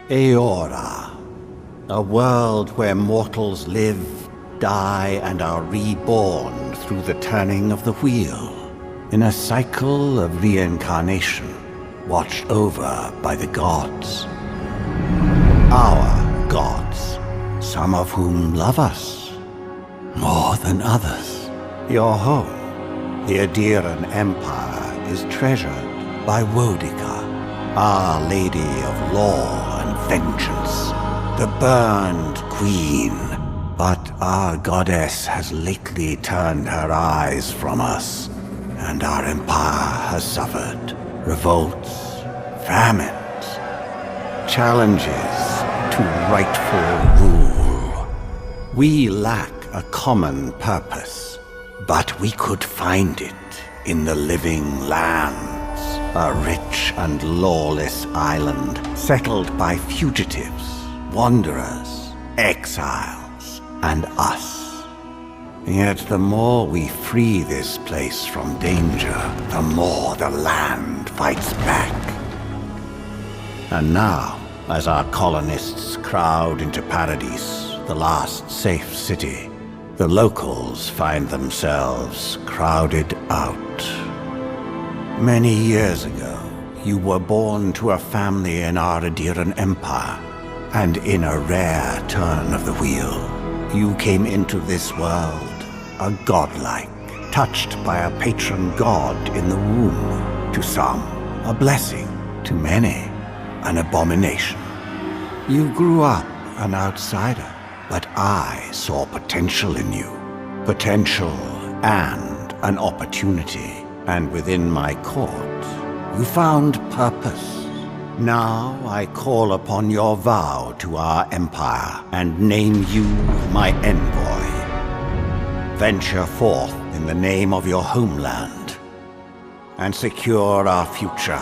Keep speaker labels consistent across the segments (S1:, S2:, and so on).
S1: Eora, a world where mortals live, die, and are reborn through the turning of the wheel, in a cycle of reincarnation, watched over by the gods. Our gods, some of whom love us more than others. Your home, the Adiran Empire, is treasured by Wodica, Our Lady of Law and Vengeance, the Burned Queen. But our goddess has lately turned her eyes from us, and our empire has suffered revolts, famines, challenges to rightful rule. We lack a common purpose, but we could find it in the living lands, a rich and lawless island settled by fugitives, wanderers, exiles, and us. Yet the more we free this place from danger, the more the land fights back. And now, as our colonists crowd into Paradise, the last safe city, the locals find themselves crowded out. Many years ago, you were born to a family in our Adiran Empire, and in a rare turn of the wheel, you came into this world, a godlike, touched by a patron god in the womb. To some, a blessing. To many, an abomination. You grew up an outsider, but I saw potential in you. Potential and an opportunity. And within my court, you found purpose. Now I call upon your vow to our empire and name you my envoy. Venture forth in the name of your homeland and secure our future.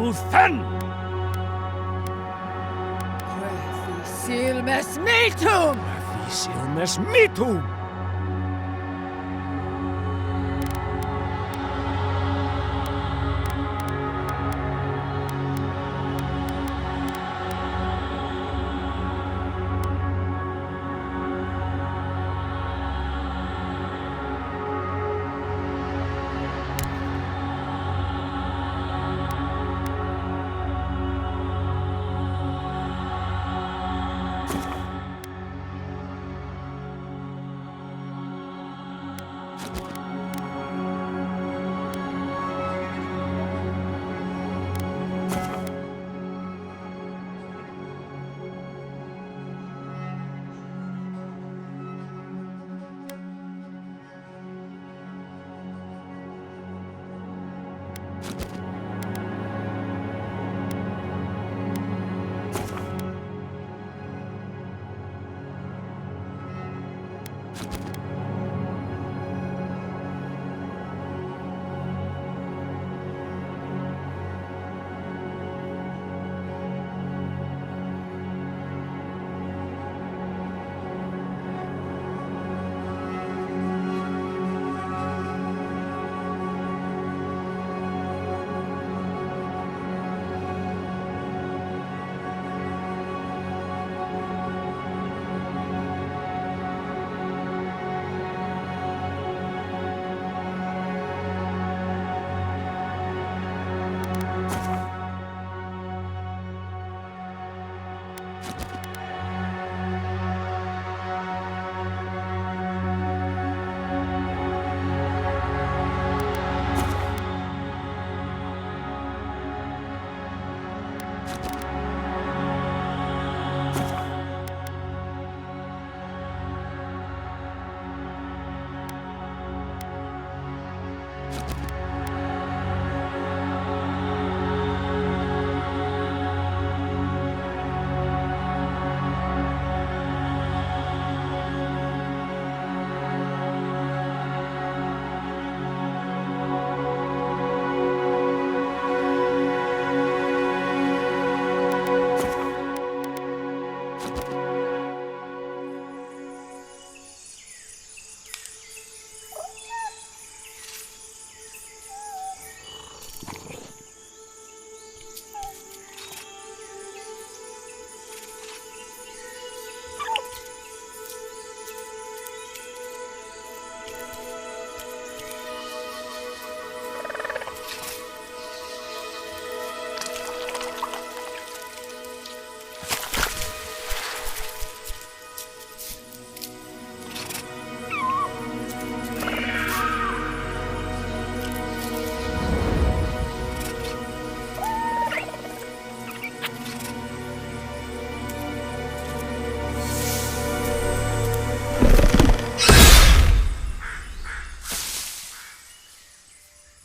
S2: Uthen!
S3: Silmes mitum!
S2: Silmes mitum!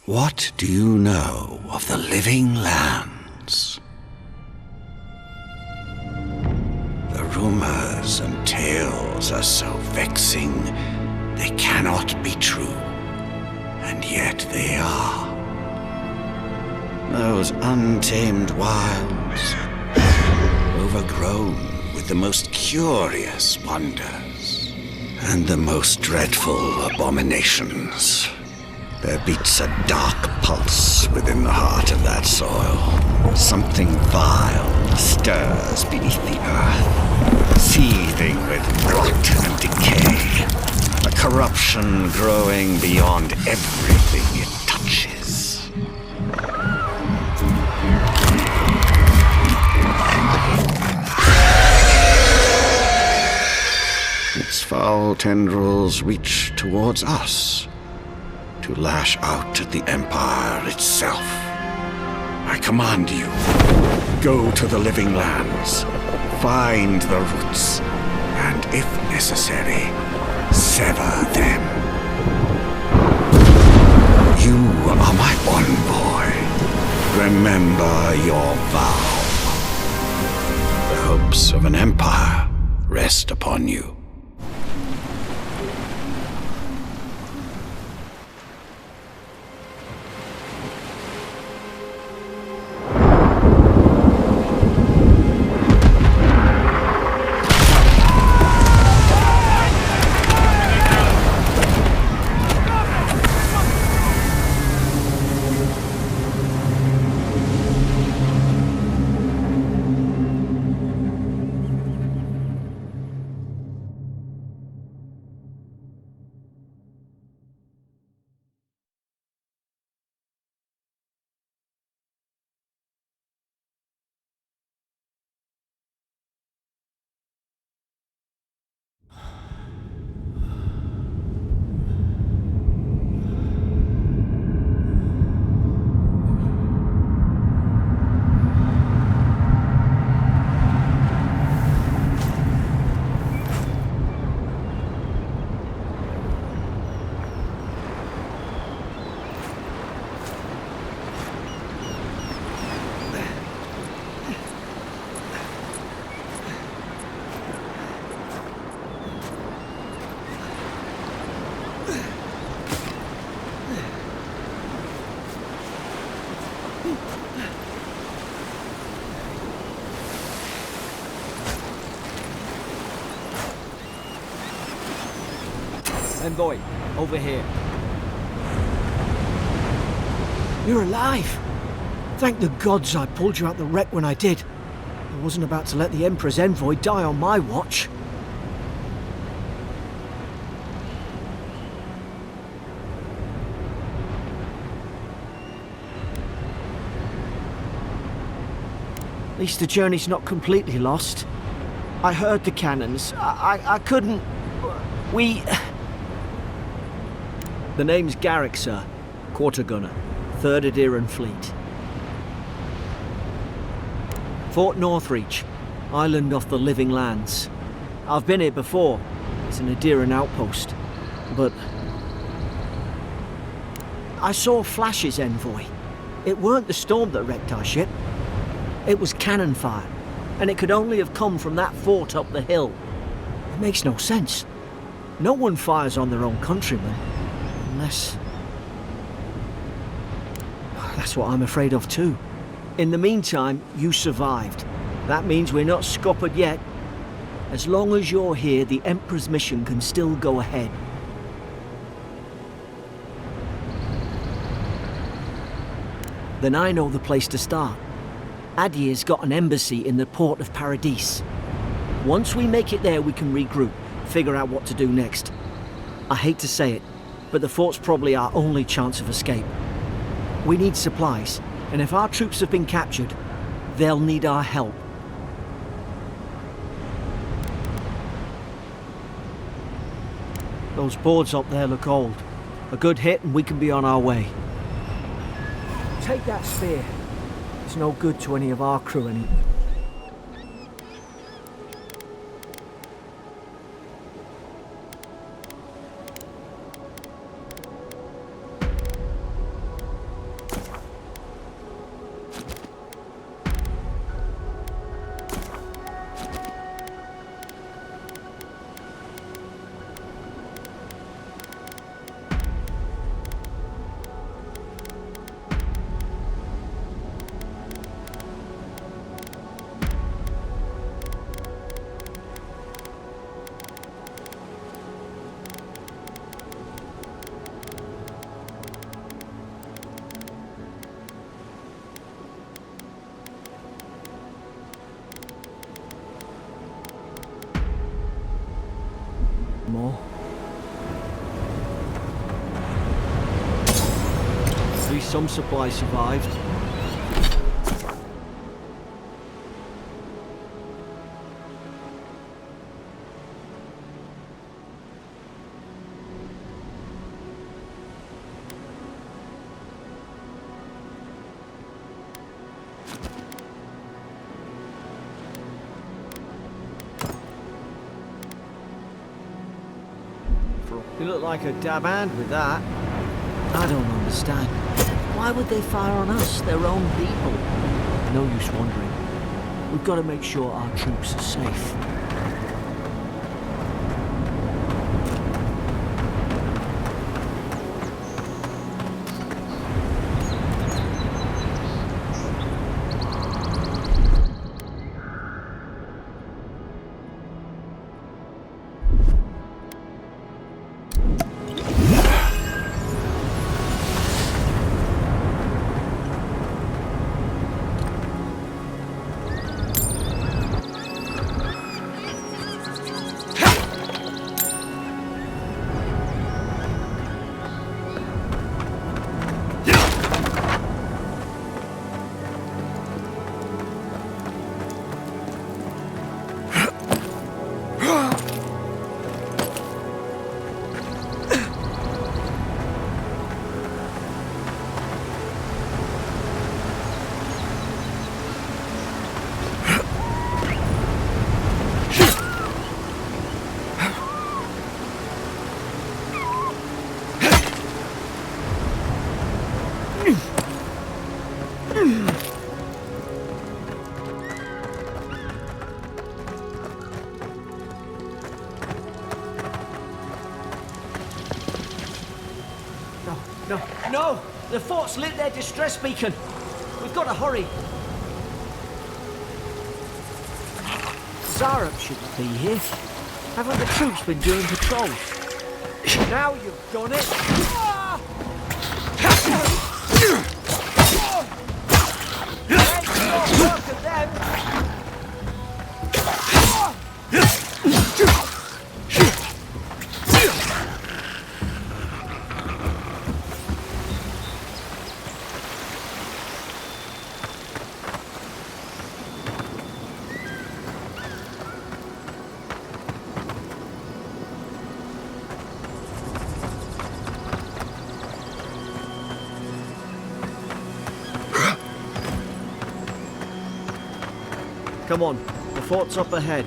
S1: What do you know of the living lands? The rumors and tales are so vexing, they cannot be true, and yet they are. Those untamed wilds, overgrown with the most curious wonders and the most dreadful abominations. There beats a dark pulse within the heart of that soil. Something vile stirs beneath the earth, seething with rot and decay. A corruption growing beyond everything it touches. Its foul tendrils reach towards us, to lash out at the Empire itself. I command you, go to the living lands, find the roots, and if necessary, sever them. You are my envoy. Remember your vow. The hopes of an empire rest upon you.
S2: Envoy, over here.
S3: You're alive! Thank the gods I pulled you out the wreck when I did. I wasn't about to let the Emperor's envoy die on my watch. At least the journey's not completely lost. I heard the cannons. I couldn't... We... The name's Garrick, sir. Quarter gunner. 3rd Adheran Fleet. Fort Northreach. Island off the Living Lands. I've been here before. It's an Adheran outpost. But... I saw flashes, Envoy. It weren't the storm that wrecked our ship. It was cannon fire, and it could only have come from that fort up the hill. It makes no sense. No one fires on their own countrymen, unless... That's what I'm afraid of too. In the meantime, you survived. That means we're not scuppered yet. As long as you're here, the Emperor's mission can still go ahead. Then I know the place to start. Adir's got an embassy in the port of Paradis. Once we make it there, we can regroup, figure out what to do next. I hate to say it, but the fort's probably our only chance of escape. We need supplies, and if our troops have been captured, they'll need our help. Those boards up there look old. A good hit and we can be on our way. Take that spear. It's no good to any of our crew anymore. More. At least some supplies survived. You look like a dab hand with that. I don't understand. Why would they fire on us, their own people? No use wondering. We've got to make sure our troops are safe. No! The fort's lit their distress beacon! We've got to hurry! Zarup shouldn't be here. Haven't the troops been doing patrols? Now you've done it! Let's not work at them! Come on, the fort's up ahead.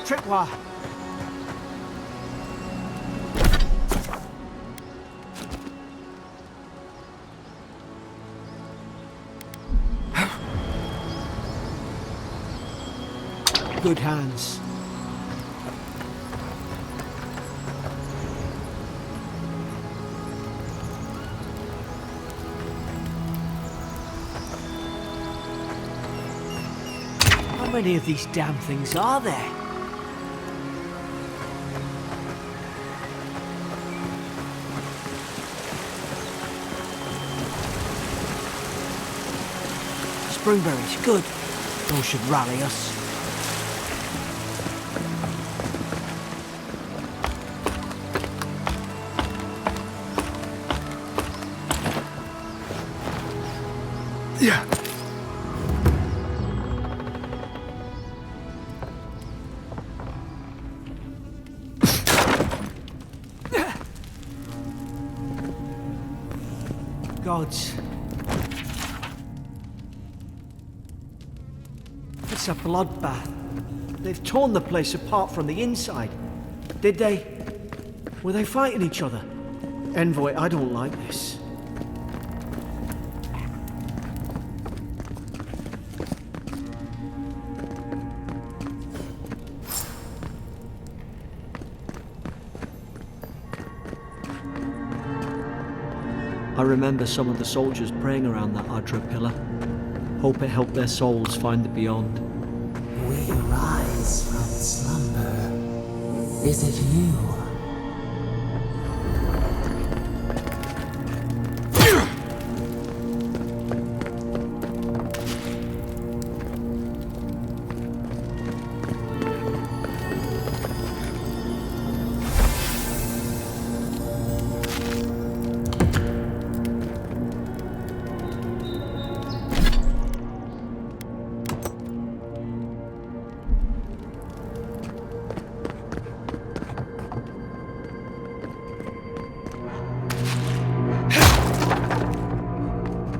S3: Tripwire! Good hands. How many of these damn things are there? Springberries, good. Those should rally us.
S2: Yeah.
S3: Gods. It's a bloodbath. They've torn the place apart from the inside. Did they? Were they fighting each other? Envoy, I don't like this. I remember some of the soldiers praying around that Adra pillar. Hope it helped their souls find the beyond.
S4: We rise from slumber. Is it you?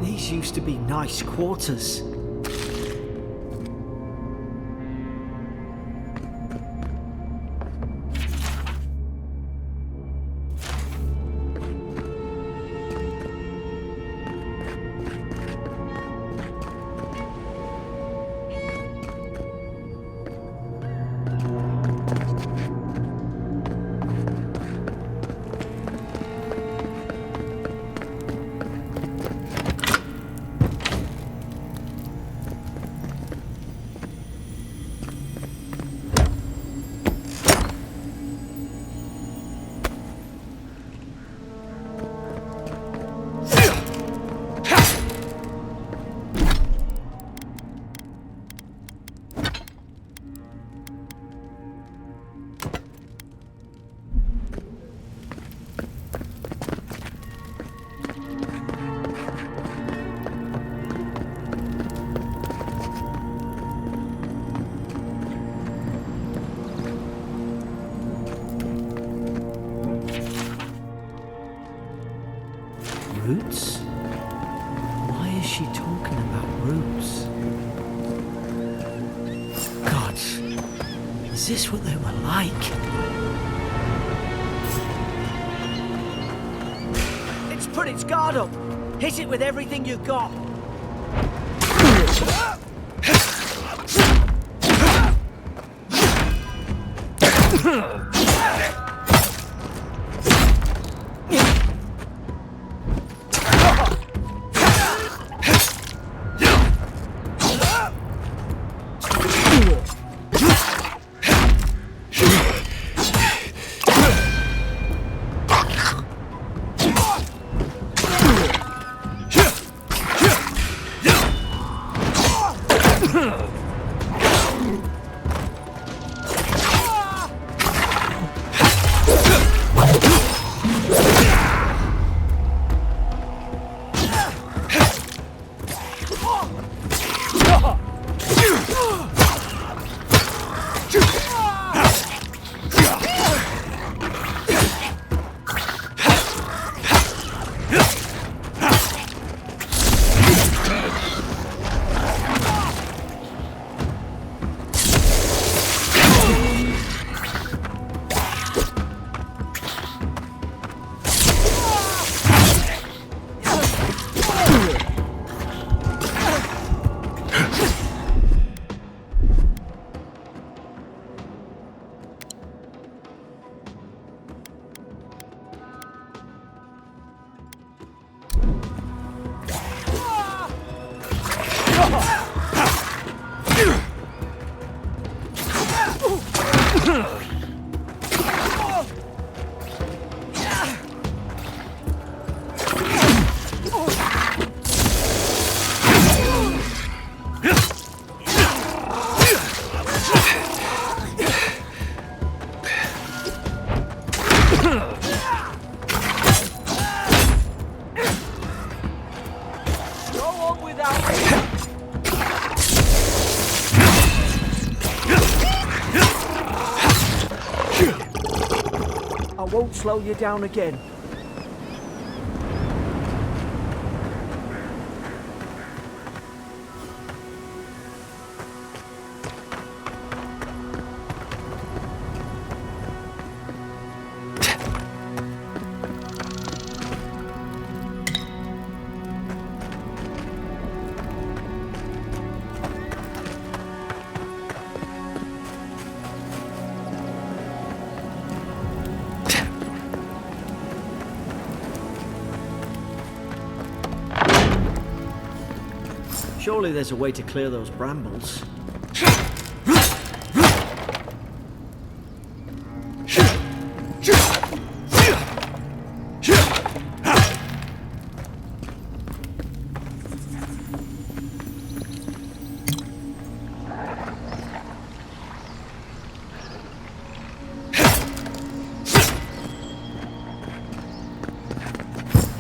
S3: These used to be nice quarters. Roots? Why is she talking about roots? Gods, is this what they were like? It's put its guard up! Hit it with everything you've got! won't slow you down again. Surely there's a way to clear those brambles.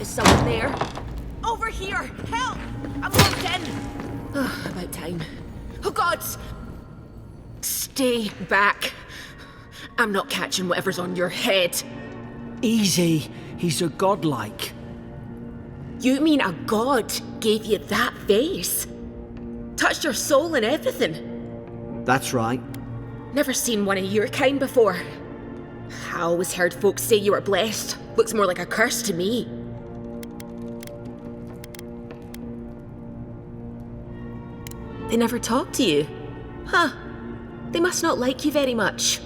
S5: Is someone there? Over here! Help! I'm locked in! About time. Oh, God! Stay back. I'm not catching whatever's on your head.
S3: Easy. He's a godlike.
S5: You mean a god gave you that face? Touched your soul and everything?
S3: That's right.
S5: Never seen one of your kind before. I always heard folks say you were blessed. Looks more like a curse to me. They never talked to you? Huh. They must not like you very much.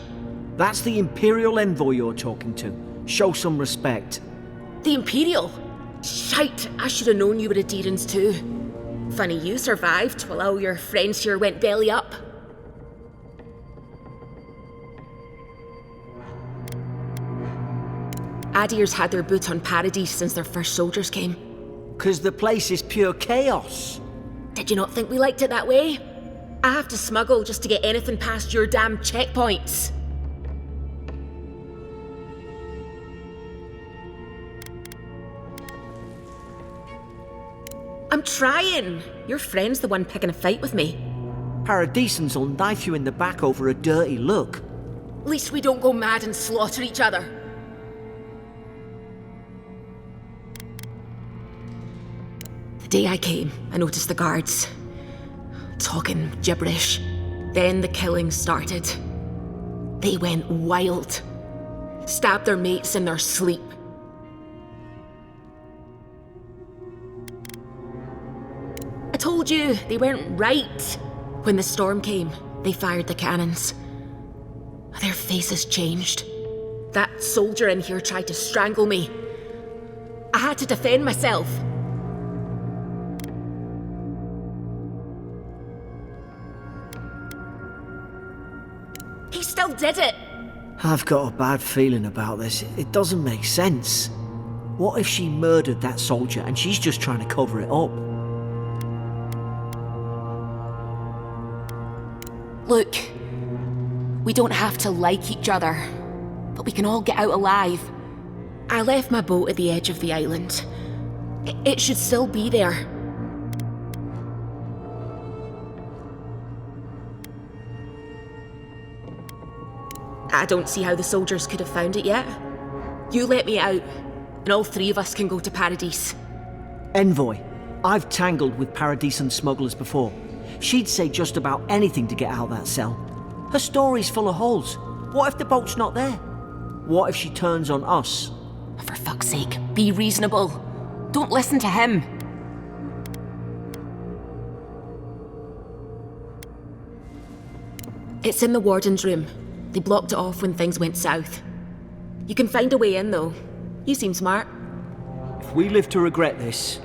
S3: That's the Imperial envoy you're talking to. Show some respect.
S5: The Imperial? Shite, I should have known you were Adherents too. Funny you survived while all your friends here went belly up. Adir's had their boot on Paradise since their first soldiers came.
S3: 'Cause the place is pure chaos.
S5: Did you not think we liked it that way? I have to smuggle just to get anything past your damn checkpoints. I'm trying. Your friend's the one picking a fight with me.
S3: Paradisans will knife you in the back over a dirty look.
S5: At least we don't go mad and slaughter each other. The day I came, I noticed the guards talking gibberish. Then the killing started. They went wild. Stabbed their mates in their sleep. I told you, they weren't right. When the storm came, they fired the cannons. Their faces changed. That soldier in here tried to strangle me. I had to defend myself. He still did it.
S3: I've got a bad feeling about this. It doesn't make sense. What if she murdered that soldier and she's just trying to cover it up?
S5: Look, we don't have to like each other, but we can all get out alive. I left my boat at the edge of the island. It should still be there. I don't see how the soldiers could have found it yet. You let me out, and all three of us can go to Paradise.
S3: Envoy, I've tangled with Paradisan smugglers before. She'd say just about anything to get out of that cell. Her story's full of holes. What if the boat's not there? What if she turns on us?
S5: For fuck's sake, be reasonable. Don't listen to him. It's in the warden's room. They blocked it off when things went south. You can find a way in, though. You seem smart.
S3: If we live to regret this...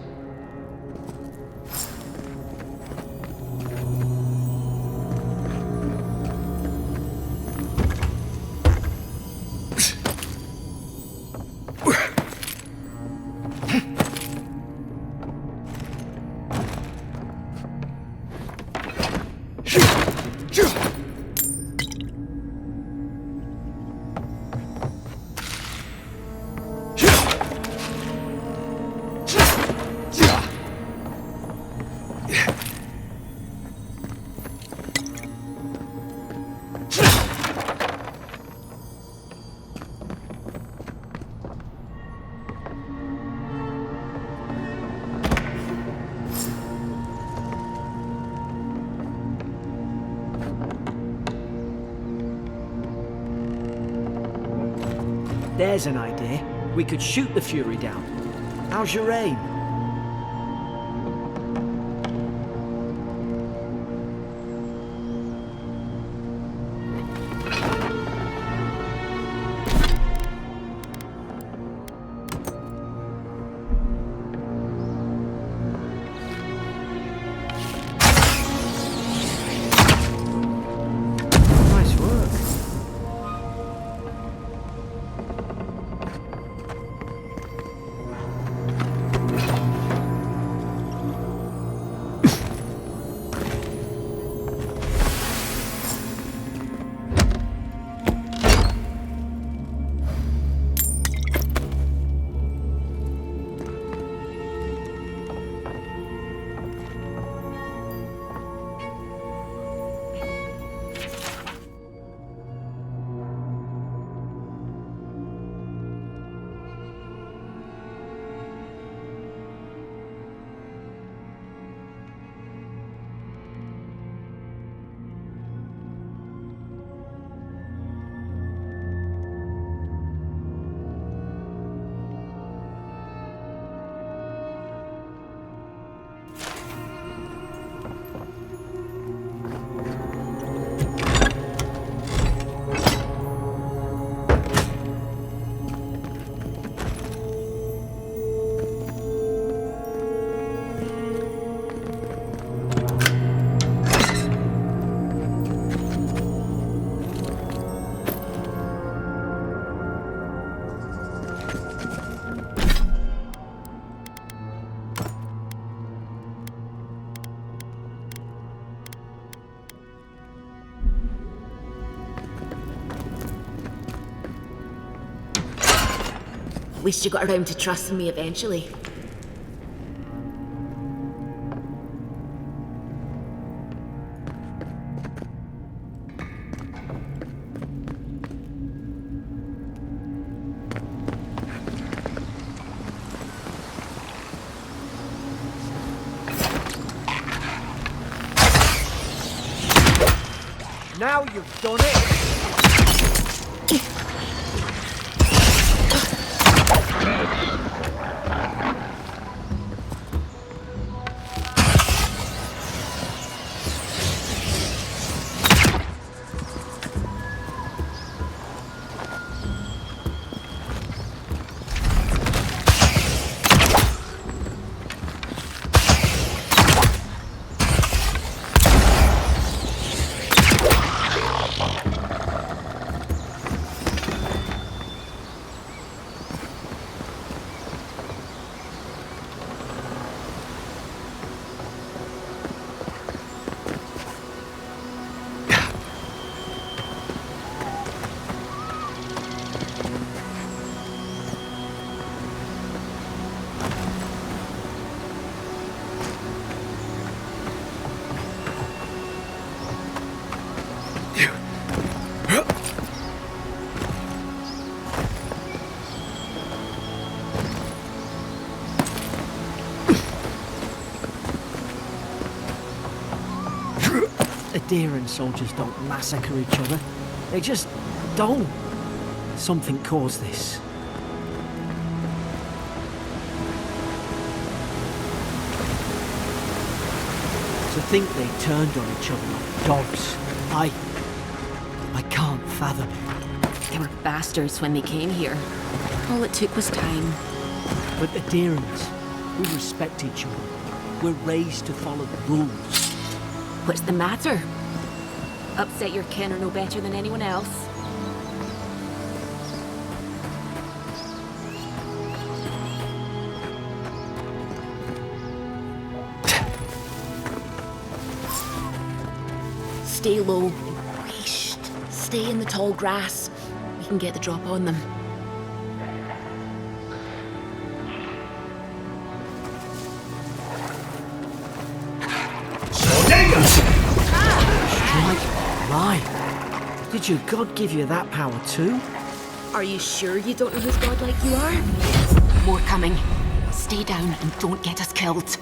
S3: There's an idea. We could shoot the Fury down. How's your aim? Nice work.
S5: At least you got around to trusting me eventually.
S3: Now you've done it! Adherent soldiers don't massacre each other. They just don't. Something caused this. To think they turned on each other like dogs. I can't fathom it.
S5: They were bastards when they came here. All it took was time.
S3: But adherents, we respect each other. We're raised to follow the rules.
S5: What's the matter? Upset your kin are no better than anyone else. Stay low. Whoosh. Stay in the tall grass. We can get the drop on them.
S3: Right. Did your god give you that power too?
S5: Are you sure you don't know who's godlike you are? More coming. Stay down and don't get us killed.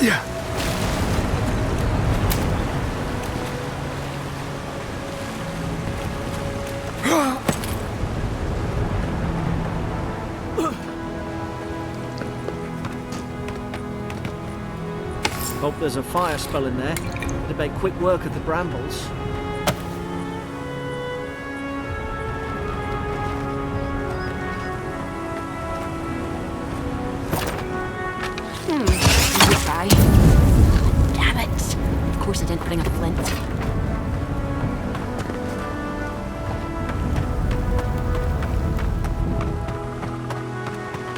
S2: Yeah.
S3: Hope there's a fire spell in there to make quick work of the brambles.
S5: Goodbye. Damn it. Of course I didn't bring a flint.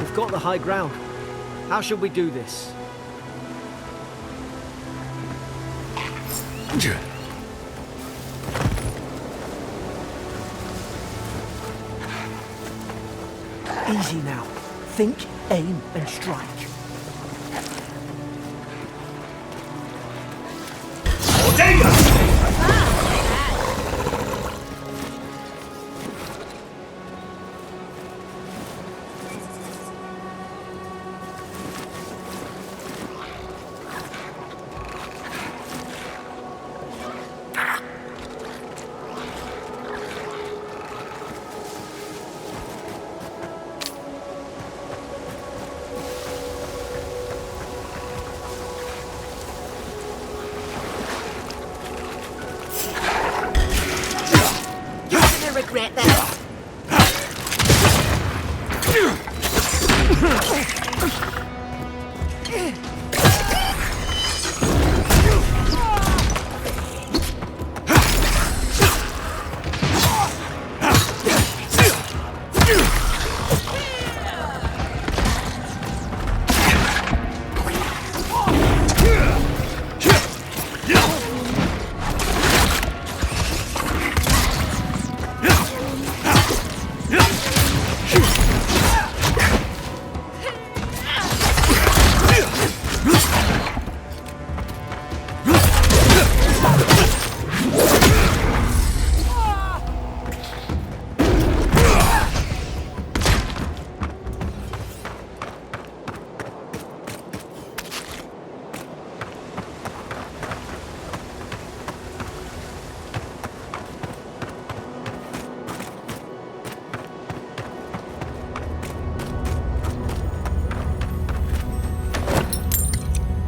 S3: We've got the high ground. How should we do this? Easy now. Think, aim, and strike.
S5: Regret that.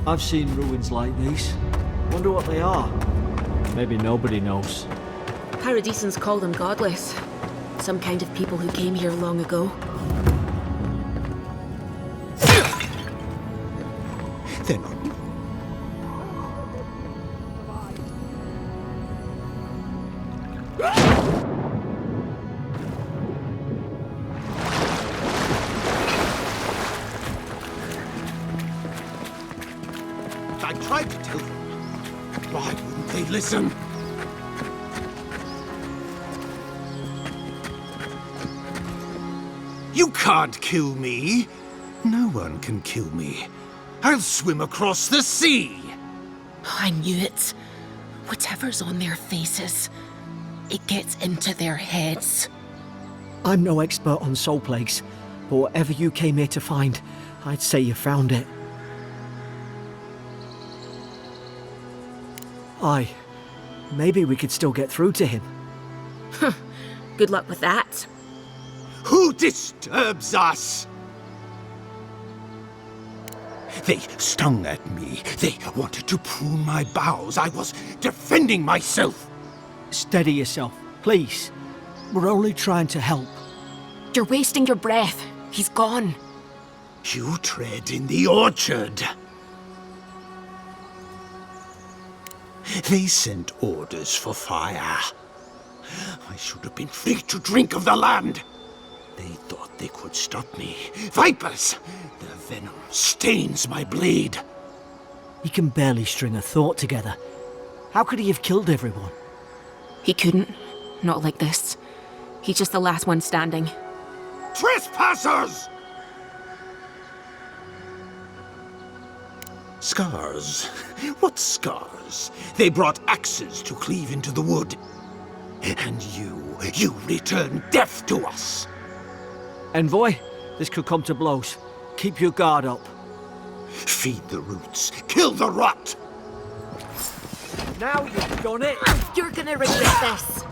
S3: I've seen ruins like these. Wonder what they are. Maybe nobody knows.
S5: Paradisans call them godless. Some kind of people who came here long ago.
S1: They're not.
S2: I tried to tell them. Why wouldn't they listen? You can't kill me. No one can kill me. I'll swim across the sea.
S5: I knew it. Whatever's on their faces, it gets into their heads.
S3: I'm no expert on soul plagues, but whatever you came here to find, I'd say you found it. Aye. Maybe we could still get through to him.
S5: Good luck with that.
S2: Who disturbs us? They stung at me. They wanted to prune my bowels. I was defending myself.
S3: Steady yourself, please. We're only trying to help.
S5: You're wasting your breath. He's gone.
S2: You tread in the orchard. They sent orders for fire. I should have been free to drink of the land. They thought they could stop me. Vipers! Their venom stains my blade.
S3: He can barely string a thought together. How could he have killed everyone?
S5: He couldn't. Not like this. He's just the last one standing.
S2: Trespassers! Scars? What scars? They brought axes to cleave into the wood. And you return death to us.
S3: Envoy, this could come to blows. Keep your guard up.
S2: Feed the roots. Kill the rot.
S3: Now you've done it!
S5: You're gonna regret this.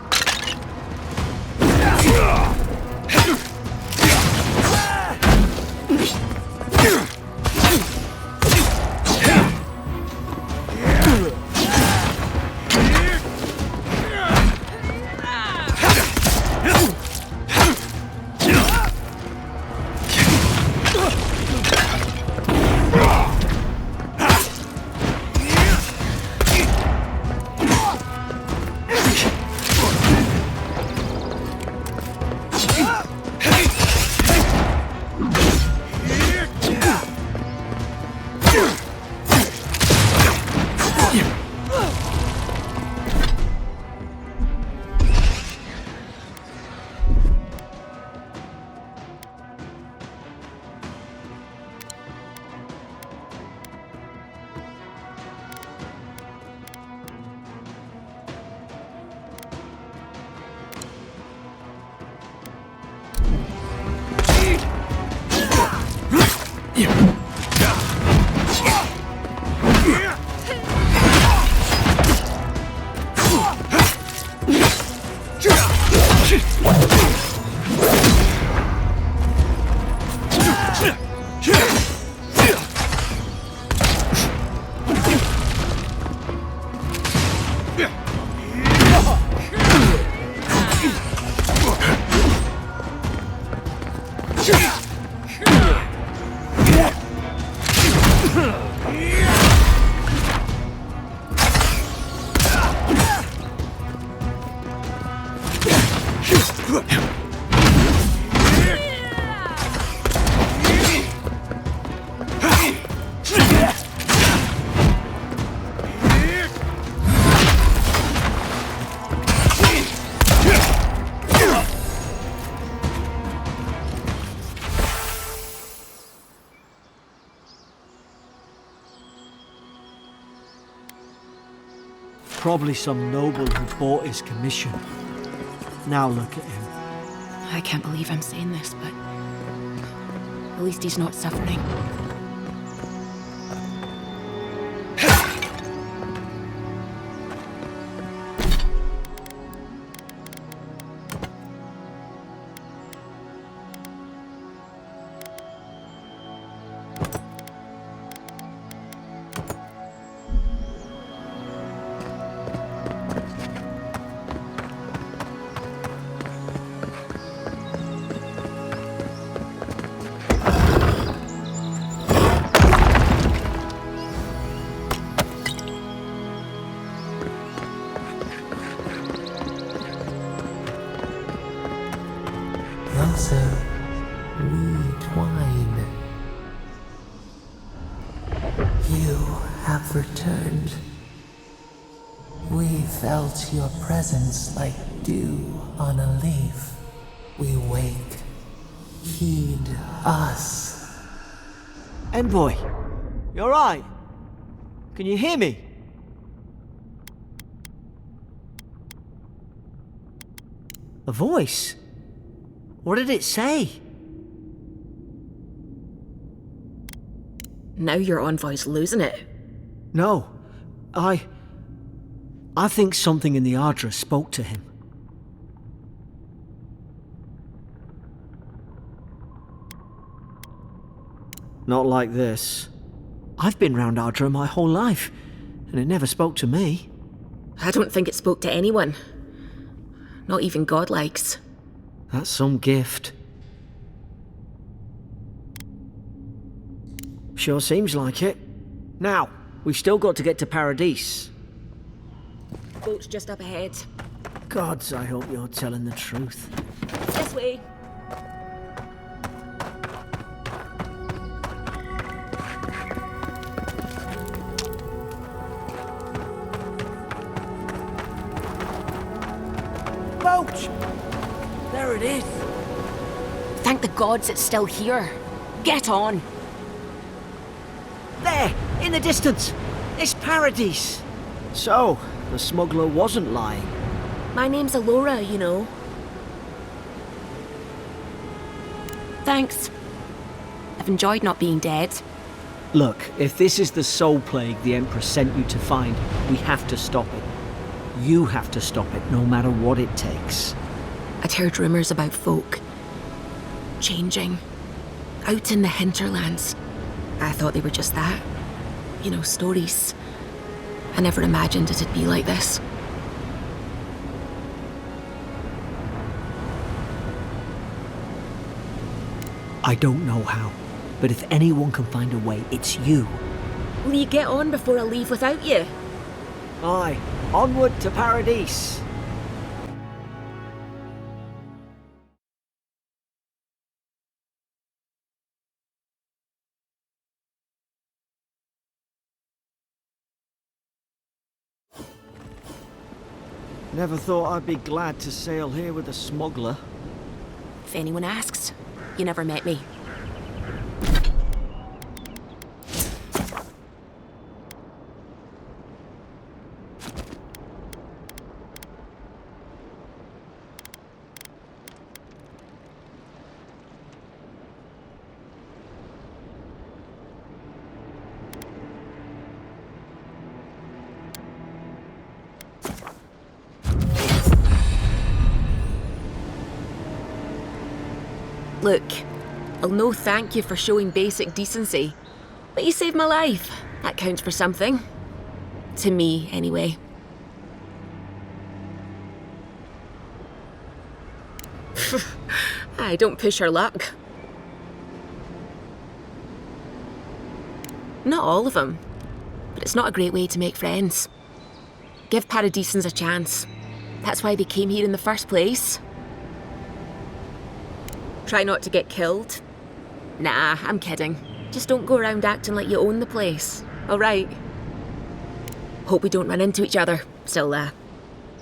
S3: Probably some noble who bought his commission. Now look at him.
S5: I can't believe I'm saying this, but at least he's not suffering.
S4: Closer, we twine. You have returned. We felt your presence like dew on a leaf. We wake. Heed us.
S3: Envoy, you alright? Can you hear me? A voice? What did it say?
S5: Now your envoy's losing it.
S3: No, I think something in the Ardra spoke to him. Not like this. I've been round Ardra my whole life, and it never spoke to me.
S5: I don't think it spoke to anyone. Not even godlikes.
S3: That's some gift. Sure seems like it. Now, we've still got to get to Paradise.
S5: Boat's just up ahead.
S3: Gods, I hope you're telling the truth.
S5: This way.
S3: Boat! There it is.
S5: Thank the gods it's still here. Get on.
S3: There, in the distance. It's Paradise. So, the smuggler wasn't lying.
S5: My name's Alora, you know. Thanks. I've enjoyed not being dead.
S3: Look, if this is the soul plague the Emperor sent you to find, we have to stop it. You have to stop it, no matter what it takes.
S5: I'd heard rumours about folk changing out in the hinterlands. I thought they were just that. You know, stories. I never imagined it'd be like this.
S3: I don't know how, but if anyone can find a way, it's you.
S5: Will you get on before I leave without you?
S3: Aye, onward to Paradise. Never thought I'd be glad to sail here with a smuggler.
S5: If anyone asks, you never met me. Look, I'll no thank you for showing basic decency, but you saved my life. That counts for something. To me, anyway. I don't push her luck. Not all of them, but it's not a great way to make friends. Give Paradisans a chance. That's why they came here in the first place. Try not to get killed. Nah, I'm kidding. Just don't go around acting like you own the place, alright? Hope we don't run into each other. Still,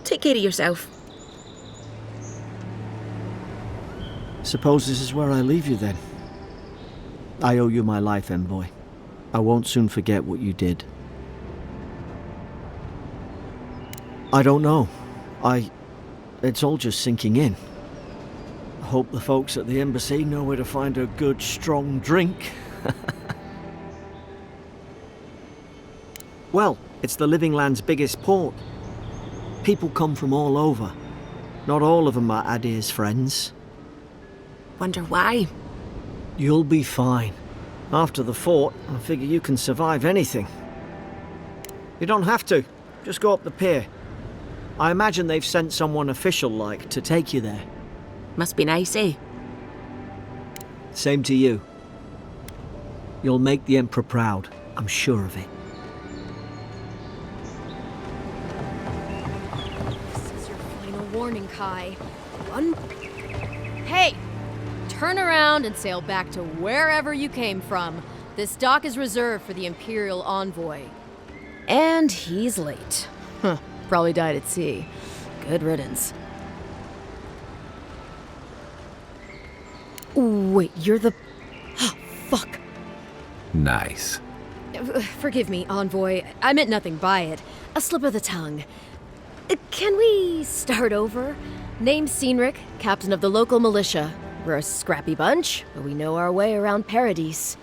S5: take care of yourself.
S3: Suppose this is where I leave you then. I owe you my life, envoy. I won't soon forget what you did. I don't know. It's all just sinking in. I hope the folks at the embassy know where to find a good, strong drink. Well, it's the Living Land's biggest port. People come from all over. Not all of them are Adir's friends.
S5: Wonder why?
S3: You'll be fine. After the fort, I figure you can survive anything. You don't have to. Just go up the pier. I imagine they've sent someone official-like to take you there.
S5: Must be nice, eh?
S3: Same to you. You'll make the Emperor proud. I'm sure of it.
S6: This is your final warning, Kai. One... Hey! Turn around and sail back to wherever you came from. This dock is reserved for the Imperial Envoy. And he's late. Huh. Probably died at sea. Good riddance. Wait, you're the... Fuck.
S7: Nice.
S6: Forgive me, Envoy. I meant nothing by it. A slip of the tongue. Can we start over? Name's Cynric, captain of the local militia. We're a scrappy bunch, but we know our way around Paradise.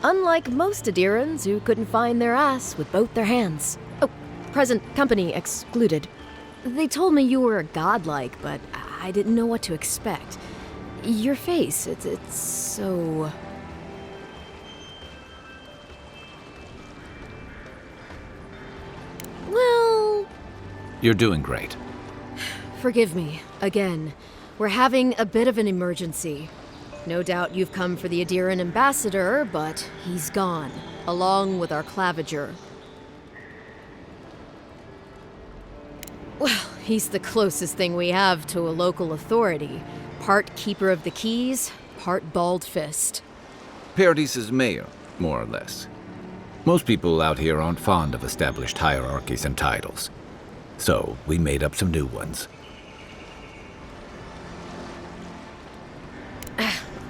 S6: Unlike most Adirans who couldn't find their ass with both their hands. Oh, present company excluded. They told me you were godlike, but I didn't know what to expect. Your face, it's so... Well...
S7: You're doing great.
S6: Forgive me, again. We're having a bit of an emergency. No doubt you've come for the Adiran ambassador, but he's gone, along with our claviger. Well, he's the closest thing we have to a local authority. Part keeper of the keys, part bald fist.
S7: Paradise's mayor, more or less. Most people out here aren't fond of established hierarchies and titles. So, we made up some new ones.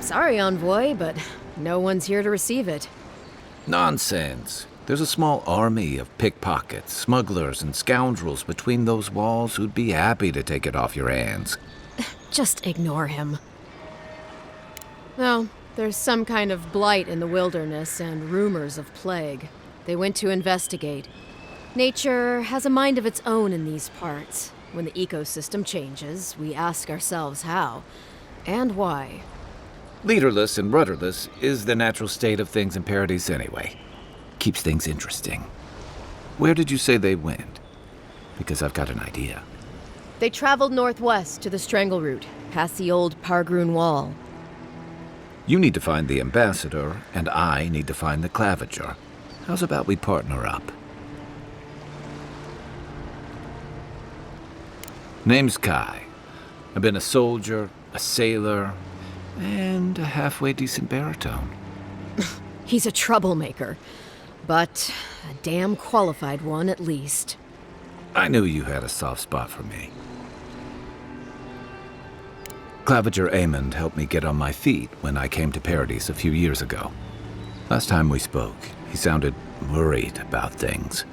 S6: Sorry, Envoy, but no one's here to receive it.
S7: Nonsense. There's a small army of pickpockets, smugglers, and scoundrels between those walls who'd be happy to take it off your hands.
S6: Just ignore him. No, There's some kind of blight in the wilderness and rumors of plague. They went to investigate. Nature has a mind of its own in these parts. When the ecosystem changes, we ask ourselves how and why.
S7: Leaderless and rudderless is the natural state of things in Paradise anyway. Keeps things interesting. Where did you say they went? Because I've got an idea.
S6: They traveled northwest to the Strangle Route, past the old Pargroon Wall.
S7: You need to find the ambassador, and I need to find the claviger. How's about we partner up? Name's Kai. I've been a soldier, a sailor, and a halfway decent baritone.
S6: He's a troublemaker, but a damn qualified one at least.
S7: I knew you had a soft spot for me. Claviger Amond helped me get on my feet when I came to Paradise a few years ago. Last time we spoke, he sounded worried about things.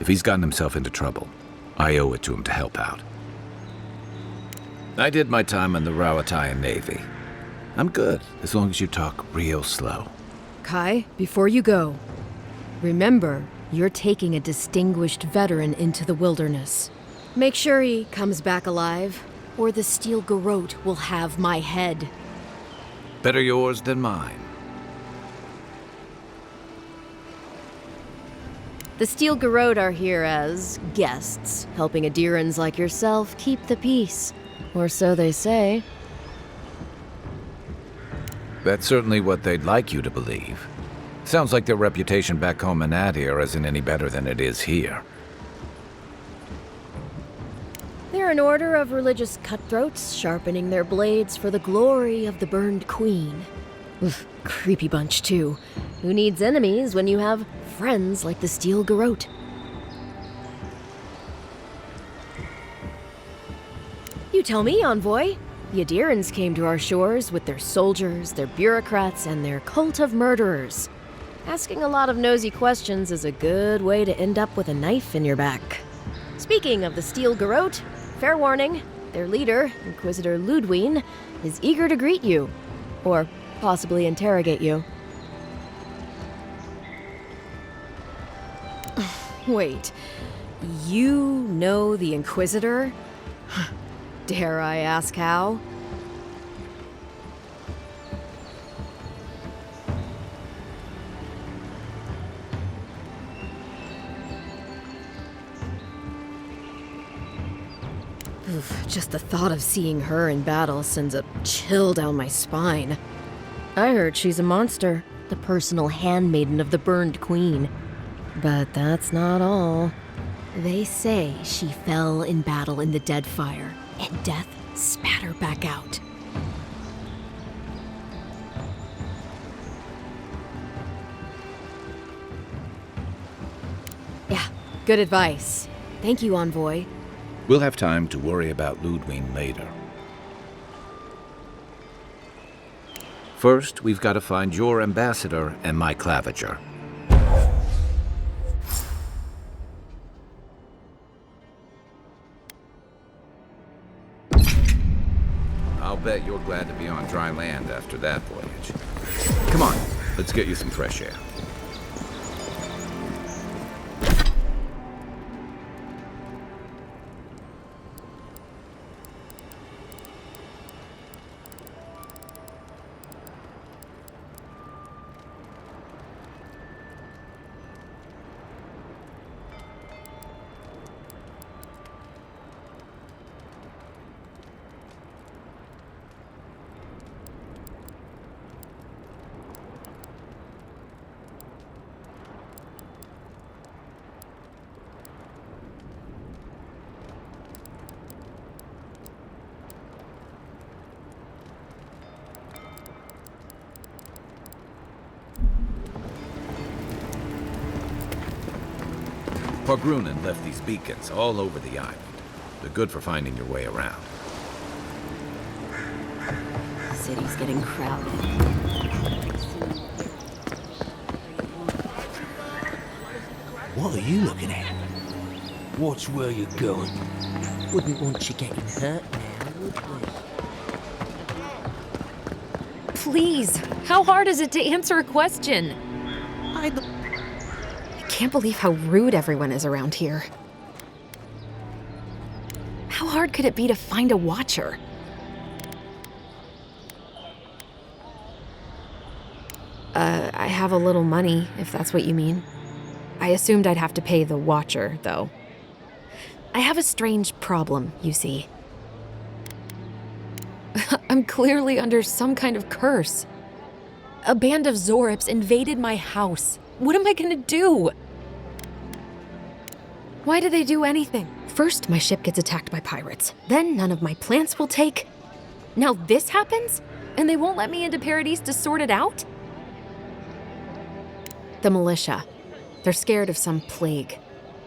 S7: If he's gotten himself into trouble, I owe it to him to help out. I did my time in the Rawatayan Navy. I'm good, as long as you talk real slow.
S6: Kai, before you go, remember, you're taking a distinguished veteran into the wilderness. Make sure he comes back alive, or the Steel Garrote will have my head.
S7: Better yours than mine.
S6: The Steel Garrote are here as guests, helping Adirans like yourself keep the peace. Or so they say.
S7: That's certainly what they'd like you to believe. Sounds like their reputation back home in Adir isn't any better than it is here.
S6: They're an order of religious cutthroats, sharpening their blades for the glory of the burned queen. Oof, creepy bunch, too. Who needs enemies when you have friends like the Steel Garrote? You tell me, Envoy. The Adirans came to our shores with their soldiers, their bureaucrats, and their cult of murderers. Asking a lot of nosy questions is a good way to end up with a knife in your back. Speaking of the Steel Garrote, fair warning, their leader, Inquisitor Ludwine, is eager to greet you. Or possibly interrogate you. Wait, you know the Inquisitor? Dare I ask how? Oof, just the thought of seeing her in battle sends a chill down my spine. I heard she's a monster, the personal handmaiden of the burned queen. But that's not all. They say she fell in battle in the Deadfire, and death spat her back out. Yeah, good advice. Thank you, Envoy.
S7: We'll have time to worry about Ludwine later. First, we've got to find your ambassador and my claviger. I'll bet you're glad to be on dry land after that voyage. Come on, let's get you some fresh air. Pargrunen left these beacons all over the island. They're good for finding your way around.
S6: The city's getting crowded.
S2: What are you looking at? Watch where you're going.
S8: Wouldn't want you getting hurt now, would we?
S6: Please, how hard is it to answer a question? I can't believe how rude everyone is around here. How hard could it be to find a watcher? I have a little money, if that's what you mean. I assumed I'd have to pay the watcher, though. I have a strange problem, you see. I'm clearly under some kind of curse. A band of Zorips invaded my house. What am I gonna do? Why do they do anything? First, my ship gets attacked by pirates. Then none of my plants will take. Now this happens? And they won't let me into Paradise to sort it out? The militia. They're scared of some plague.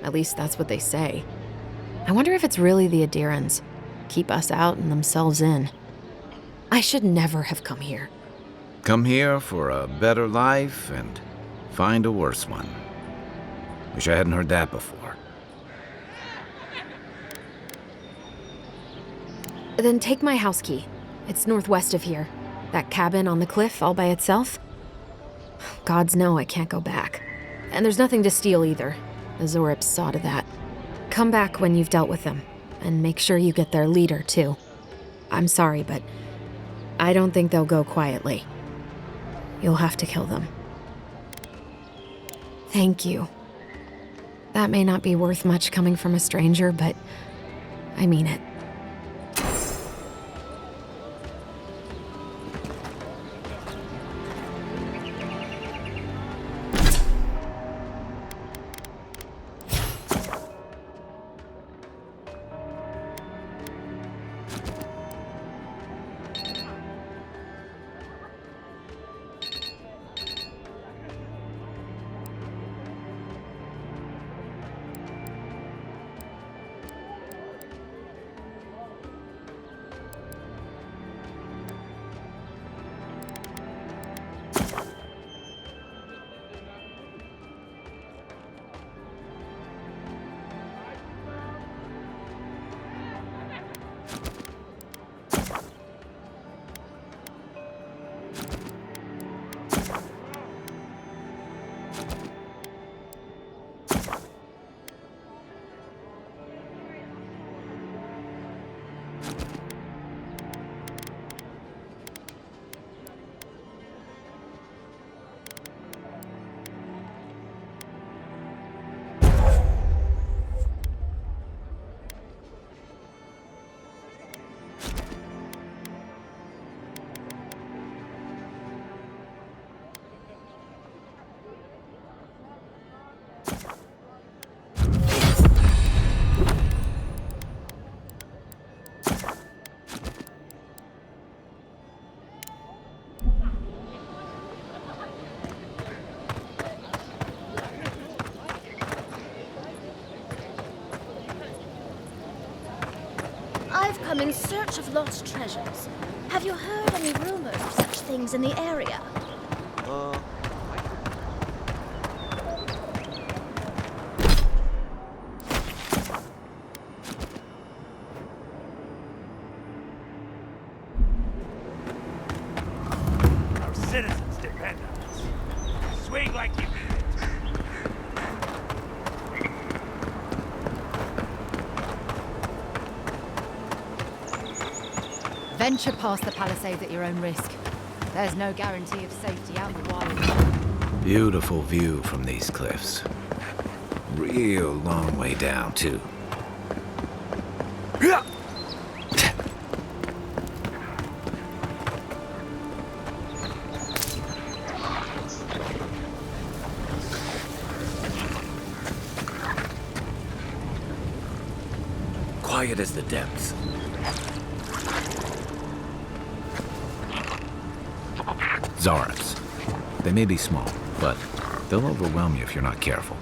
S6: At least that's what they say. I wonder if it's really the Adirans. Keep us out and themselves in. I should never have come here.
S7: Come here for a better life and find a worse one. Wish I hadn't heard that before.
S6: Then take my house key. It's northwest of here. That cabin on the cliff all by itself. Gods know I can't go back. And there's nothing to steal either. The Zorips saw to that. Come back when you've dealt with them. And make sure you get their leader, too. I'm sorry, but I don't think they'll go quietly. You'll have to kill them. Thank you. That may not be worth much coming from a stranger, but I mean it.
S8: I've come in search of lost treasures. Have you heard any rumors of such things in the area?
S2: Our citizens depend on us. Swing like you mean it.
S9: Venture past the palisades at your own risk. There's no guarantee of safety out in the wild.
S7: Beautiful view from these cliffs. Real long way down, too. Quiet as the depths. Zorips. They may be small, but they'll overwhelm you if you're not careful.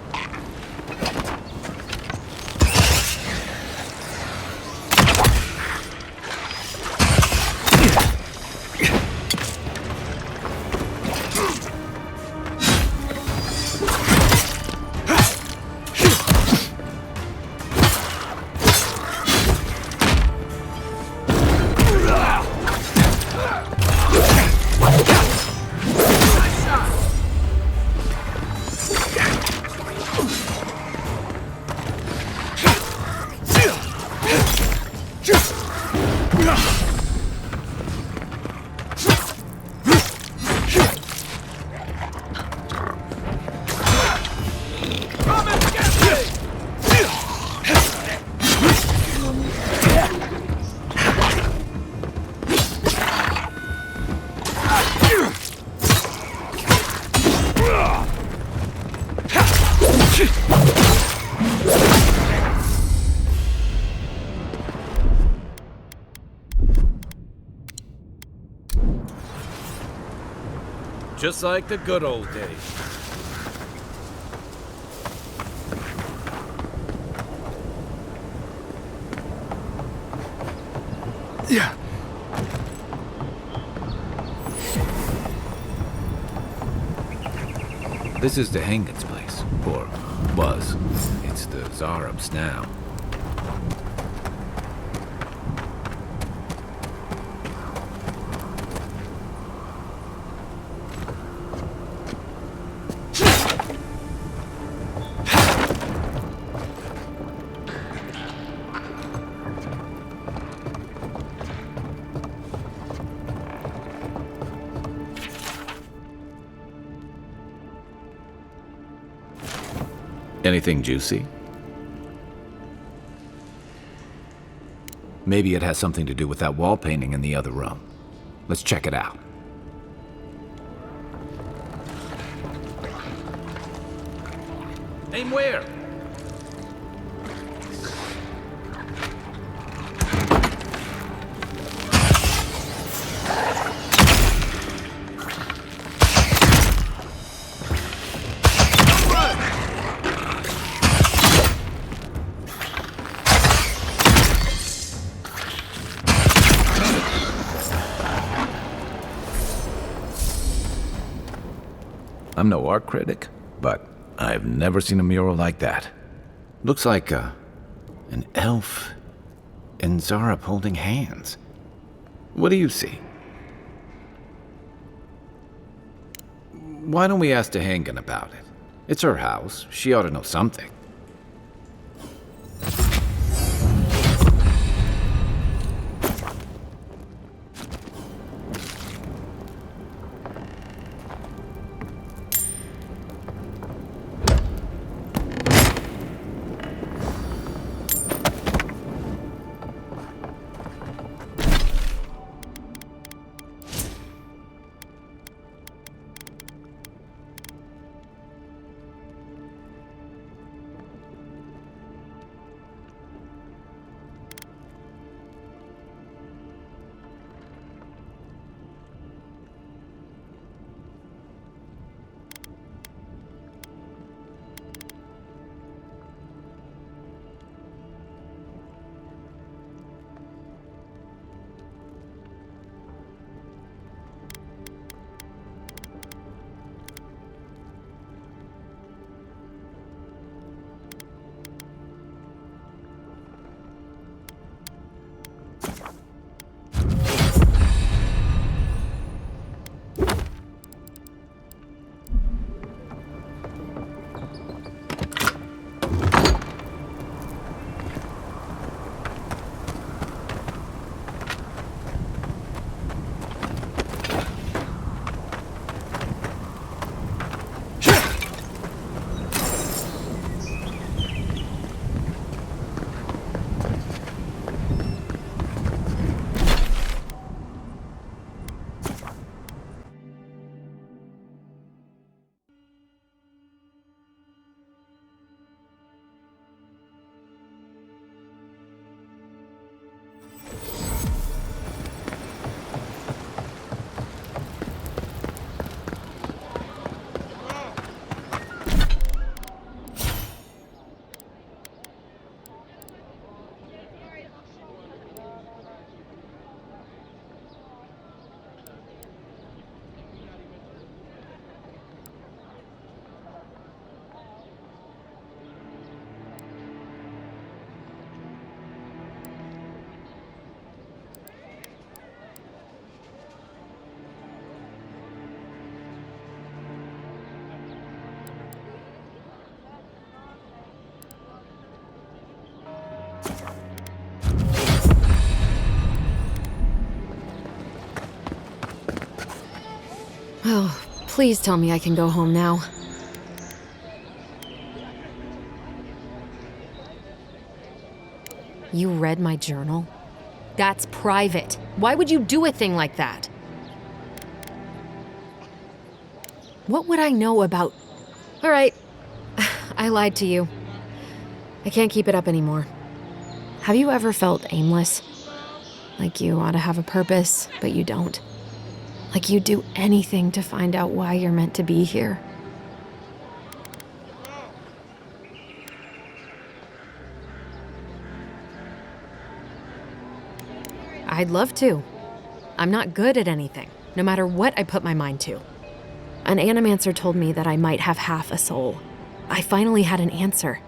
S7: just like the good old days.
S2: Yeah.
S7: This is the Hangin's place, or was. It's the Zarab's now. Anything juicy? Maybe it has something to do with that wall painting in the other room. Let's check it out. Aim where? I'm no art critic, but I've never seen a mural like that. Looks like an elf and Zarab holding hands. What do you see? Why don't we ask Hangin about it? It's her house. She ought to know something.
S6: Oh, please tell me I can go home now. You read my journal? That's private. Why would you do a thing like that? What would I know about... All right, I lied to you. I can't keep it up anymore. Have you ever felt aimless? Like you ought to have a purpose, but you don't? Like you'd do anything to find out why you're meant to be here. I'd love to. I'm not good at anything, no matter what I put my mind to. An animancer told me that I might have half a soul. I finally had an answer.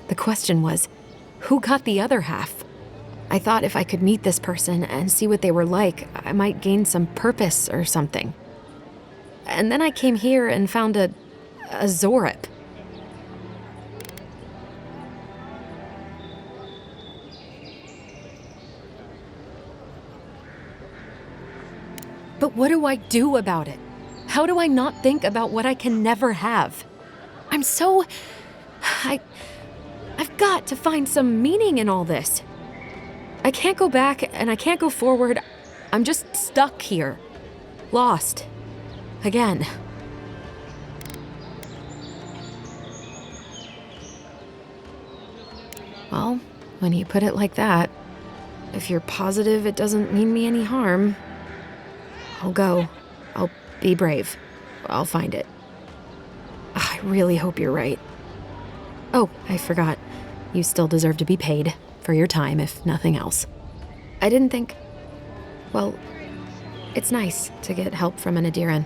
S6: The question was, who got the other half? I thought if I could meet this person and see what they were like, I might gain some purpose or something. And then I came here and found a Zorip. But what do I do about it? How do I not think about what I can never have? I've got to find some meaning in all this. I can't go back and I can't go forward. I'm just stuck here. Lost. Again. Well, when you put it like that, if you're positive it doesn't mean me any harm, I'll go. I'll be brave. I'll find it. I really hope you're right. Oh, I forgot. You still deserve to be paid for your time, if nothing else. I didn't think... Well, it's nice to get help from an Adiran.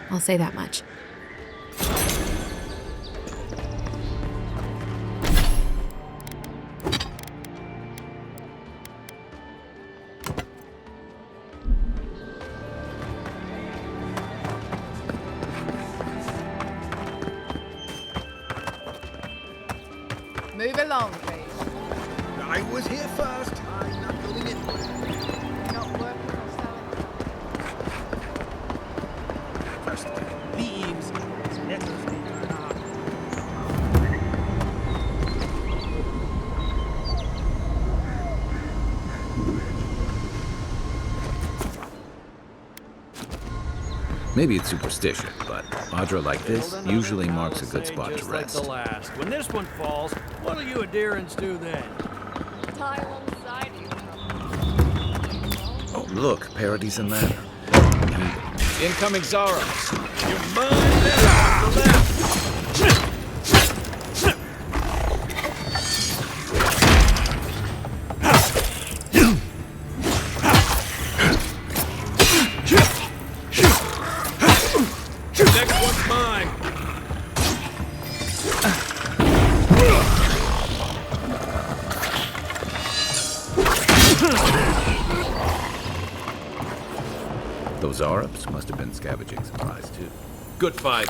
S6: I'll say that much.
S9: Move along, please.
S2: I was here first. I'm not going anywhere.
S9: Not working or selling.
S2: First, leaves. Letters me turn up.
S7: Maybe it's superstition, but Audra like this usually marks a good spot to
S10: Just like
S7: rest.
S10: the last. When this one falls, what'll you Adirans do then?
S6: Die alongside you.
S7: Oh, look, Paradis and Ladder. Incoming Zaros.
S10: You're mine there on the left. Next one's mine.
S7: Those Arabs must have been scavenging supplies too.
S10: Good fight.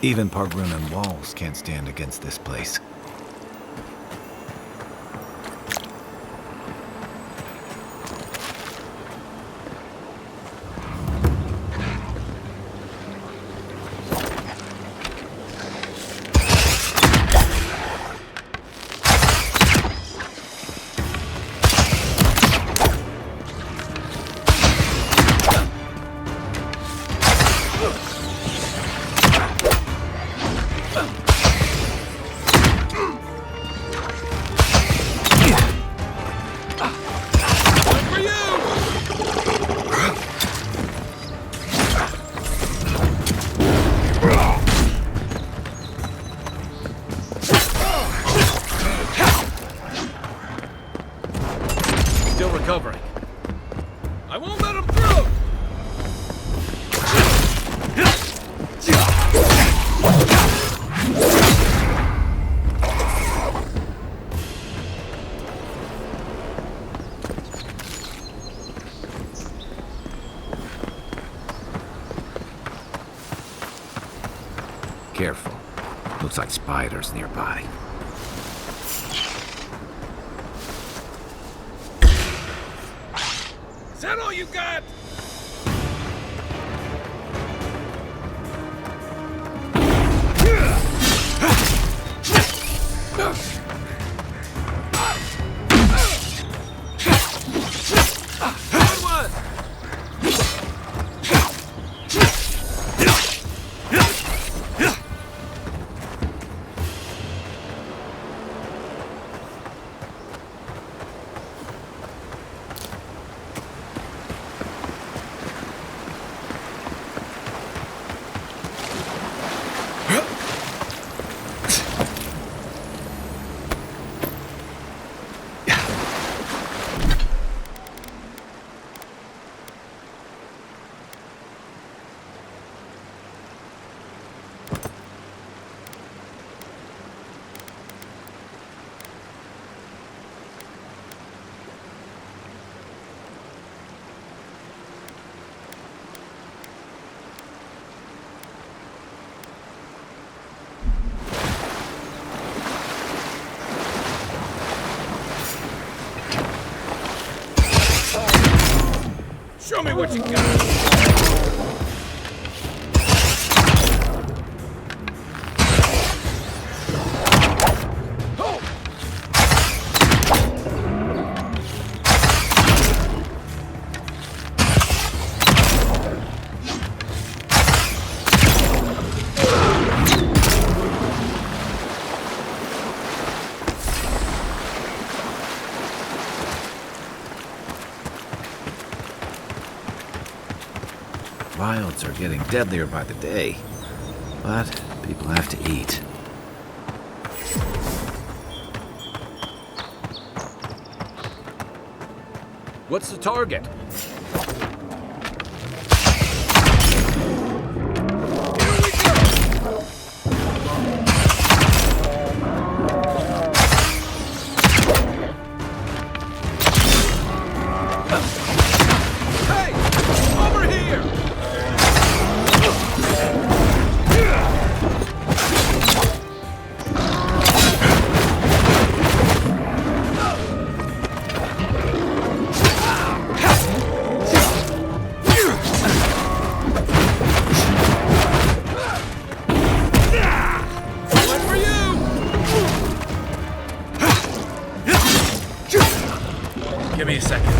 S7: Even Pargrunan walls can't stand against this place.
S10: covering. I won't let him through!
S7: Careful. Looks like spiders nearby.
S10: Is that all you got? Good one! Show me what you got.
S7: Wilds are getting deadlier by the day, but people have to eat.
S10: What's the target? Give me a second.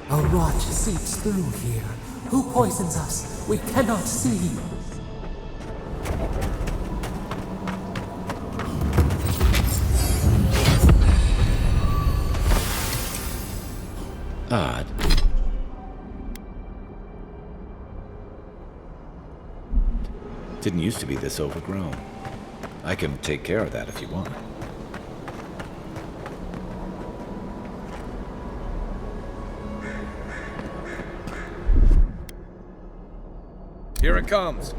S4: A rot seeps through here. Who poisons us? We cannot see.
S7: Odd. Didn't used to be this overgrown. I can take care of that if you want.
S10: Here it comes.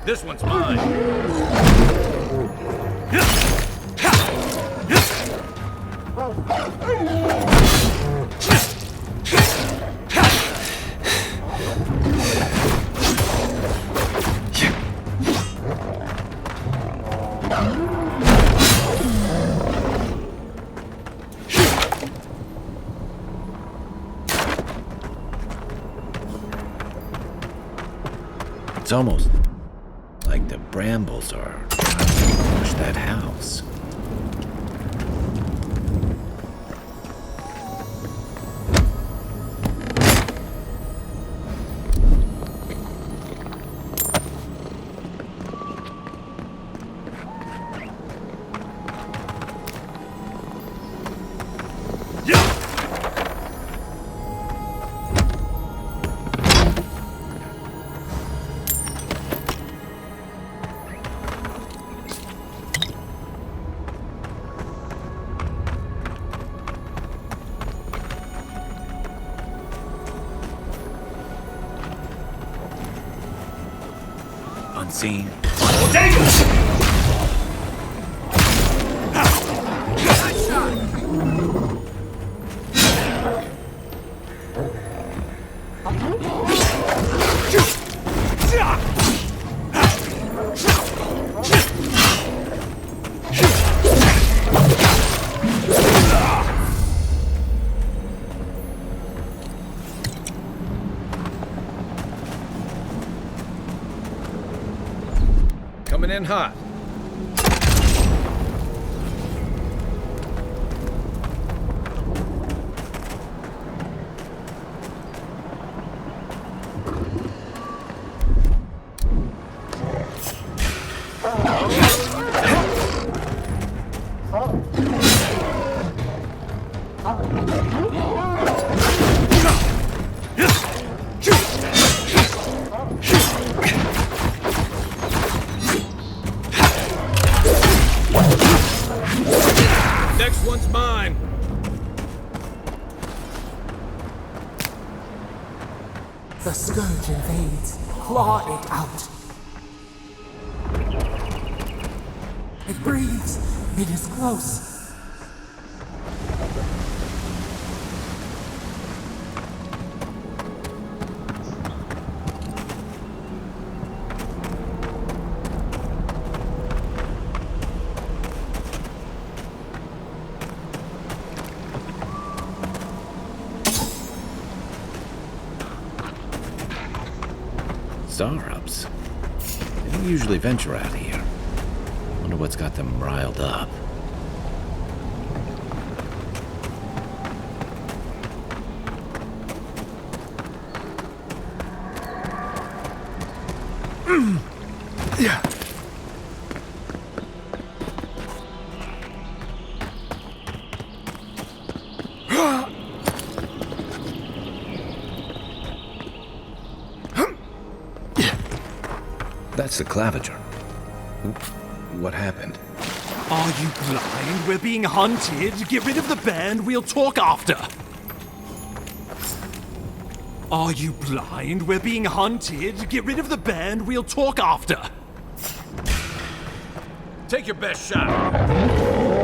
S10: This one's mine.
S7: It's almost like the brambles are trying to push that house. Unseen. Coming in hot. Next one's mine.
S4: The scourge invades. Claw it out. It breathes. It is close.
S7: Starups. They don't usually venture out here. Wonder what's got them riled up.
S2: Yeah.
S7: That's the Clavager. What happened?
S10: Are you blind? We're being hunted. Get rid of the band. We'll talk after. Are you blind? We're being hunted. Get rid of the band. We'll talk after.
S7: Take your best shot.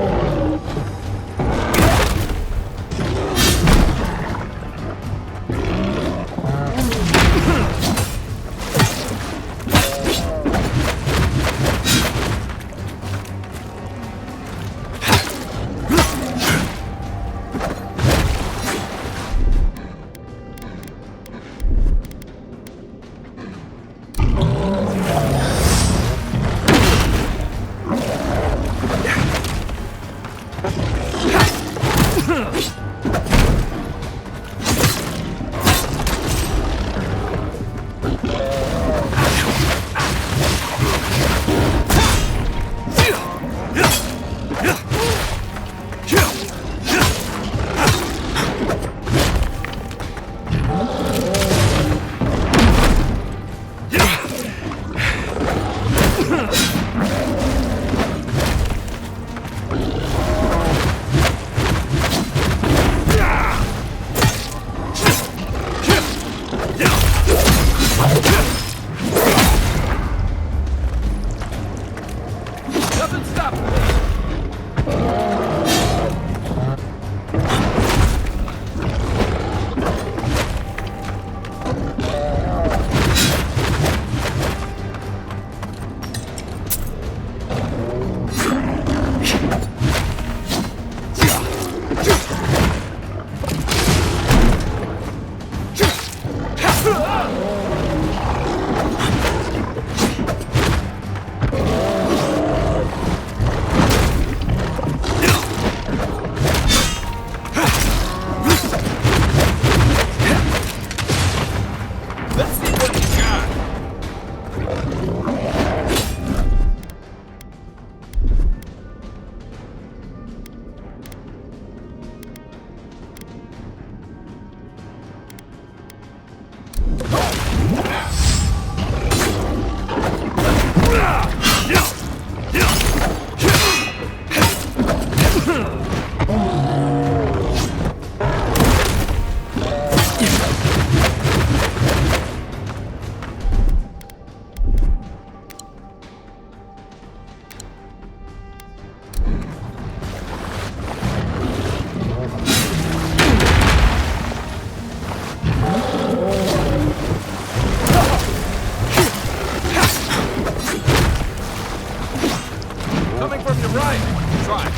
S7: Coming from your right. Try.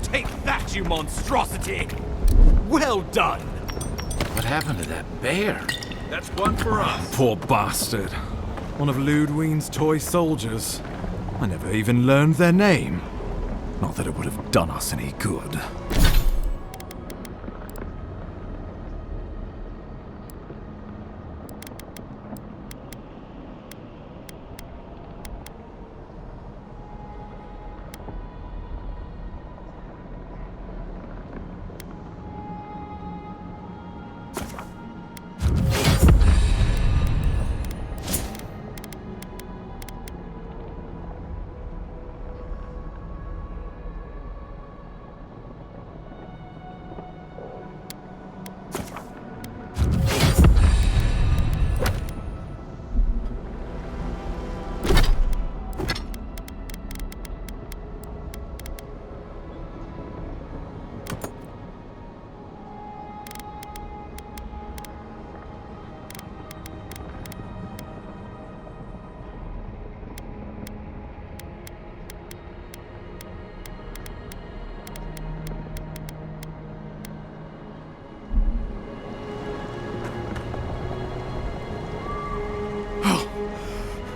S10: Take that, you monstrosity! Well done!
S7: What happened to that bear? That's one for us.
S10: Poor bastard. One of Ludwine's toy soldiers. I never even learned their name. Not that it would have done us any good.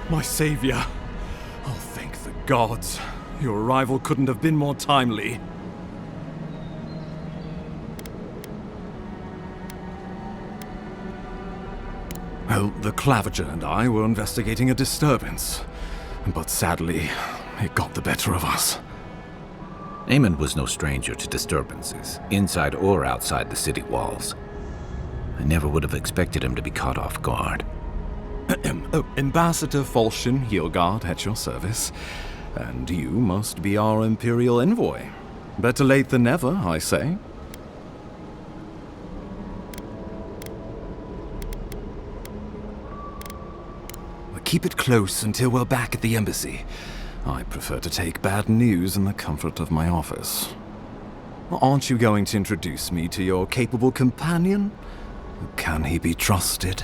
S10: My savior. Oh, thank the gods. Your arrival couldn't have been more timely. Well, the Clavager and I were investigating a disturbance. But sadly, it got the better of us.
S7: Eamon was no stranger to disturbances, inside or outside the city walls. I never would have expected him to be caught off guard.
S10: Ambassador Falchion Heelguard at your service. And you must be our Imperial envoy. Better late than never, I say. Keep it close until we're back at the embassy. I prefer to take bad news in the comfort of my office. Aren't you going to introduce me to your capable companion? Can he be trusted?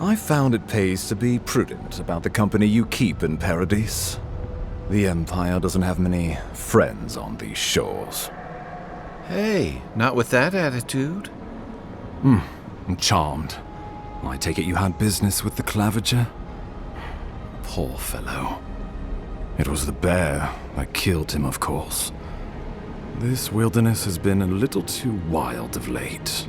S10: I found it pays to be prudent about the company you keep in Paradise. The Empire doesn't have many friends on these shores.
S7: Hey, not with that attitude.
S10: I'm charmed. I take it you had business with the Clavager? Poor fellow. It was the bear that killed him, of course. This wilderness has been a little too wild of late.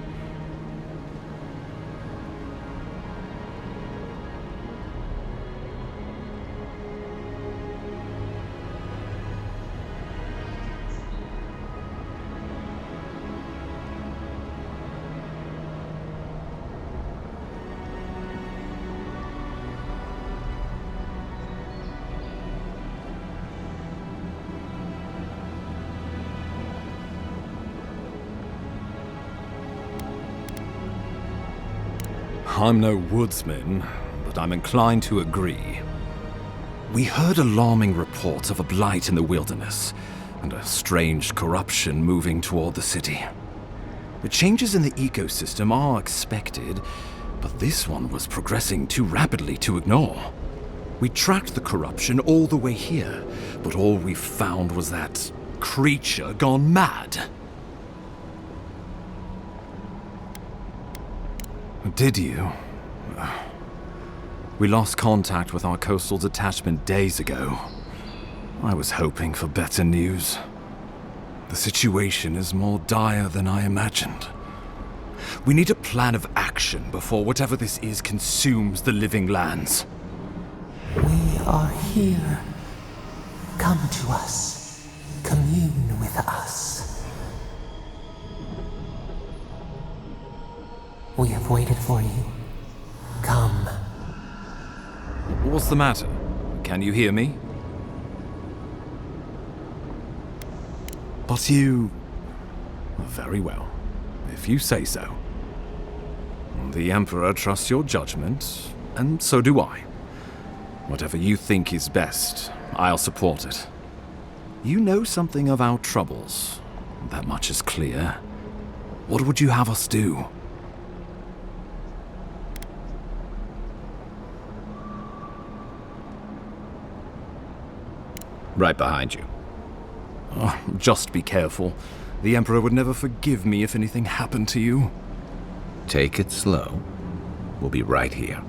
S10: I'm no woodsman, but I'm inclined to agree. We heard alarming reports of a blight in the wilderness, and a strange corruption moving toward the city. The changes in the ecosystem are expected, but this one was progressing too rapidly to ignore. We tracked the corruption all the way here, but all we found was that creature gone mad. Did you? We lost contact with our coastal detachment days ago. I was hoping for better news. The situation is more dire than I imagined. We need a plan of action before whatever this is consumes the living lands.
S4: We are here. Come to us. Commune with us. We have waited for you. Come.
S10: What's the matter? Can you hear me? But you... Very well, if you say so. The Emperor trusts your judgment, and so do I. Whatever you think is best, I'll support it. You know something of our troubles. That much is clear. What would you have us do?
S7: Right behind you.
S10: Just be careful. The Emperor would never forgive me if anything happened to you.
S7: Take it slow. We'll be right here.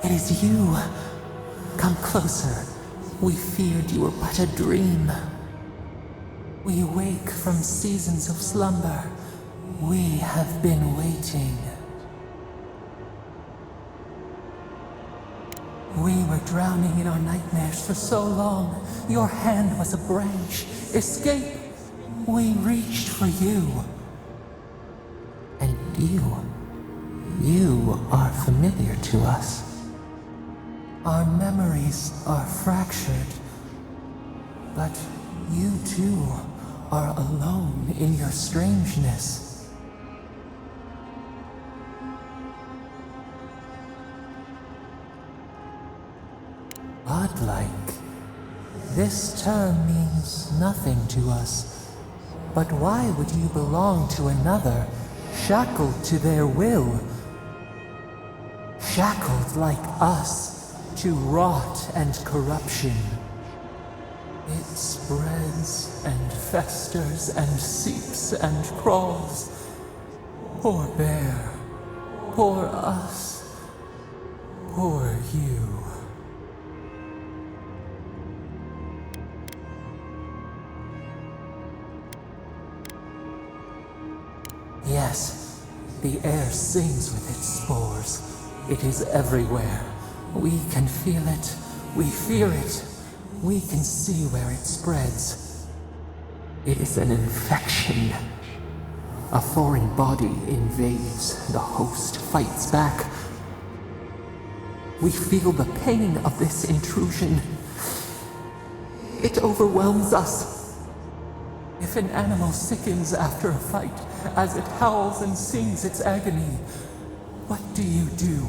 S4: It is you. Come closer. We feared you were but a dream. We wake from seasons of slumber. We have been waiting. We were drowning in our nightmares for so long. Your hand was a branch. Escape! We reached for you. And you are familiar to us. Our memories are fractured. But you too are alone in your strangeness. Godlike. This term means nothing to us. But why would you belong to another, shackled to their will? Shackled like us to rot and corruption. It spreads and festers and seeps and crawls. Poor bear. Poor us. Poor you. Yes, The air sings with its spores. It is everywhere. We can feel it. We fear it. We can see where it spreads. It is an infection. A foreign body invades. The host fights back. We feel the pain of this intrusion. It overwhelms us. If an animal sickens after a fight, as it howls and sings its agony, what do you do?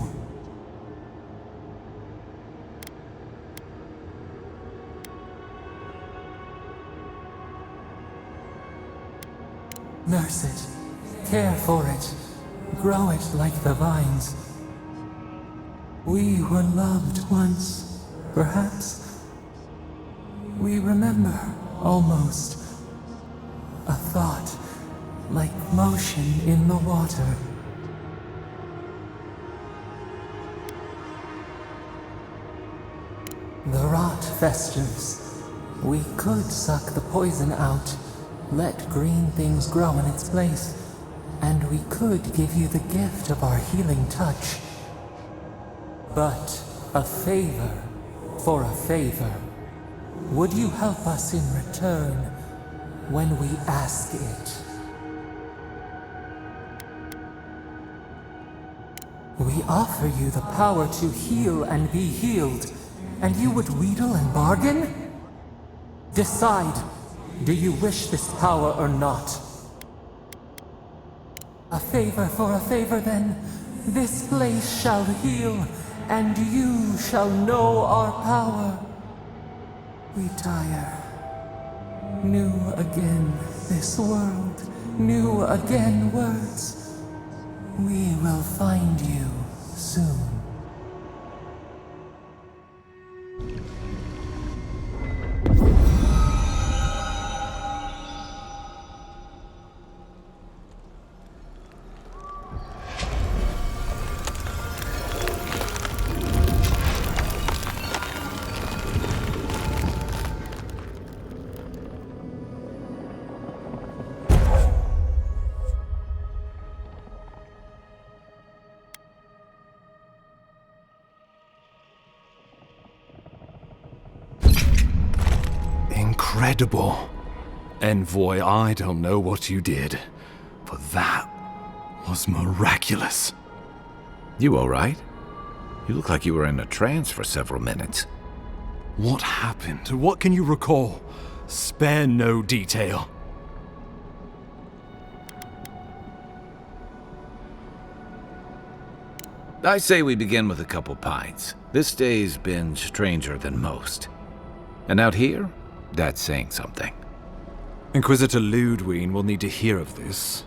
S4: Nurse it, care for it, grow it like the vines. We were loved once, perhaps. We remember, almost. A thought, like motion in the water. The rot festers. We could suck the poison out, let green things grow in its place, and we could give you the gift of our healing touch. But a favor for a favor. Would you help us in return when we ask it? We offer you the power to heal and be healed, and you would wheedle and bargain? Decide, do you wish this power or not? A favor for a favor then. This place shall heal, and you shall know our power. We tire. New again this world, new again words. We will find you soon.
S10: Incredible. Envoy, I don't know what you did, but that was miraculous.
S7: You all right? You look like you were in a trance for several minutes.
S10: What happened? What can you recall? Spare no detail.
S7: I say we begin with a couple pints. This day's been stranger than most. And out here, that's saying something.
S10: Inquisitor Ludwig will need to hear of this.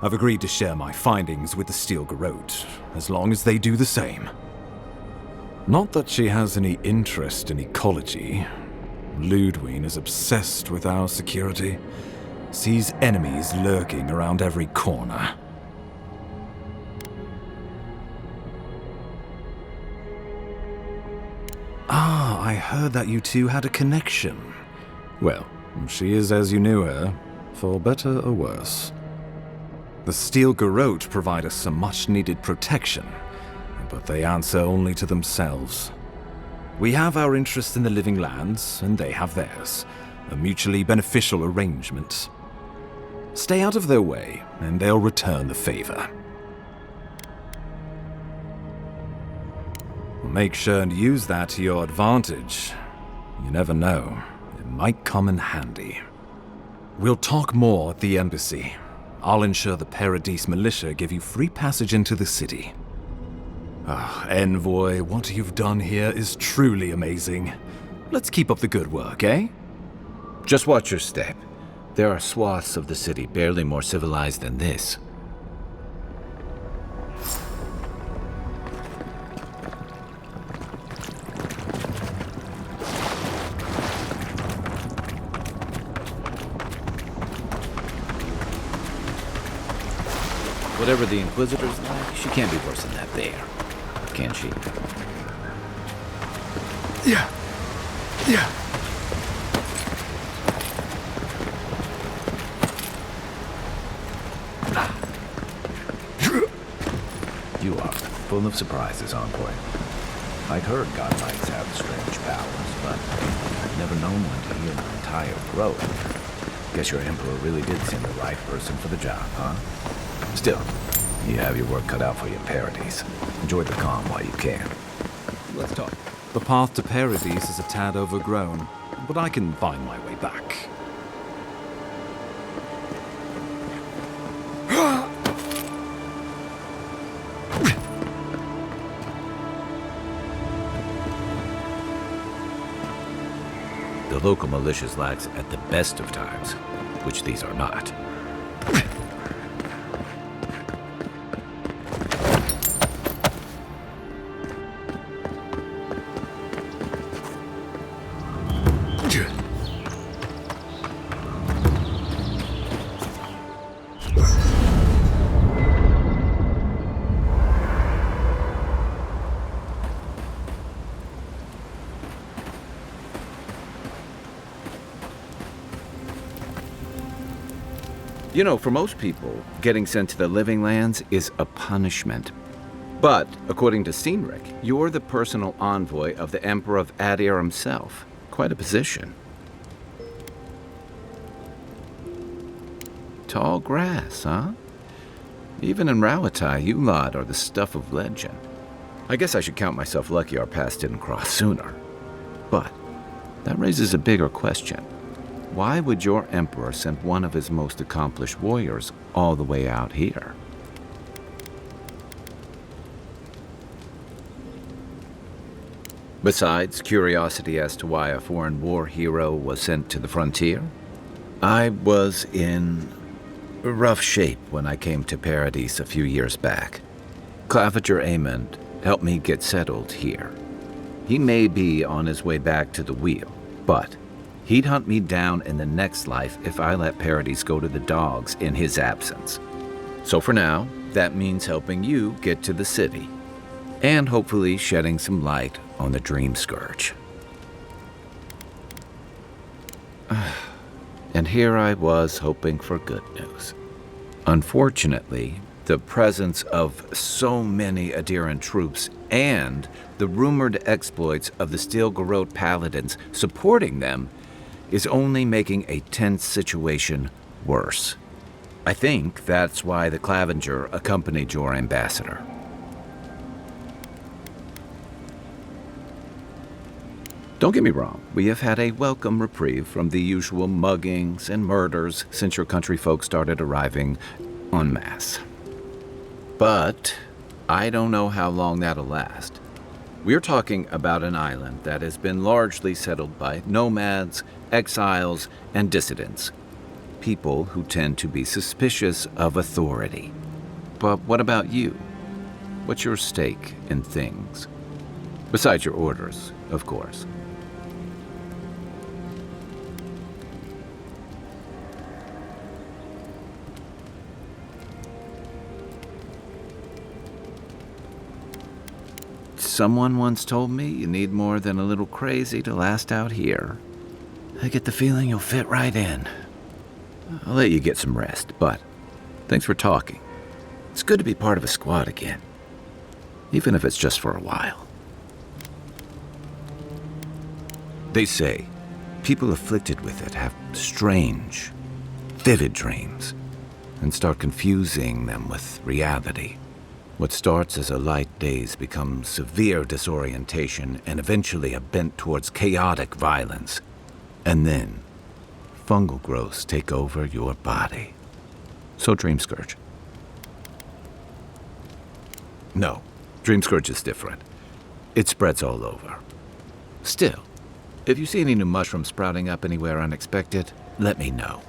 S10: I've agreed to share my findings with the Steel Garrote, as long as they do the same. Not that she has any interest in ecology. Ludwig is obsessed with our security, sees enemies lurking around every corner. Ah, I heard that you two had a connection. Well, she is as you knew her, for better or worse. The Steel Garrote provide us some much-needed protection, but they answer only to themselves. We have our interest in the living lands, and they have theirs, a mutually beneficial arrangement. Stay out of their way, and they'll return the favor. Make sure and use that to your advantage. You never know. It might come in handy. We'll talk more at the embassy. I'll ensure the Paradise militia give you free passage into the city. Envoy, what you've done here is truly amazing. Let's keep up the good work, eh?
S7: Just watch your step. There are swaths of the city barely more civilized than this. Whatever the Inquisitor's like, she can't be worse than that there. Can she?
S10: Yeah.
S7: full of surprises, Envoy. I'd heard godlikes have strange powers, but I'd never known one to heal an entire grove. Guess your Emperor really did seem the right person for the job, huh? Still, you have your work cut out for you in Paradise. Enjoy the calm while you can. Let's talk.
S10: The path to Paradise is a tad overgrown, but I can find my way back.
S7: The local militia's lax at the best of times, which these are not. You know, for most people, getting sent to the Living Lands is a punishment. But, according to Cynric, you're the personal envoy of the Emperor of Adir himself. Quite a position. Tall grass, huh? Even in Rawatai, you lot are the stuff of legend. I guess I should count myself lucky our paths didn't cross sooner. But, that raises a bigger question. Why would your Emperor send one of his most accomplished warriors all the way out here? Besides curiosity as to why a foreign war hero was sent to the frontier, I was in rough shape when I came to Paradise a few years back. Claviger Amond helped me get settled here. He may be on his way back to the wheel, but he'd hunt me down in the next life if I let Paradise go to the dogs in his absence. So for now, that means helping you get to the city, and hopefully shedding some light on the Dream Scourge. And here I was hoping for good news. Unfortunately, the presence of so many Adiran troops and the rumored exploits of the Steel Garrote Paladins supporting them is only making a tense situation worse. I think that's why the Clavenger accompanied your ambassador. Don't get me wrong, we have had a welcome reprieve from the usual muggings and murders since your country folk started arriving en masse. But I don't know how long that'll last. We're talking about an island that has been largely settled by nomads, exiles, and dissidents. People who tend to be suspicious of authority. But what about you? What's your stake in things? Besides your orders, of course. Someone once told me you need more than a little crazy to last out here. I get the feeling you'll fit right in. I'll let you get some rest, but thanks for talking. It's good to be part of a squad again, even if it's just for a while. They say people afflicted with it have strange, vivid dreams and start confusing them with reality. What starts as a light daze becomes severe disorientation and eventually a bent towards chaotic violence. And then, fungal growths take over your body. So Dream Scourge. No, Dream Scourge is different. It spreads all over. Still, if you see any new mushrooms sprouting up anywhere unexpected, let me know.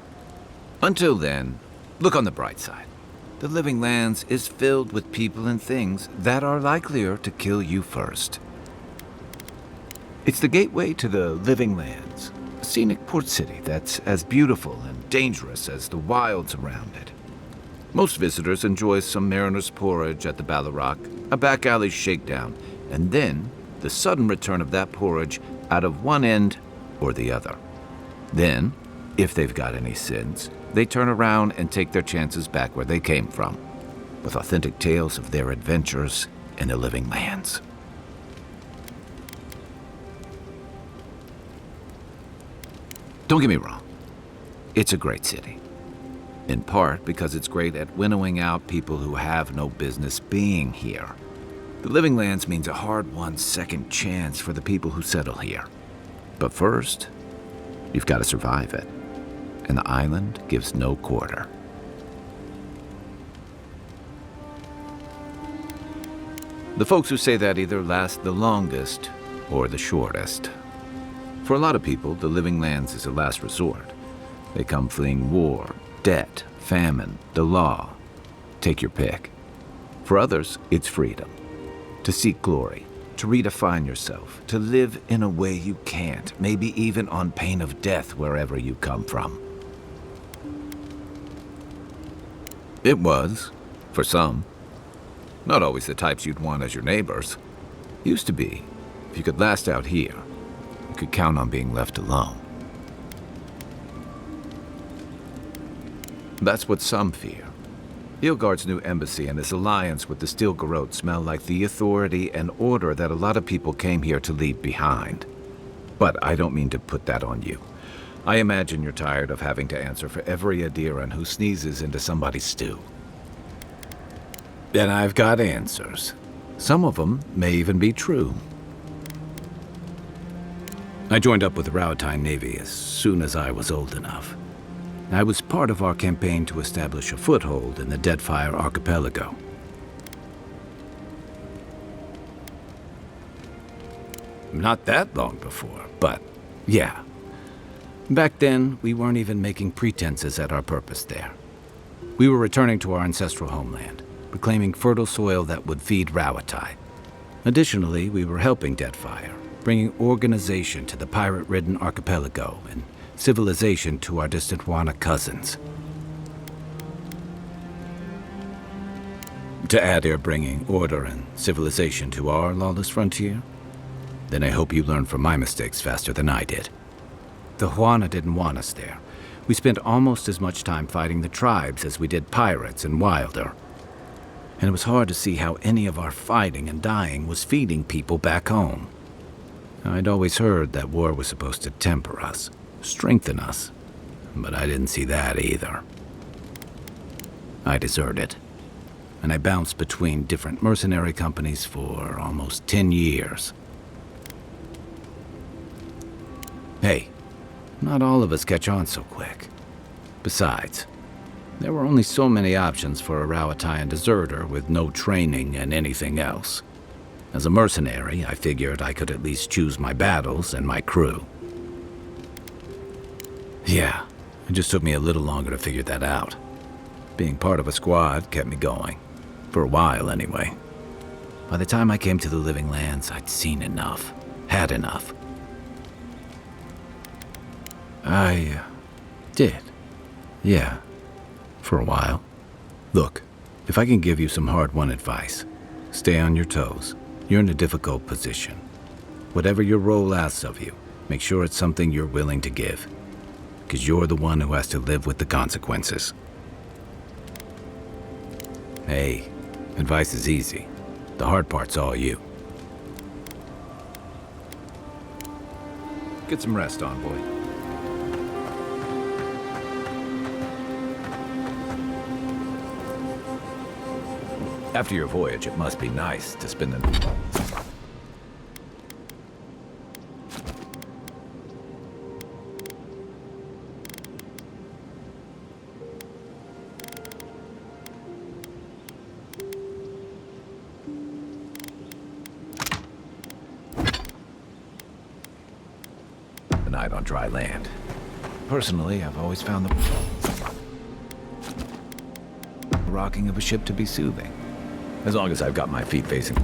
S7: Until then, look on the bright side. The Living Lands is filled with people and things that are likelier to kill you first. It's the gateway to the Living Lands, a scenic port city that's as beautiful and dangerous as the wilds around it. Most visitors enjoy some mariner's porridge at the Ballarrock, a back alley shakedown, and then the sudden return of that porridge out of one end or the other. Then, if they've got any sins, they turn around and take their chances back where they came from, with authentic tales of their adventures in the Living Lands. Don't get me wrong, it's a great city. In part because it's great at winnowing out people who have no business being here. The Living Lands means a hard-won second chance for the people who settle here. But first, you've got to survive it. And the island gives no quarter. The folks who say that either last the longest or the shortest. For a lot of people, the Living Lands is a last resort. They come fleeing war, debt, famine, the law. Take your pick. For others, it's freedom. To seek glory, to redefine yourself, to live in a way you can't, maybe even on pain of death wherever you come from. It was, for some. Not always the types you'd want as your neighbors. Used to be. If you could last out here, you could count on being left alone. That's what some fear. Ilgard's new embassy and his alliance with the Stilgarrote smell like the authority and order that a lot of people came here to leave behind. But I don't mean to put that on you. I imagine you're tired of having to answer for every Adiran who sneezes into somebody's stew. And I've got answers. Some of them may even be true. I joined up with the Rauatine Navy as soon as I was old enough. I was part of our campaign to establish a foothold in the Deadfire Archipelago. Not that long before, but yeah. Back then, we weren't even making pretenses at our purpose there. We were returning to our ancestral homeland, reclaiming fertile soil that would feed Rauatai. Additionally, we were helping Deadfire, bringing organization to the pirate-ridden archipelago and civilization to our distant Huana cousins. To add here bringing order and civilization to our lawless frontier? Then I hope you learn from my mistakes faster than I did. The Huana didn't want us there. We spent almost as much time fighting the tribes as we did pirates and Wilder. And it was hard to see how any of our fighting and dying was feeding people back home. I'd always heard that war was supposed to temper us, strengthen us, but I didn't see that either. I deserted, and I bounced between different mercenary companies for almost 10 years. Hey, not all of us catch on so quick. Besides, there were only so many options for a Rauataian deserter with no training and anything else. As a mercenary, I figured I could at least choose my battles and my crew. Yeah, it just took me a little longer to figure that out. Being part of a squad kept me going. For a while, anyway. By the time I came to the Living Lands, I'd seen enough. Had enough. I did. Yeah. For a while. Look, if I can give you some hard-won advice, stay on your toes. You're in a difficult position. Whatever your role asks of you, make sure it's something you're willing to give. Because you're the one who has to live with the consequences. Hey, advice is easy. The hard part's all you. Get some rest, Envoy. After your voyage, it must be nice to spend the... night on dry land. Personally, I've always found the rocking of a ship to be soothing. As long as I've got my feet facing...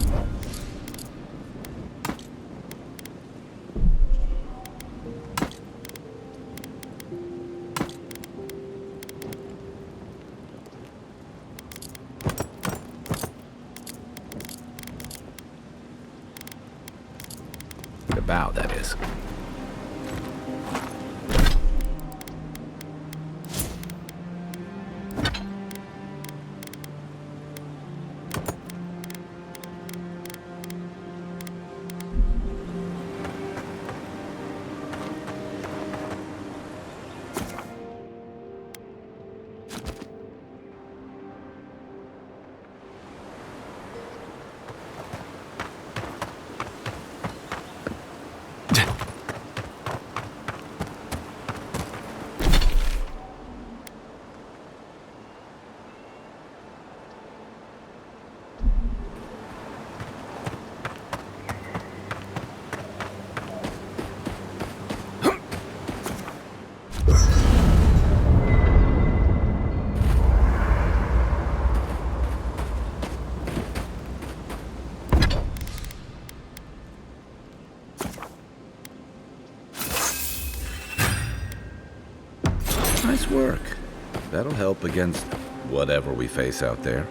S7: the bow, that is. That'll help against whatever we face out there.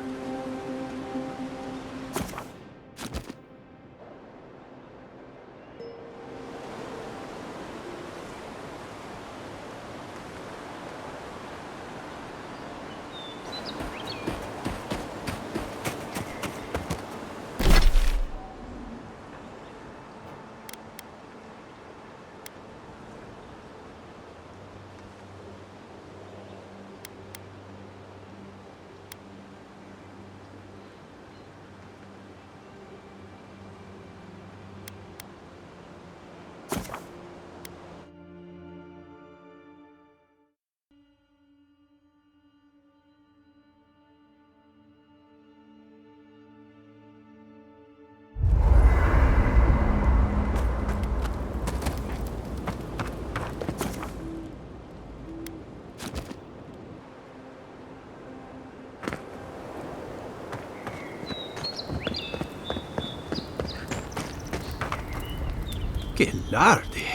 S2: Lardy.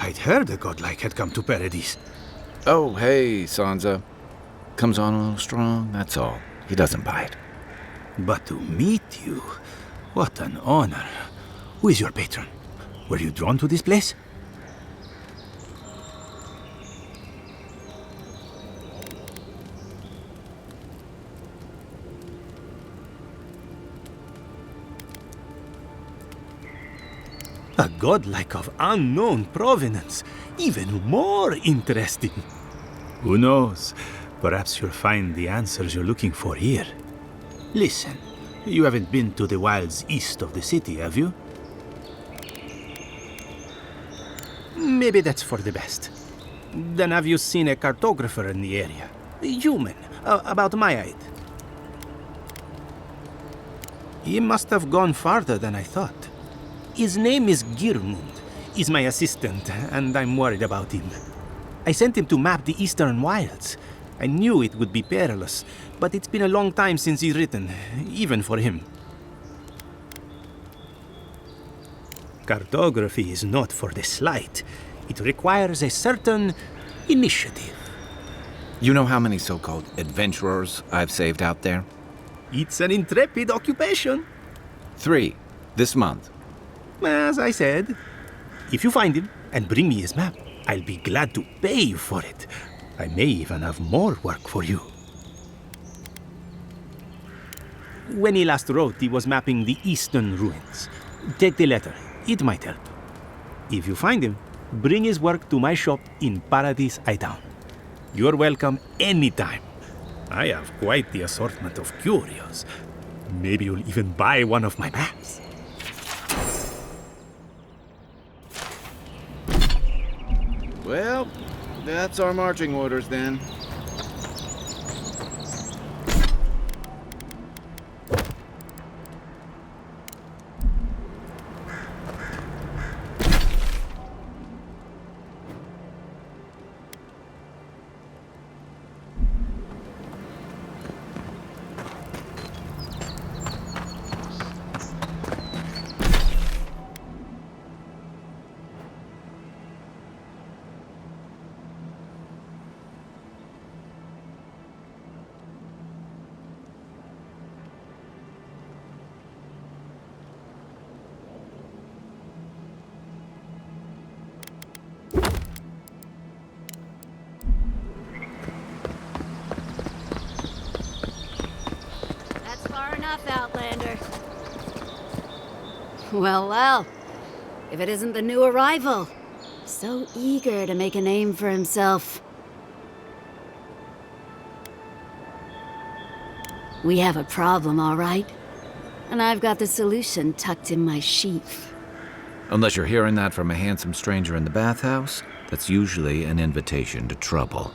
S2: I'd heard a godlike had come to Paradise.
S7: Oh, hey, Sansa. Comes on a little strong, that's all. He doesn't bite.
S2: But to meet you, what an honor. Who is your patron? Were you drawn to this place? A godlike of unknown provenance. Even more interesting. Who knows? Perhaps you'll find the answers you're looking for here. Listen, you haven't been to the wilds east of the city, have you? Maybe that's for the best. Then have you seen a cartographer in the area? A human, about my height. He must have gone farther than I thought. His name is Girmund. He's my assistant, and I'm worried about him. I sent him to map the eastern wilds. I knew it would be perilous, but it's been a long time since he's written, even for him. Cartography is not for the slight. It requires a certain initiative.
S7: You know how many so-called adventurers I've saved out there?
S2: It's an intrepid occupation.
S7: 3, this month.
S2: As I said, if you find him and bring me his map, I'll be glad to pay you for it. I may even have more work for you. When he last wrote, he was mapping the eastern ruins. Take the letter. It might help. If you find him, bring his work to my shop in Paradise Town. You're welcome anytime. I have quite the assortment of curios. Maybe you'll even buy one of my maps.
S7: Well, that's our marching orders then.
S9: Outlander. Well, if it isn't the new arrival. So eager to make a name for himself. We have a problem, all right? And I've got the solution tucked in my sheath.
S7: Unless you're hearing that from a handsome stranger in the bathhouse, that's usually an invitation to trouble.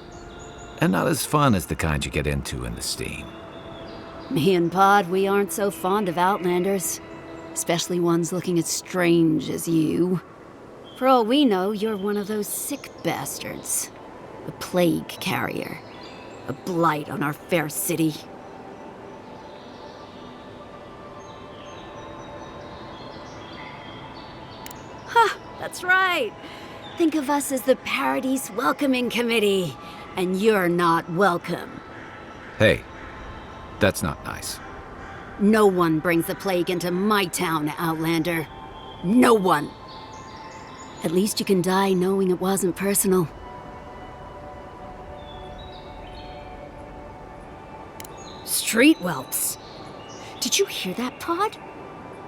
S7: And not as fun as the kind you get into in the steam.
S9: Me and Pod, we aren't so fond of Outlanders. Especially ones looking as strange as you. For all we know, you're one of those sick bastards. A plague carrier. A blight on our fair city. That's right. Think of us as the Paradise Welcoming Committee. and you're not welcome.
S7: Hey, that's not nice.
S9: No one brings the plague into my town, Outlander. No one. At least you can die knowing it wasn't personal. Street whelps. Did you hear that, Pod?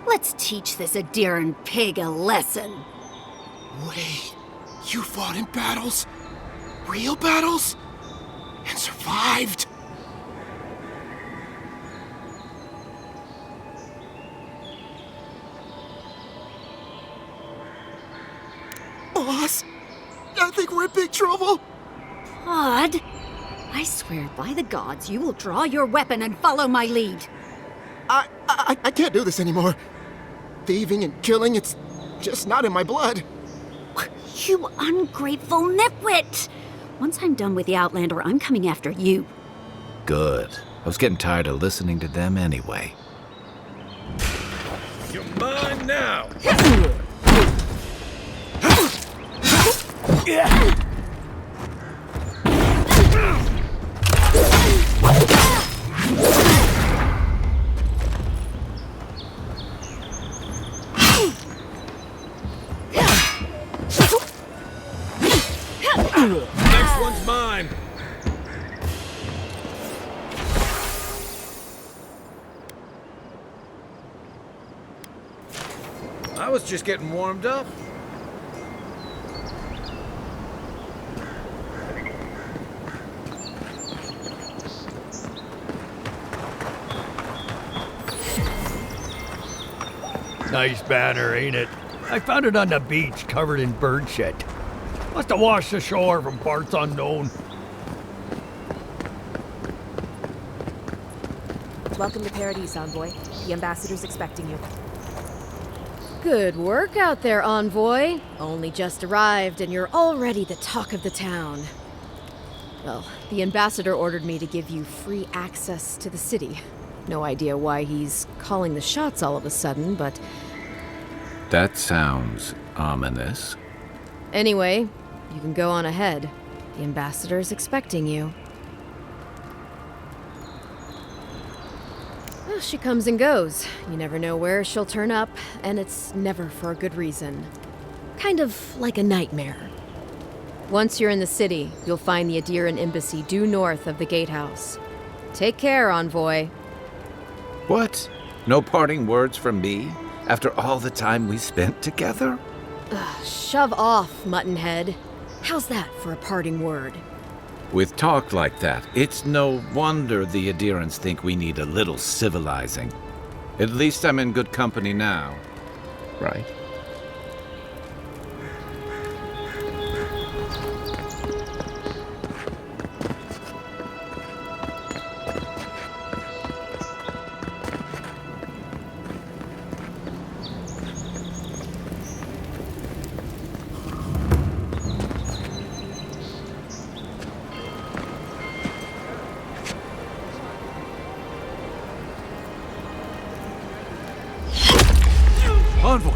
S9: Let's teach this Adiran pig a lesson.
S2: Wait, you fought in battles? Real battles? And survived? Boss, I think we're in big trouble.
S9: Pod, I swear by the gods you will draw your weapon and follow my lead.
S2: I can't do this anymore. Thieving and killing, it's just not in my blood.
S9: You ungrateful nitwit! Once I'm done with the Outlander, I'm coming after you.
S7: Good. I was getting tired of listening to them anyway. You're mine now! Next one's mine! I was just getting warmed up.
S11: Nice banner, ain't it? I found it on the beach, covered in bird shit. Must have washed ashore from parts unknown.
S12: Welcome to Paradise, Envoy. The ambassador's expecting you.
S6: Good work out there, Envoy. Only just arrived and you're already the talk of the town. Well, the ambassador ordered me to give you free access to the city. No idea why he's calling the shots all of a sudden, but...
S7: That sounds ominous.
S6: Anyway, you can go on ahead. The ambassador's expecting you. Well, she comes and goes. You never know where she'll turn up, and it's never for a good reason. Kind of like a nightmare. Once you're in the city, you'll find the Adiran embassy due north of the gatehouse. Take care, Envoy.
S7: What? No parting words from me? After all the time we spent together?
S6: Shove off, Muttonhead. How's that for a parting word?
S7: With talk like that, it's no wonder the Adirans think we need a little civilizing. At least I'm in good company now, right?
S10: Envoy!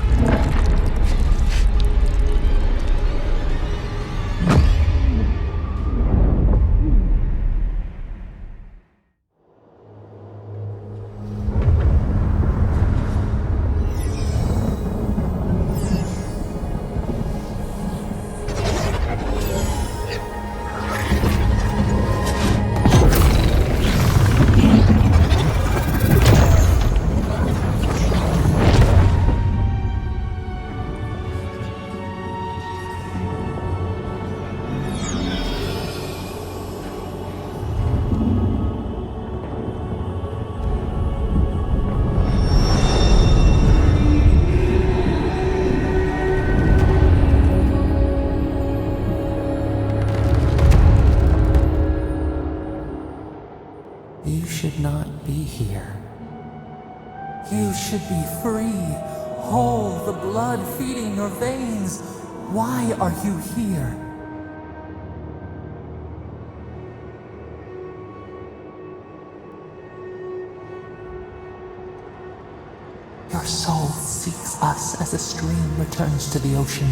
S4: You should not be here. You should be free, whole, the blood feeding your veins. Why are you here? Your soul seeks us as a stream returns to the ocean.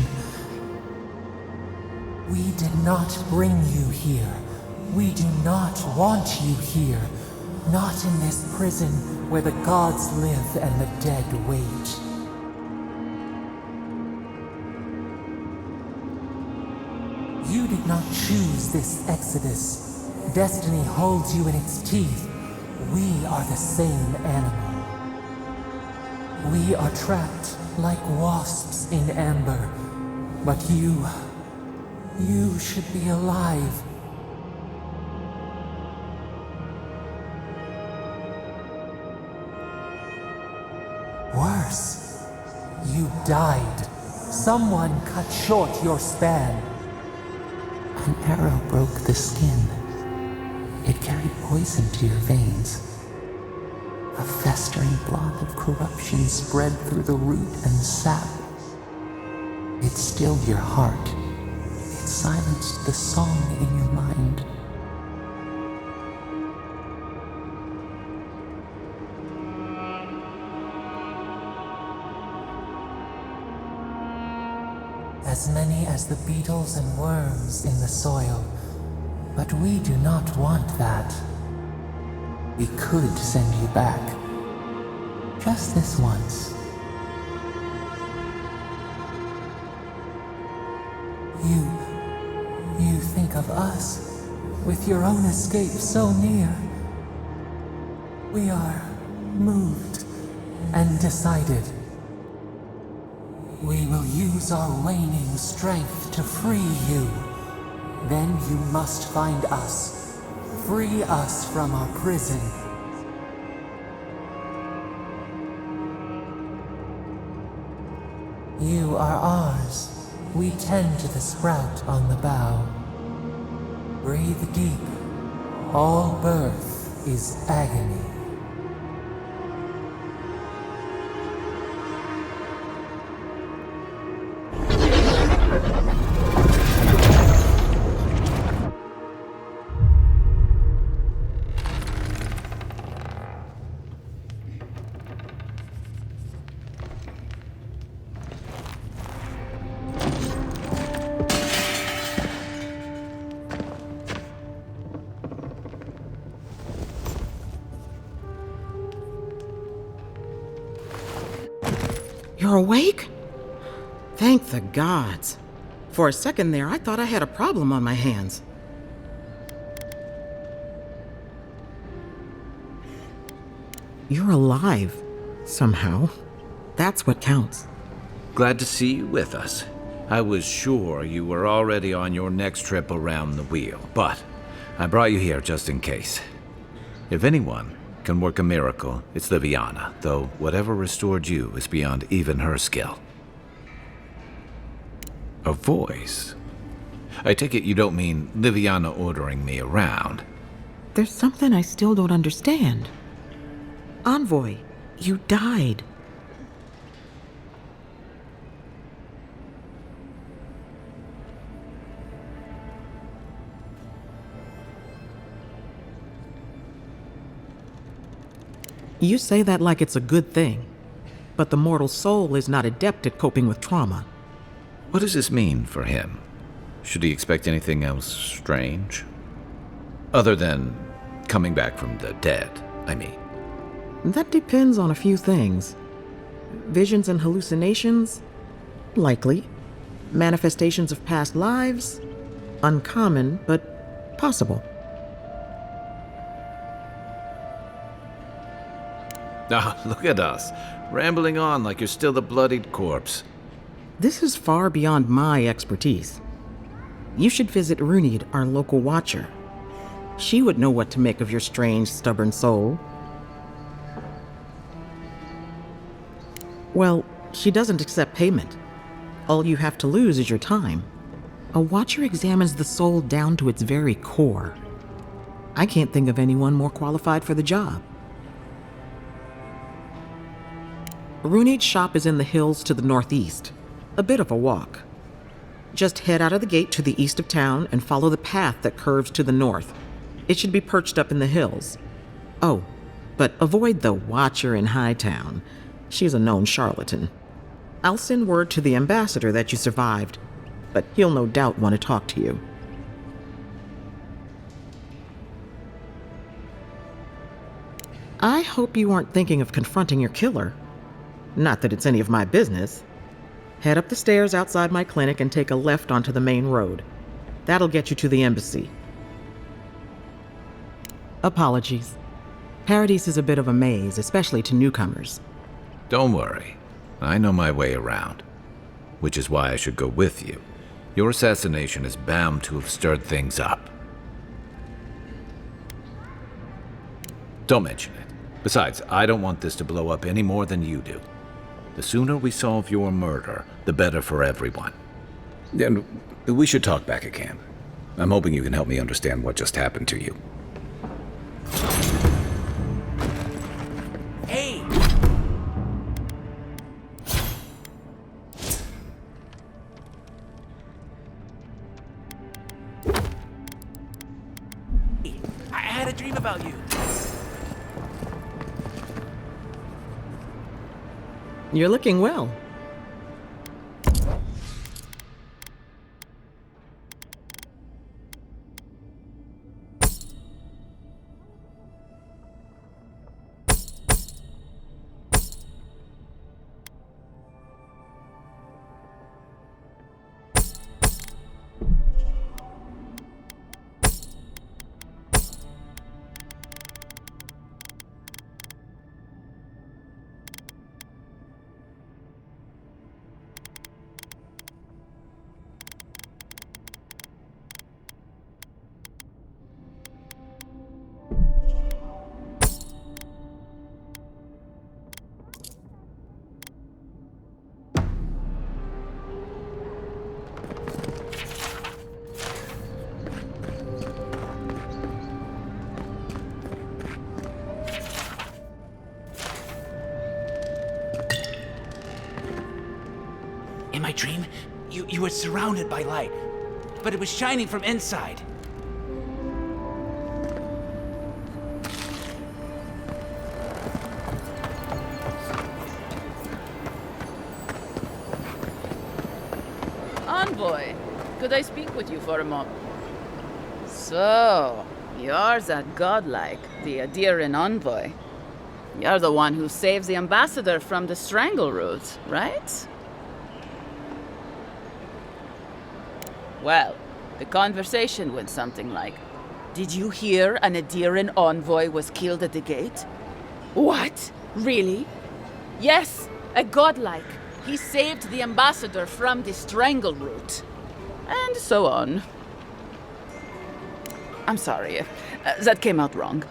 S4: We did not bring you here. We do not want you here. Not in this prison where the gods live and the dead wait. You did not choose this exodus. Destiny holds you in its teeth. We are the same animal. We are trapped like wasps in amber. But you should be alive. Worse, you died. Someone cut short your span. An arrow broke the skin. It carried poison to your veins. A festering blob of corruption spread through the root and sap. It stilled your heart. It silenced the song in your mind. As many as the beetles and worms in the soil. But we do not want that. We could send you back. Just this once. You think of us, with your own escape so near. We are moved and decided. We will use our waning strength to free you. Then you must find us. Free us from our prison. You are ours. We tend to the sprout on the bough. Breathe deep. All birth is agony.
S13: You're awake? Thank the gods. For a second there, I thought I had a problem on my hands. You're alive, somehow. That's what counts.
S7: Glad to see you with us. I was sure you were already on your next trip around the wheel, but I brought you here just in case. If anyone can work a miracle, it's Liviana, though whatever restored you is beyond even her skill. A voice? I take it you don't mean Liviana ordering me around.
S13: There's something I still don't understand. Envoy, you died. You say that like it's a good thing, but the mortal soul is not adept at coping with trauma.
S7: What does this mean for him? Should he expect anything else strange? Other than coming back from the dead, I mean.
S13: That depends on a few things. Visions and hallucinations? Likely. Manifestations of past lives? Uncommon, but possible.
S7: Ah, look at us, rambling on like you're still the bloodied corpse.
S13: This is far beyond my expertise. You should visit Runid, our local watcher. She would know what to make of your strange, stubborn soul. Well, she doesn't accept payment. All you have to lose is your time. A watcher examines the soul down to its very core. I can't think of anyone more qualified for the job. Runid's shop is in the hills to the northeast. A bit of a walk. Just head out of the gate to the east of town and follow the path that curves to the north. It should be perched up in the hills. Oh, but avoid the watcher in Hightown. She's a known charlatan. I'll send word to the ambassador that you survived, but he'll no doubt want to talk to you. hope you weren't thinking of confronting your killer. Not that it's any of my business. Head up the stairs outside my clinic and take a left onto the main road. That'll get you to the embassy. Apologies. Paradise is a bit of a maze, especially to newcomers.
S7: Don't worry. I know my way around. Which is why I should go with you. Your assassination is bound to have stirred things up. Don't mention it. Besides, I don't want this to blow up any more than you do. The sooner we solve your murder, the better for everyone. And we should talk back at camp. I'm hoping you can help me understand what just happened to you.
S14: Hey! I had a dream about you.
S13: You're looking well.
S14: In my dream, you were surrounded by light, but it was shining from inside.
S15: Envoy, could I speak with you for a moment? So, you're that godlike, the Adiran envoy. You're the one who saves the ambassador from the strangle root, right? Well, the conversation went something like, did you hear an Adiran envoy was killed at the gate? What? Really? Yes, a godlike. He saved the ambassador from the strangle root. And so on. I'm sorry, that came out wrong.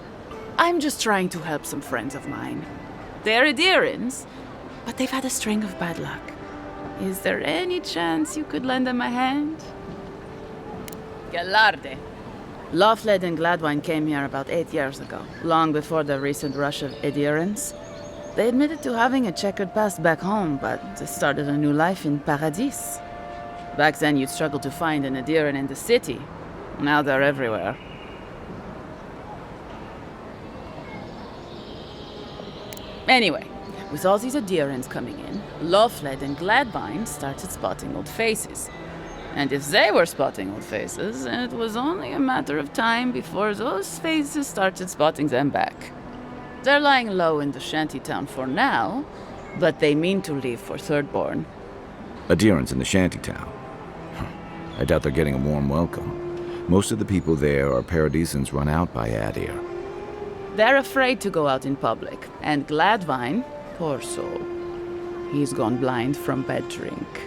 S15: I'm just trying to help some friends of mine. They're Adirans, but they've had a string of bad luck. Is there any chance you could lend them a hand? Galarde. Lothfled and Gladwine came here about 8 years ago, long before the recent rush of Adirans. They admitted to having a checkered past back home, but they started a new life in Paradis. Back then, you'd struggle to find an Adiran in the city. Now they're everywhere. Anyway, with all these Adirans coming in, Lothfled and Gladwine started spotting old faces. And if they were spotting old faces, it was only a matter of time before those faces started spotting them back. They're lying low in the shantytown for now, but they mean to leave for Thirdborn.
S7: Adirans in the shantytown. I doubt they're getting a warm welcome. Most of the people there are Paradisans run out by Adir.
S15: They're afraid to go out in public, and Gladwine, poor soul, he's gone blind from bad drink.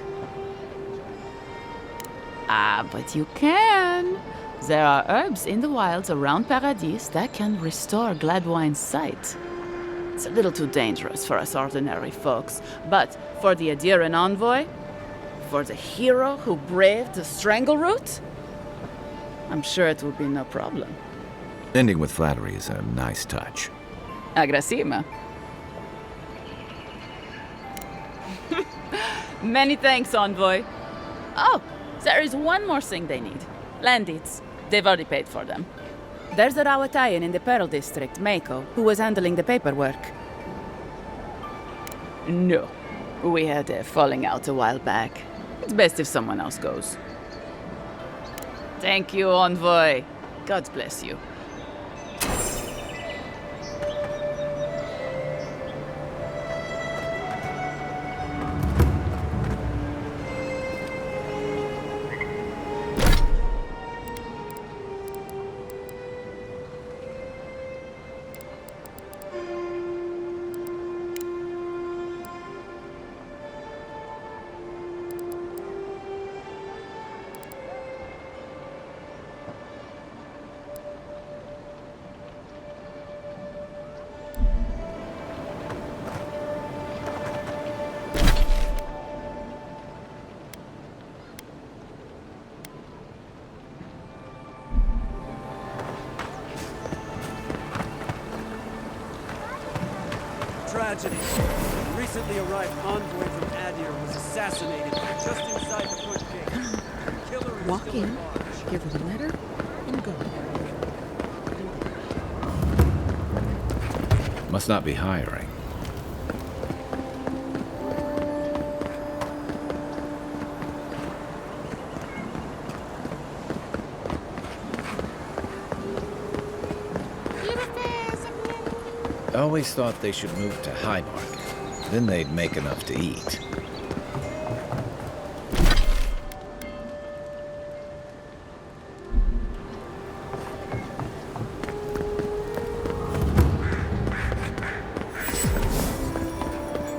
S15: Ah, but you can. There are herbs in the wilds around Paradis that can restore Gladwine's sight. It's a little too dangerous for us ordinary folks, but for the Adiran envoy, for the hero who braved the strangle root, I'm sure it will be no problem.
S7: Ending with flattery is a nice touch.
S15: Agrasima. Many thanks, envoy. Oh, there is one more thing they need. Land deeds. They've already paid for them. There's a Rawatayan in the Pearl District, Mako, who was handling the paperwork. No. We had a falling out a while back. It's best if someone else goes. Thank you, envoy. God bless you.
S16: tragedy. A recently arrived envoy from Adir was assassinated just inside the front gate. The killer is
S13: Walk
S16: still
S13: in,
S16: at large.
S13: give her the letter, and go.
S7: Must not be hiring. I always thought they should move to High Market. Then they'd make enough to eat.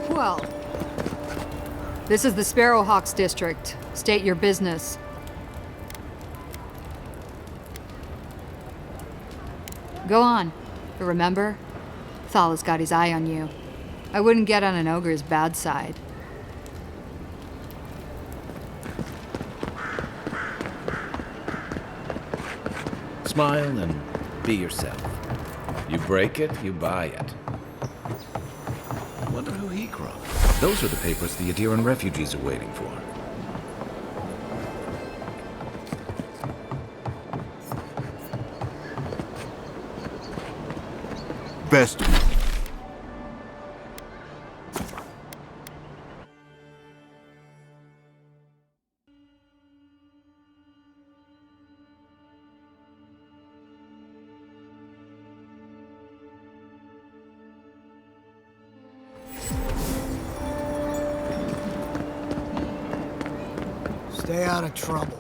S17: Well, this is the Sparrowhawks district. State your business. Go on. But remember, Thal's got his eye on you. I wouldn't get on an ogre's bad side.
S7: Smile and be yourself. You break it, you buy it. Wonder who he cropped. Those are the papers the Adiran refugees are waiting for.
S1: Best.
S18: Stay out of trouble.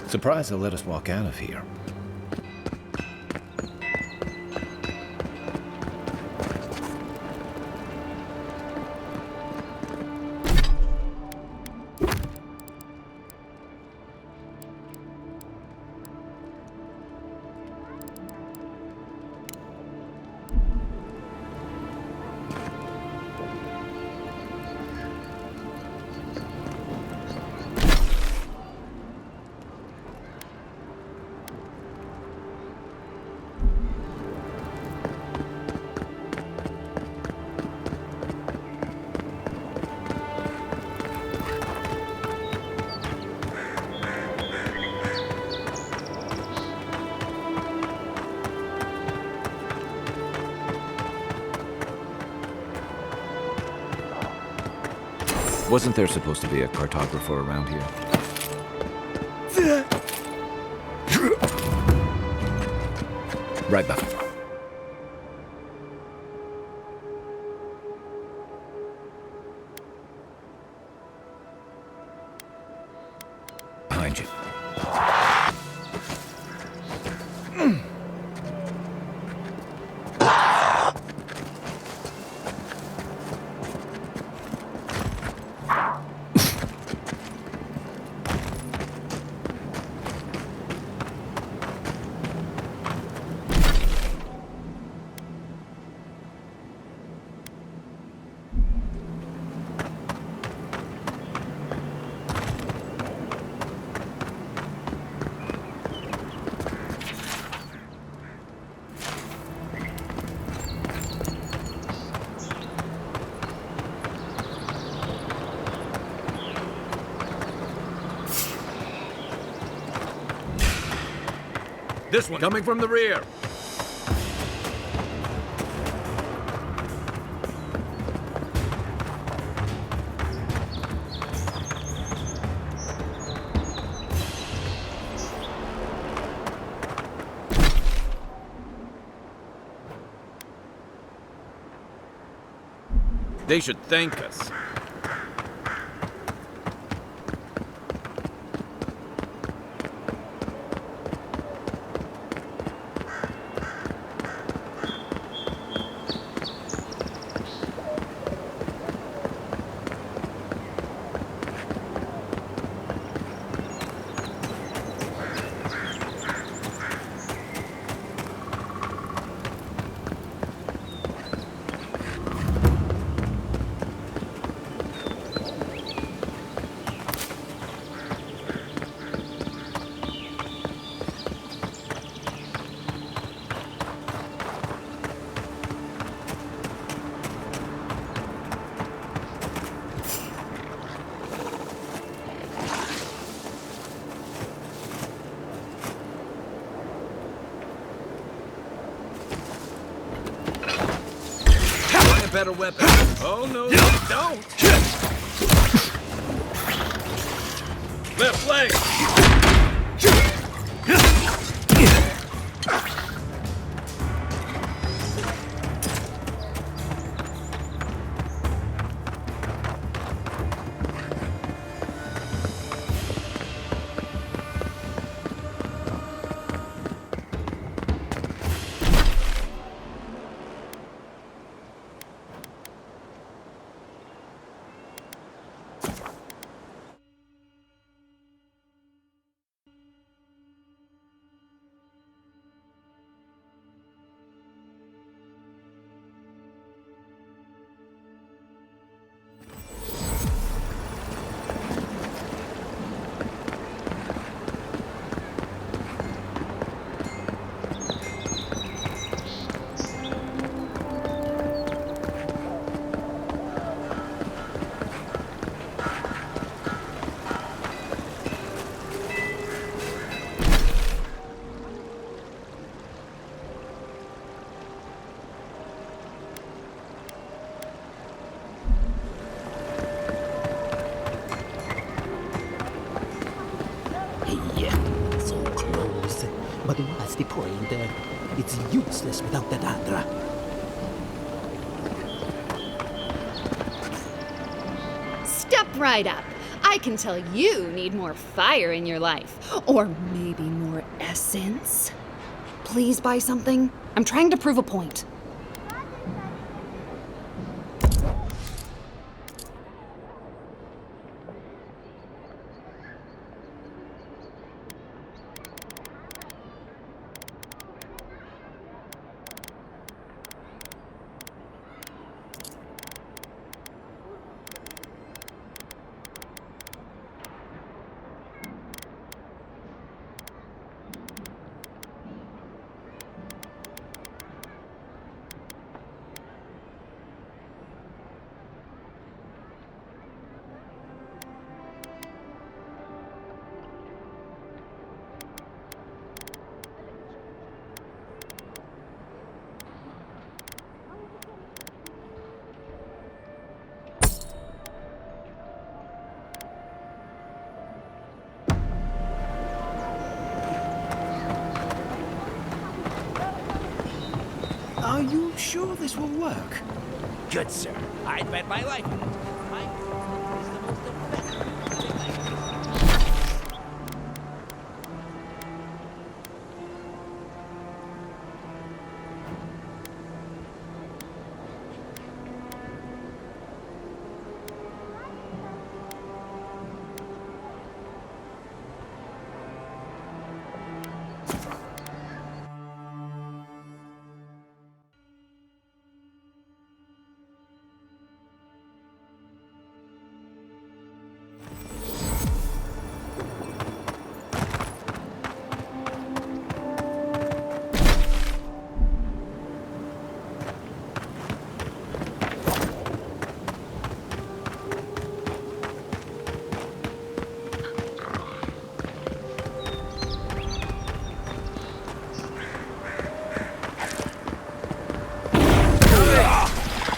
S7: Surprised they'll let us walk out of here. Wasn't there supposed to be a cartographer around here? Right back. Behind you.
S19: This one coming from the rear. They should thank us. better weapon. Oh, no, you don't! Left leg!
S2: So close. But what's the point? It's useless without the dagger.
S9: Step right up. I can tell you need more fire in your life. Or maybe more essence. Please buy something. I'm trying to prove a point.
S2: Are you sure this will work?
S14: Good, sir. I'd bet my life on it.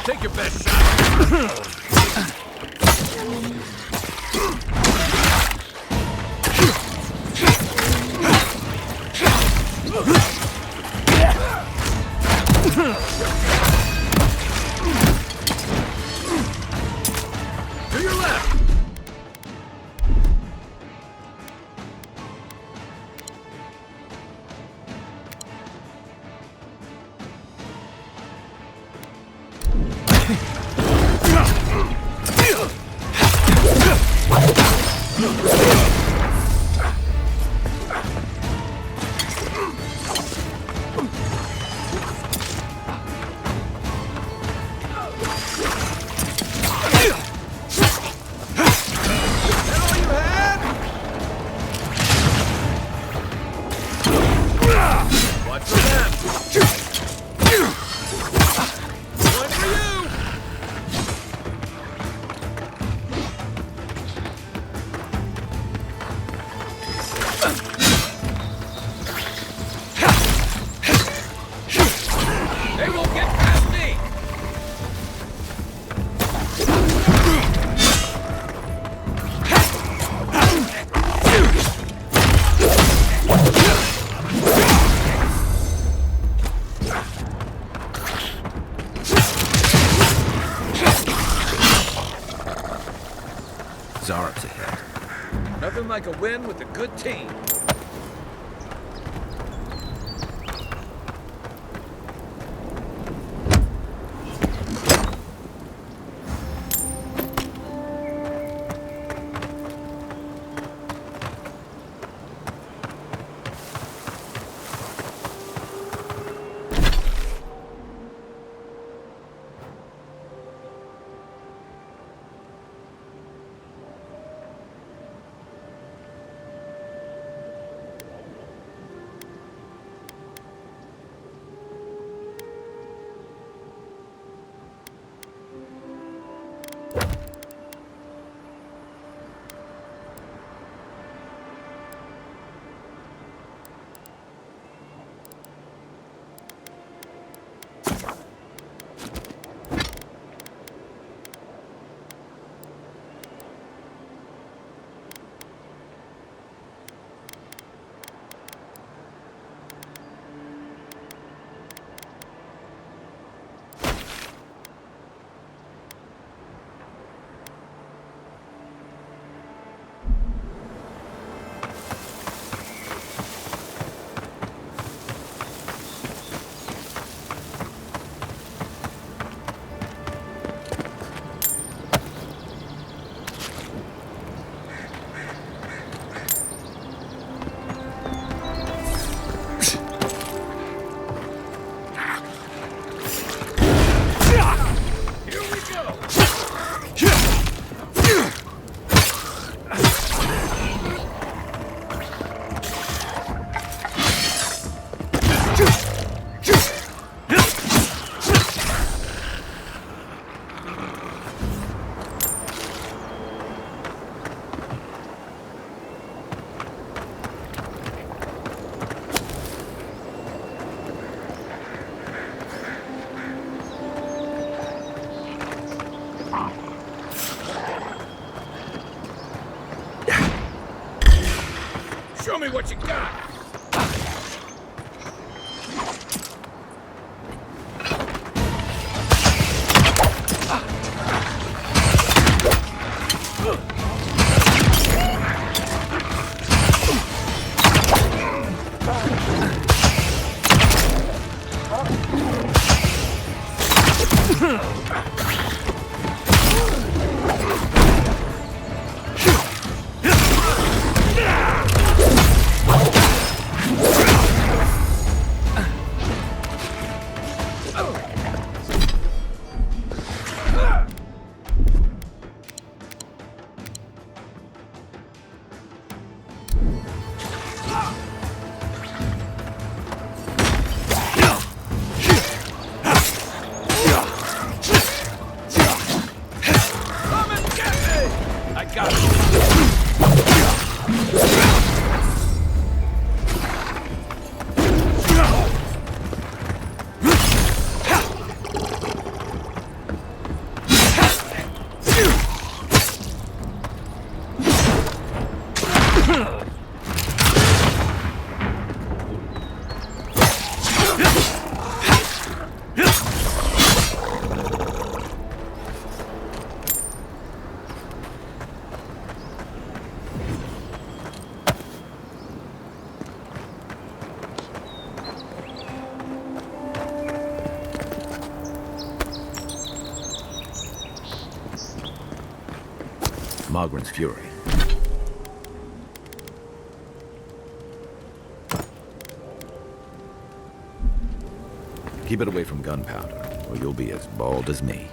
S19: Take your best shot. To your left.
S7: Zarep's ahead.
S19: Nothing like a win with a good team. Show me what you got!
S7: Mogren's fury. Keep it away from gunpowder, or you'll be as bald as me.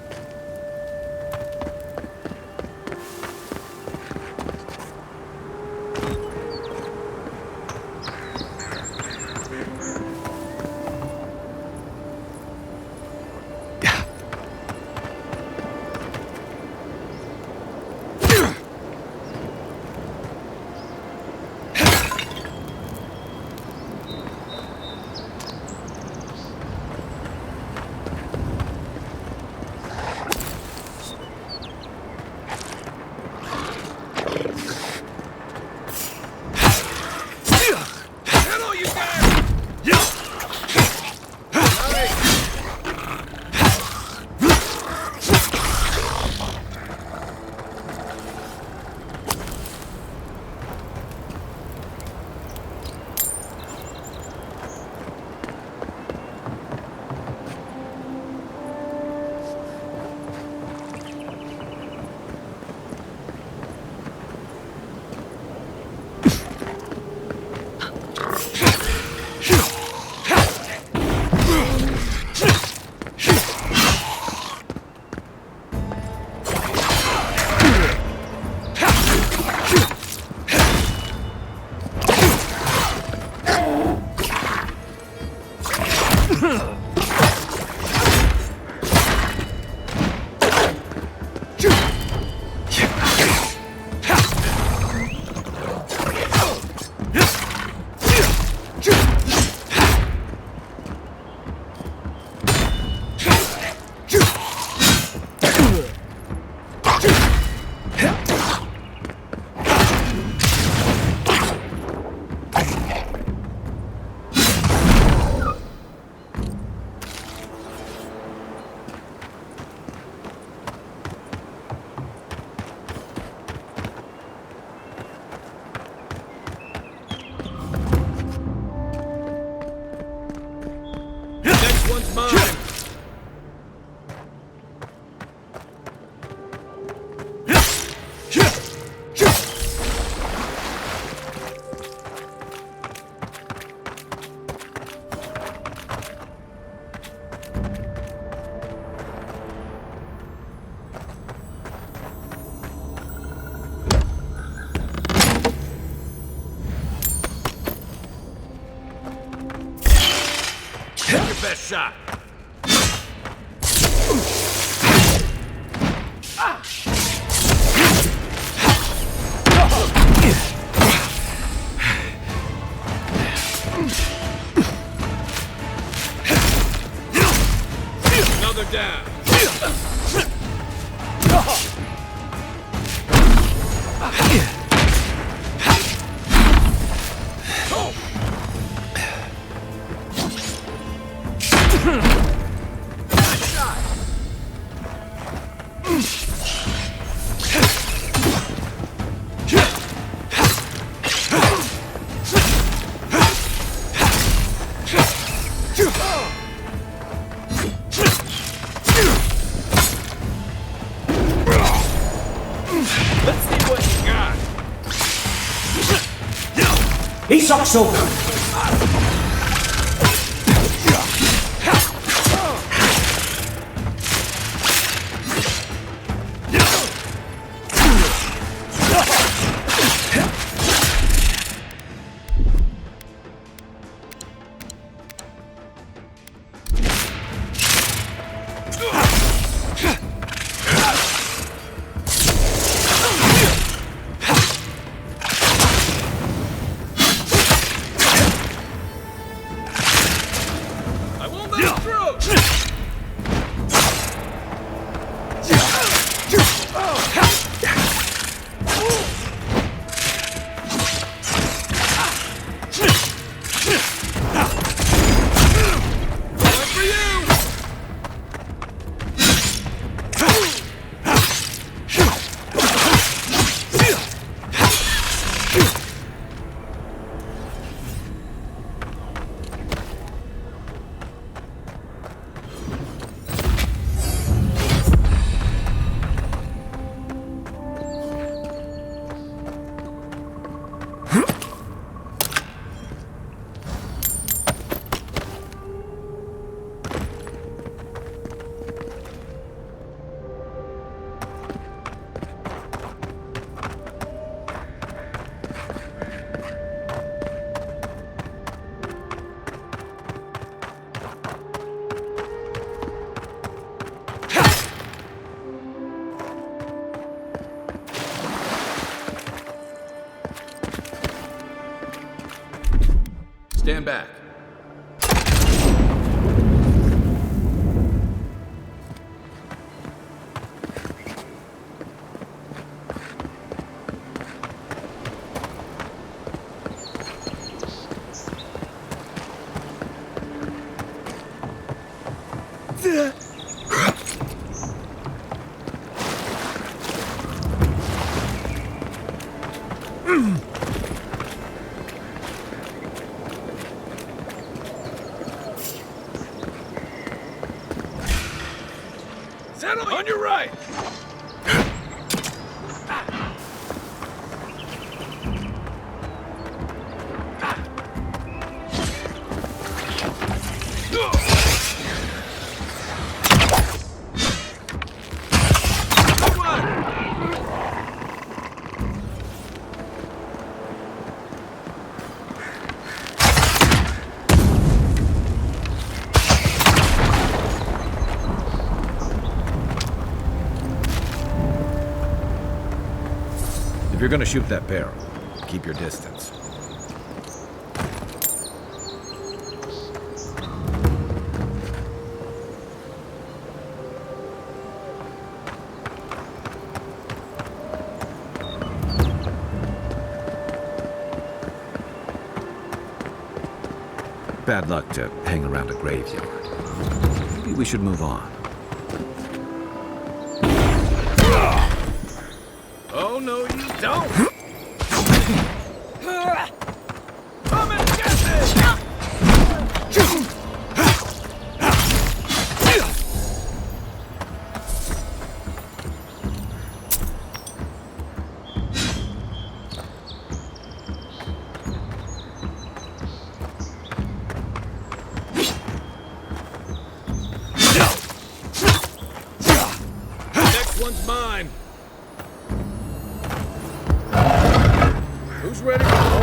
S19: last shot. Another down. Let's see what you got.
S3: He sucks over.
S19: I won't let him through. Going for you. Stand back. Settle on your right.
S7: If you're gonna shoot that barrel, keep your distance. Bad luck to hang around a graveyard. Maybe we should move on.
S19: Oh, no, you don't! Come and get this! Next one's mine. Who's ready for more?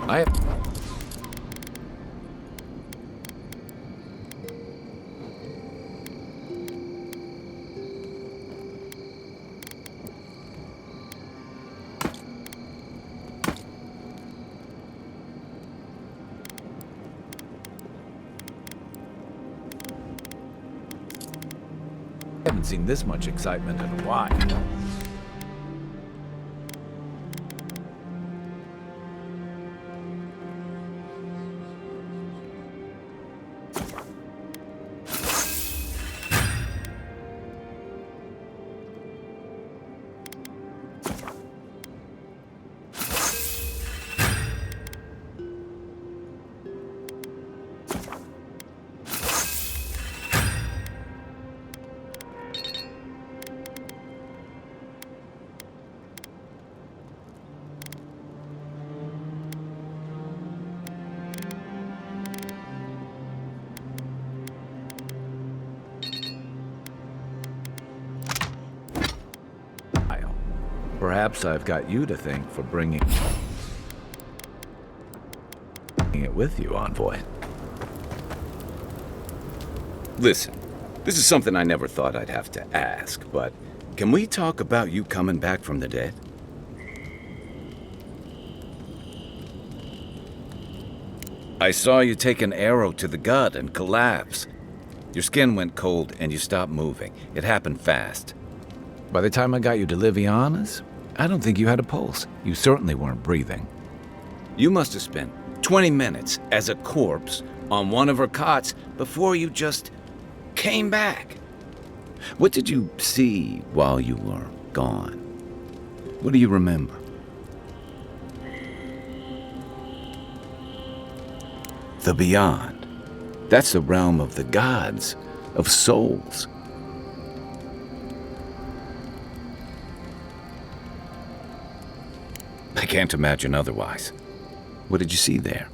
S7: I... haven't seen this much excitement in a while. Perhaps I've got you to thank for bringing it with you, Envoy. Listen, this is something I never thought I'd have to ask, but can we talk about you coming back from the dead? I saw you take an arrow to the gut and collapse. Your skin went cold and you stopped moving. It happened fast. By the time I got you to Liviana's, I don't think you had a pulse. You certainly weren't breathing. You must have spent 20 minutes as a corpse on one of her cots before you just came back. What did you see while you were gone? What do you remember? The beyond. That's the realm of the gods, of souls. I can't imagine otherwise. What did you see there?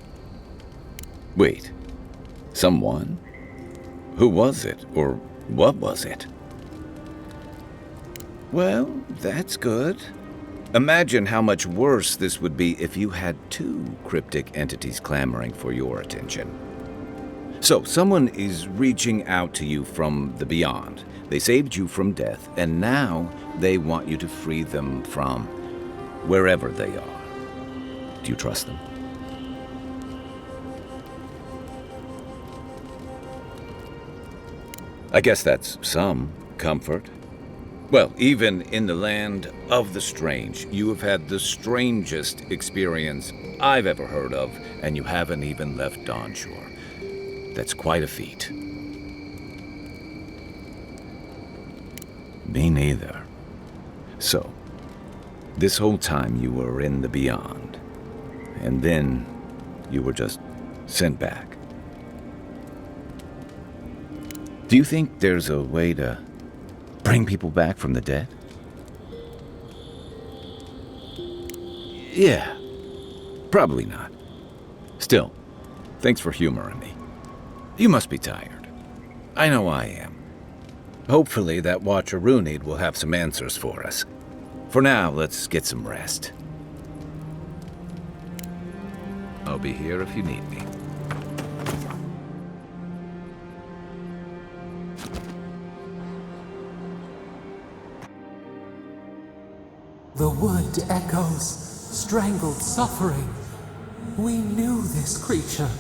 S7: Wait, someone? Who was it, or what was it? Well, that's good. Imagine how much worse this would be if you had two cryptic entities clamoring for your attention. So, someone is reaching out to you from the beyond. They saved you from death, and now they want you to free them from wherever they are. Do you trust them? I guess that's some comfort. Well, even in the land of the strange, you have had the strangest experience I've ever heard of, and you haven't even left Dawnshore. That's quite a feat. Me neither. So, this whole time you were in the beyond, and then you were just sent back. Do you think there's a way to bring people back from the dead? Yeah, probably not. Still, thanks for humoring me. You must be tired. I know I am. Hopefully that Watcher Runid will have some answers for us. For now, let's get some rest. I'll be here if you need me.
S4: The wood echoes, strangled suffering. We knew this creature.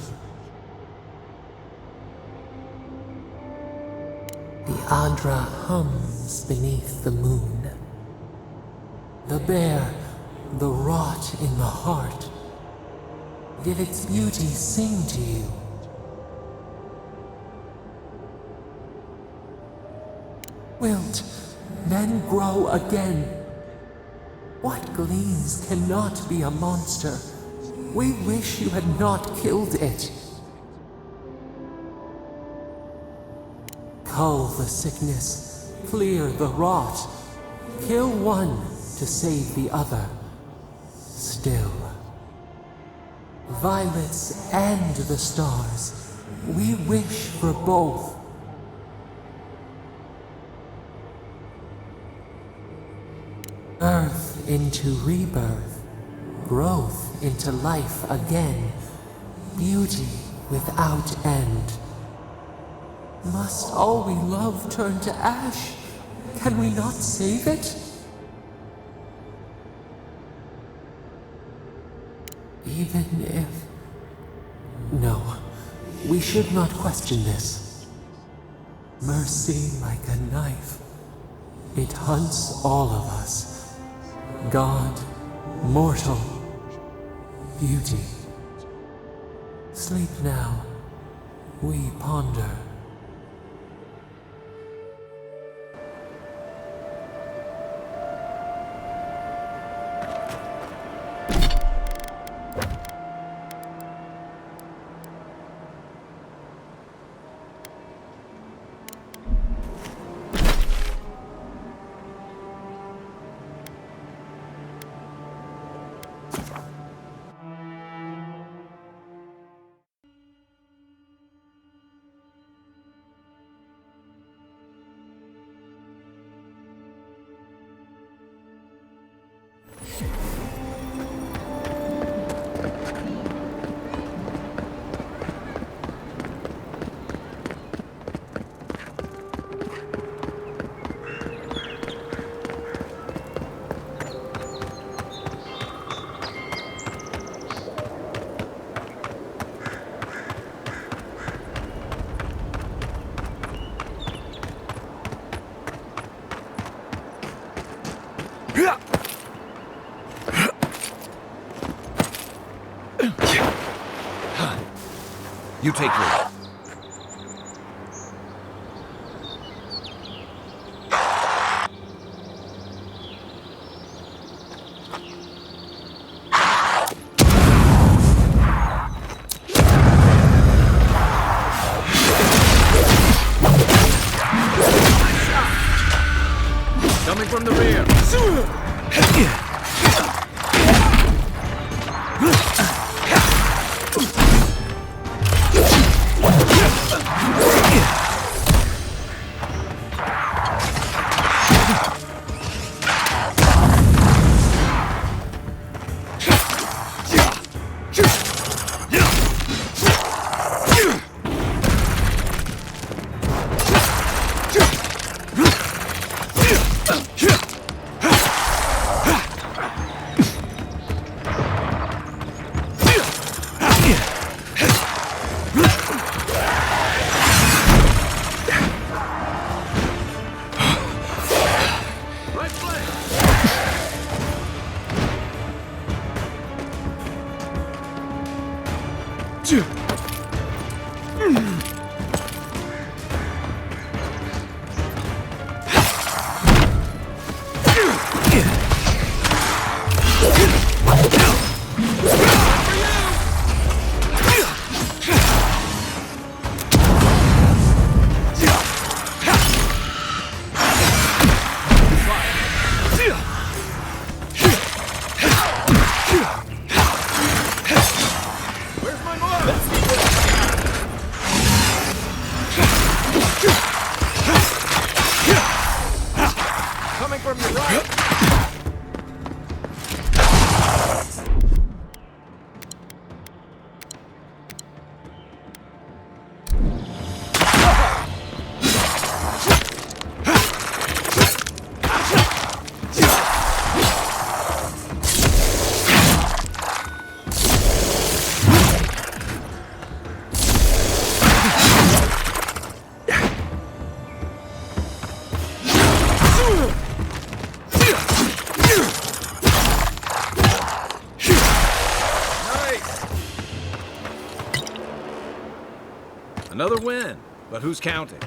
S4: The Andra hums beneath the moon. The bear, the rot in the heart. Did its beauty sing to you? Wilt, then grow again. What gleams cannot be a monster? We wish you had not killed it. Cull the sickness, clear the rot. Kill one to save the other. Still. Violets and the stars, we wish for both. Earth into rebirth, growth into life again. Beauty without end. Must all we love turn to ash? Can we not save it? Even if... No, we should not question this. Mercy like a knife. It hunts all of us. God, mortal, beauty. Sleep now. We ponder.
S7: You take lead.
S19: Coming from the rear. Another win, but who's counting?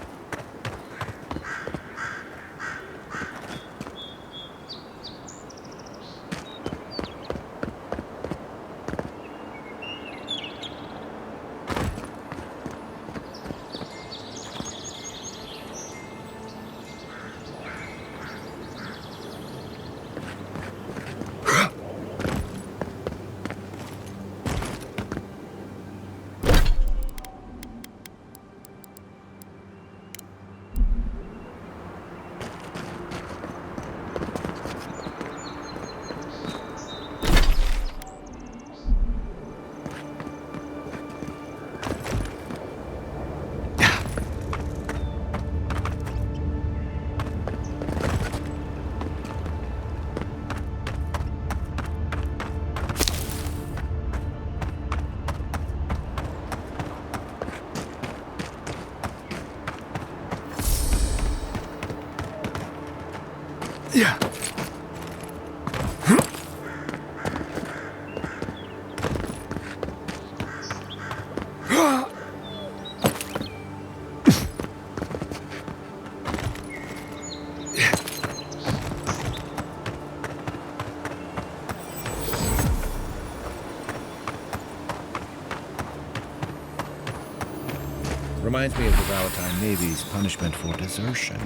S7: Reminds me of the Valentine Navy's punishment for desertion.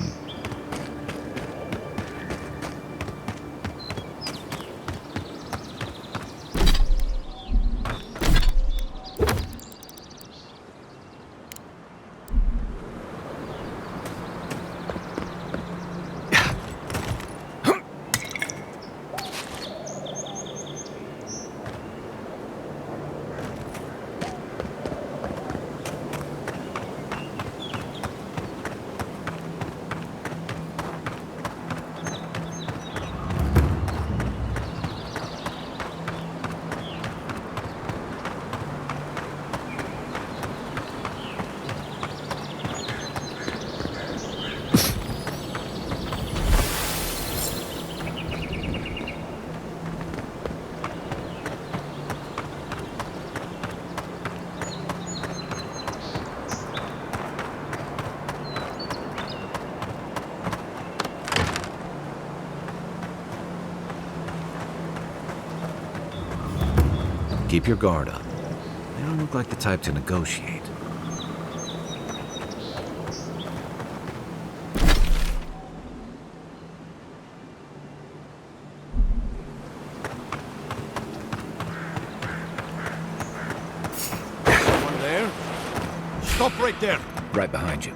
S7: Keep your guard up. They don't look like the type to negotiate.
S19: Someone there? Stop right there!
S7: Right behind you.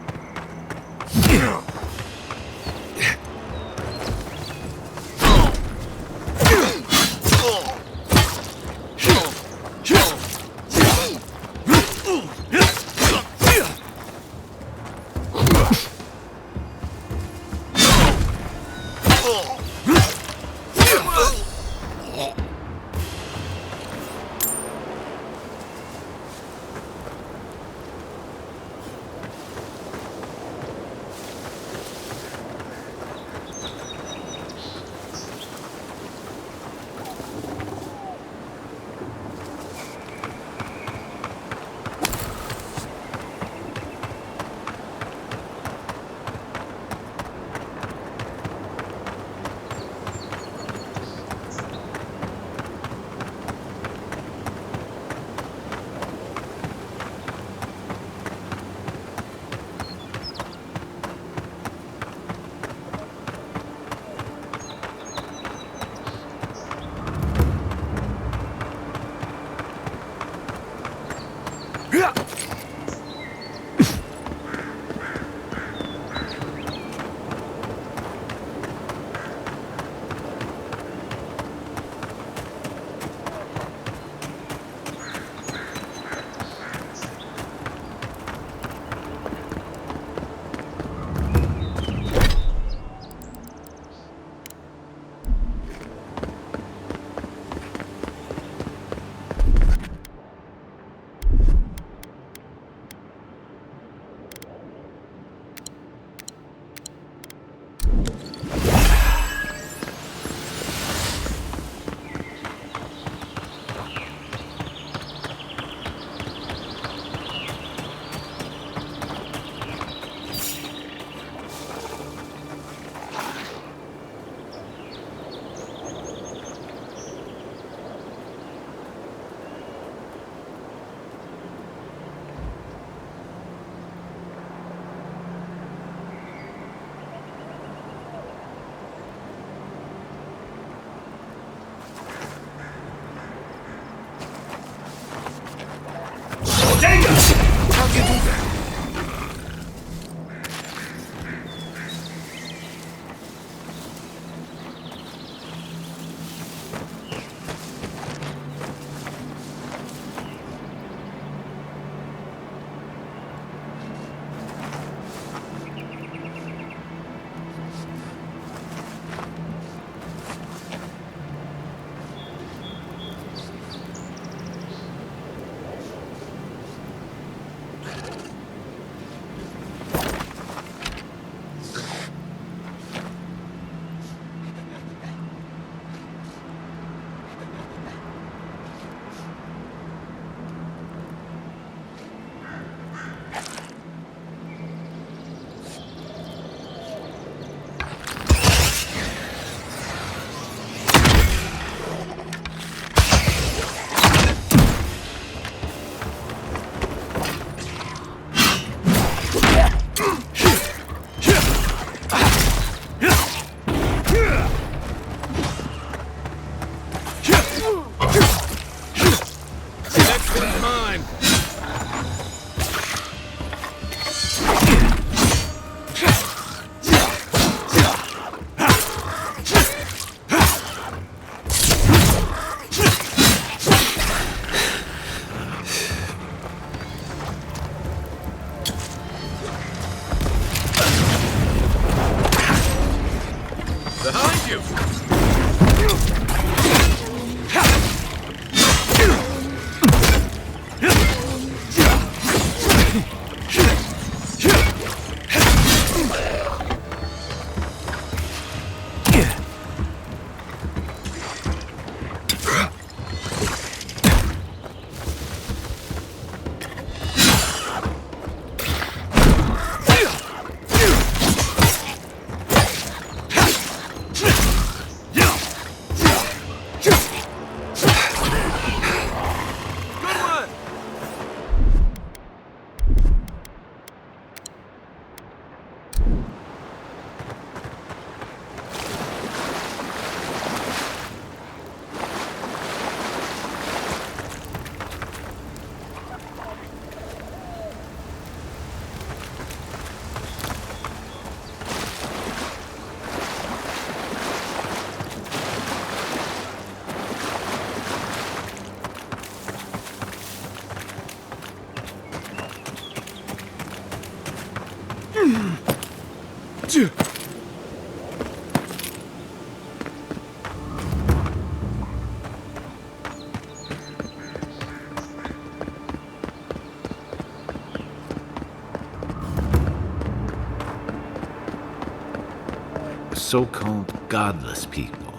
S7: so-called godless people.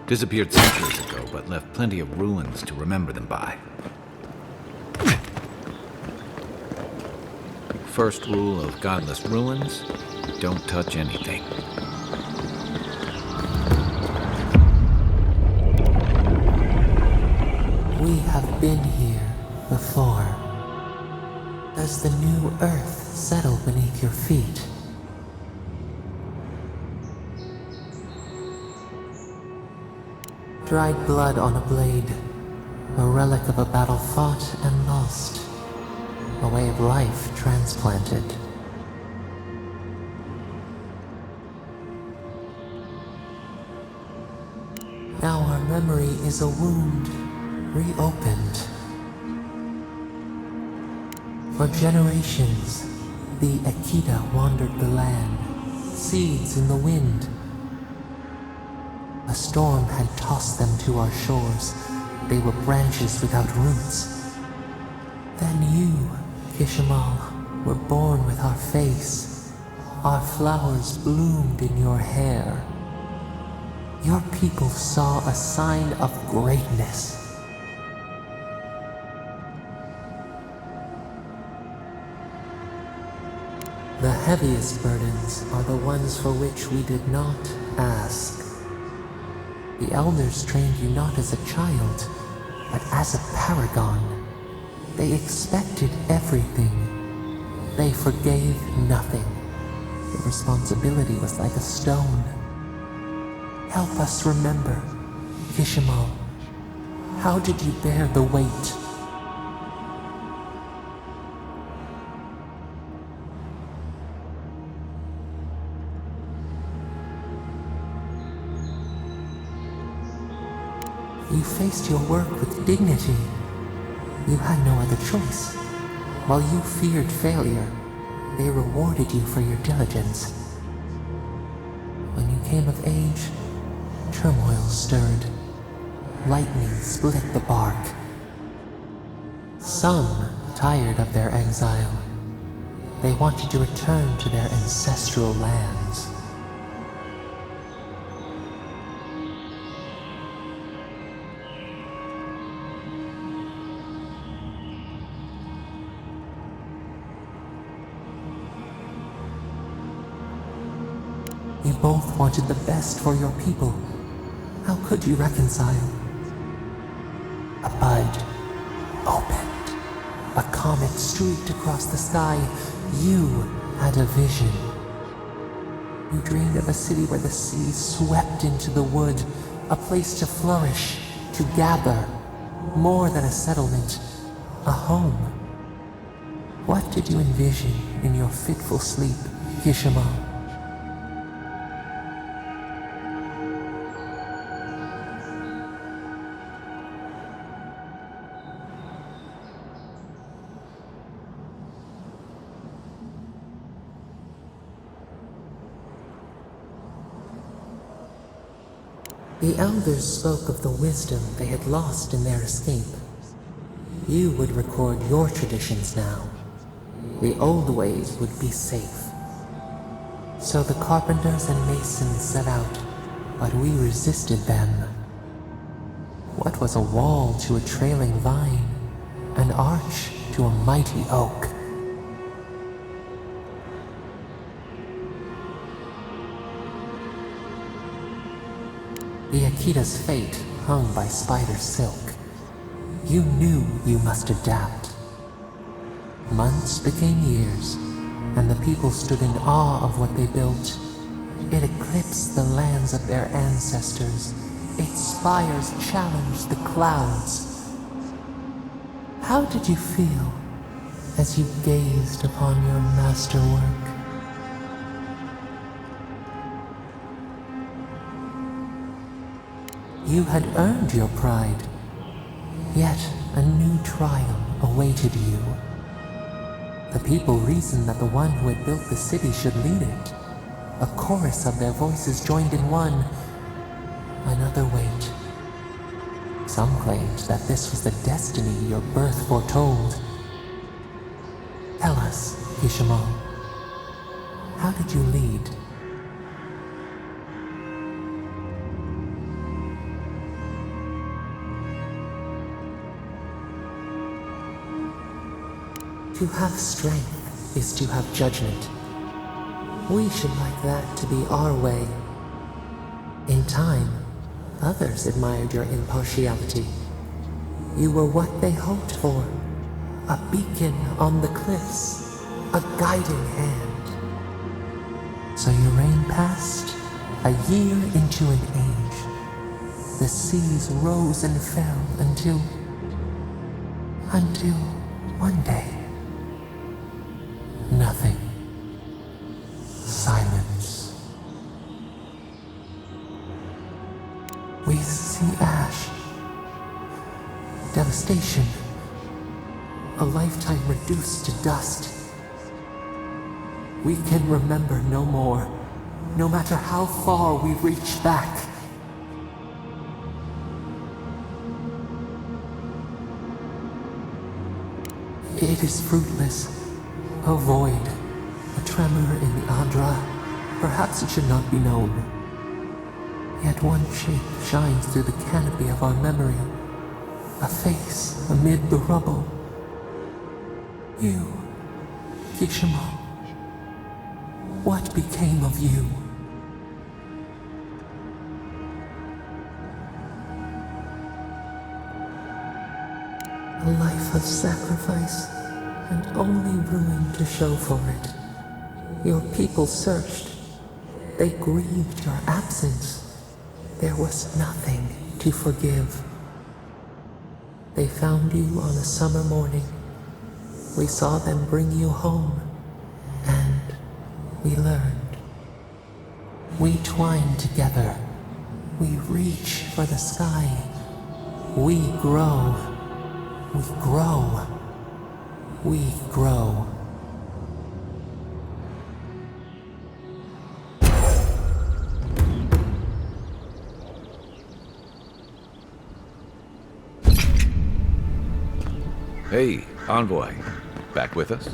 S7: Disappeared centuries ago, but left plenty of ruins to remember them by. First rule of godless ruins, don't touch anything.
S4: We have been here before. Does the new earth settle beneath your feet? Dried blood on a blade, a relic of a battle fought and lost, a way of life transplanted. Now our memory is a wound reopened. For generations, the Akita wandered the land, seeds in the wind. A storm had tossed them to our shores. They were branches without roots. Then you, Kishimal, were born with our face. Our flowers bloomed in your hair. Your people saw a sign of greatness. The heaviest burdens are the ones for which we did not ask. The elders trained you not as a child, but as a paragon. They expected everything. They forgave nothing. The responsibility was like a stone. Help us remember, Kishimal. How did you bear the weight? You faced your work with dignity. You had no other choice. While you feared failure, they rewarded you for your diligence. When you came of age, turmoil stirred. Lightning split the bark. Some tired of their exile. They wanted to return to their ancestral lands. You both wanted the best for your people. How could you reconcile? A bud opened. A comet streaked across the sky. You had a vision. You dreamed of a city where the sea swept into the wood, a place to flourish, to gather, more than a settlement, a home. What did you envision in your fitful sleep, Kishimal? The elders spoke of the wisdom they had lost in their escape. You would record your traditions now. The old ways would be safe. So the carpenters and masons set out, but we resisted them. What was a wall to a trailing vine? An arch to a mighty oak? The Akita's fate hung by spider silk. You knew you must adapt. Months became years, and the people stood in awe of what they built. It eclipsed the lands of their ancestors. Its spires challenged the clouds. How did you feel as you gazed upon your masterwork? You had earned your pride, yet a new trial awaited you. The people reasoned that the one who had built the city should lead it. A chorus of their voices joined in one. Another wait. Some claimed that this was the destiny your birth foretold. Tell us, Kishimal, how did you lead? To have strength is to have judgment. We should like that to be our way. In time, others admired your impartiality. You were what they hoped for. A beacon on the cliffs. A guiding hand. So your reign passed, a year into an age. The seas rose and fell until one day. Nothing. Silence. We see ash. Devastation. A lifetime reduced to dust. We can remember no more, no matter how far we reach back. It is fruitless. A void. A tremor in the Andra. Perhaps it should not be known. Yet one shape shines through the canopy of our memory. A face amid the rubble. You, Kishimo. What became of you? A life of sacrifice, and only ruin to show for it. Your people searched. They grieved your absence. There was nothing to forgive. They found you on a summer morning. We saw them bring you home, and we learned. We twine together. We reach for the sky. We grow. We grow. We grow.
S7: Hey, Envoy. Back with us?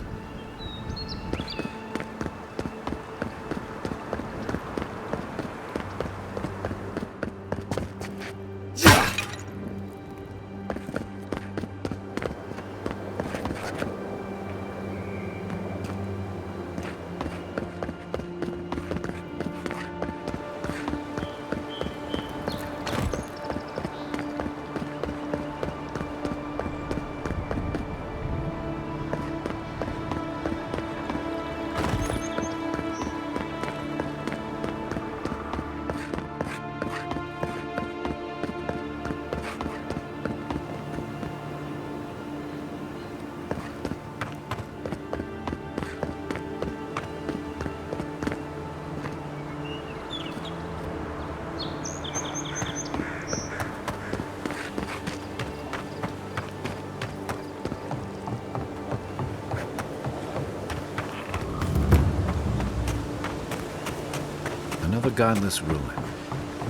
S7: Another godless ruin.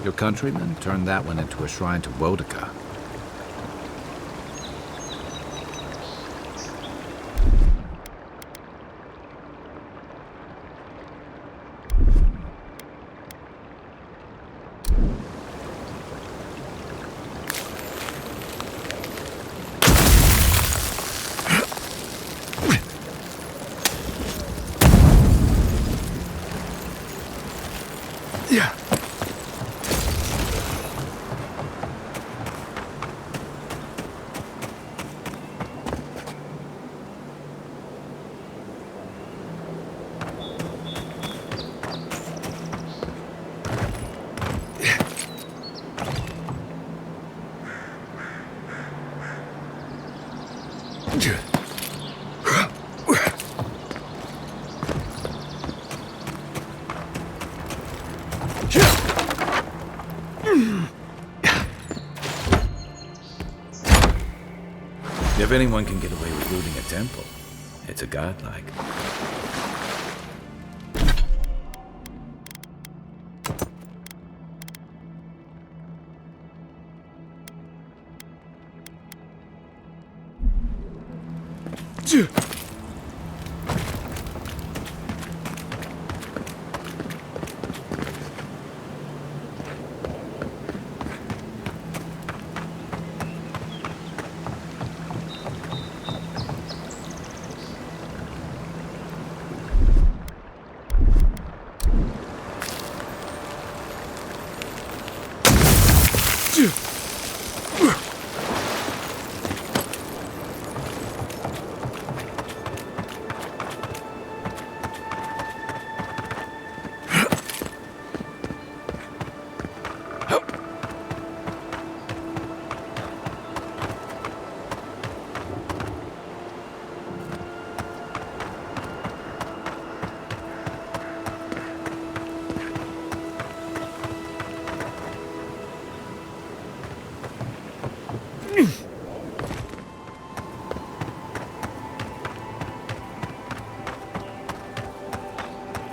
S7: Your countrymen turned that one into a shrine to Wodika. If anyone can get away with looting a temple, it's a godlike.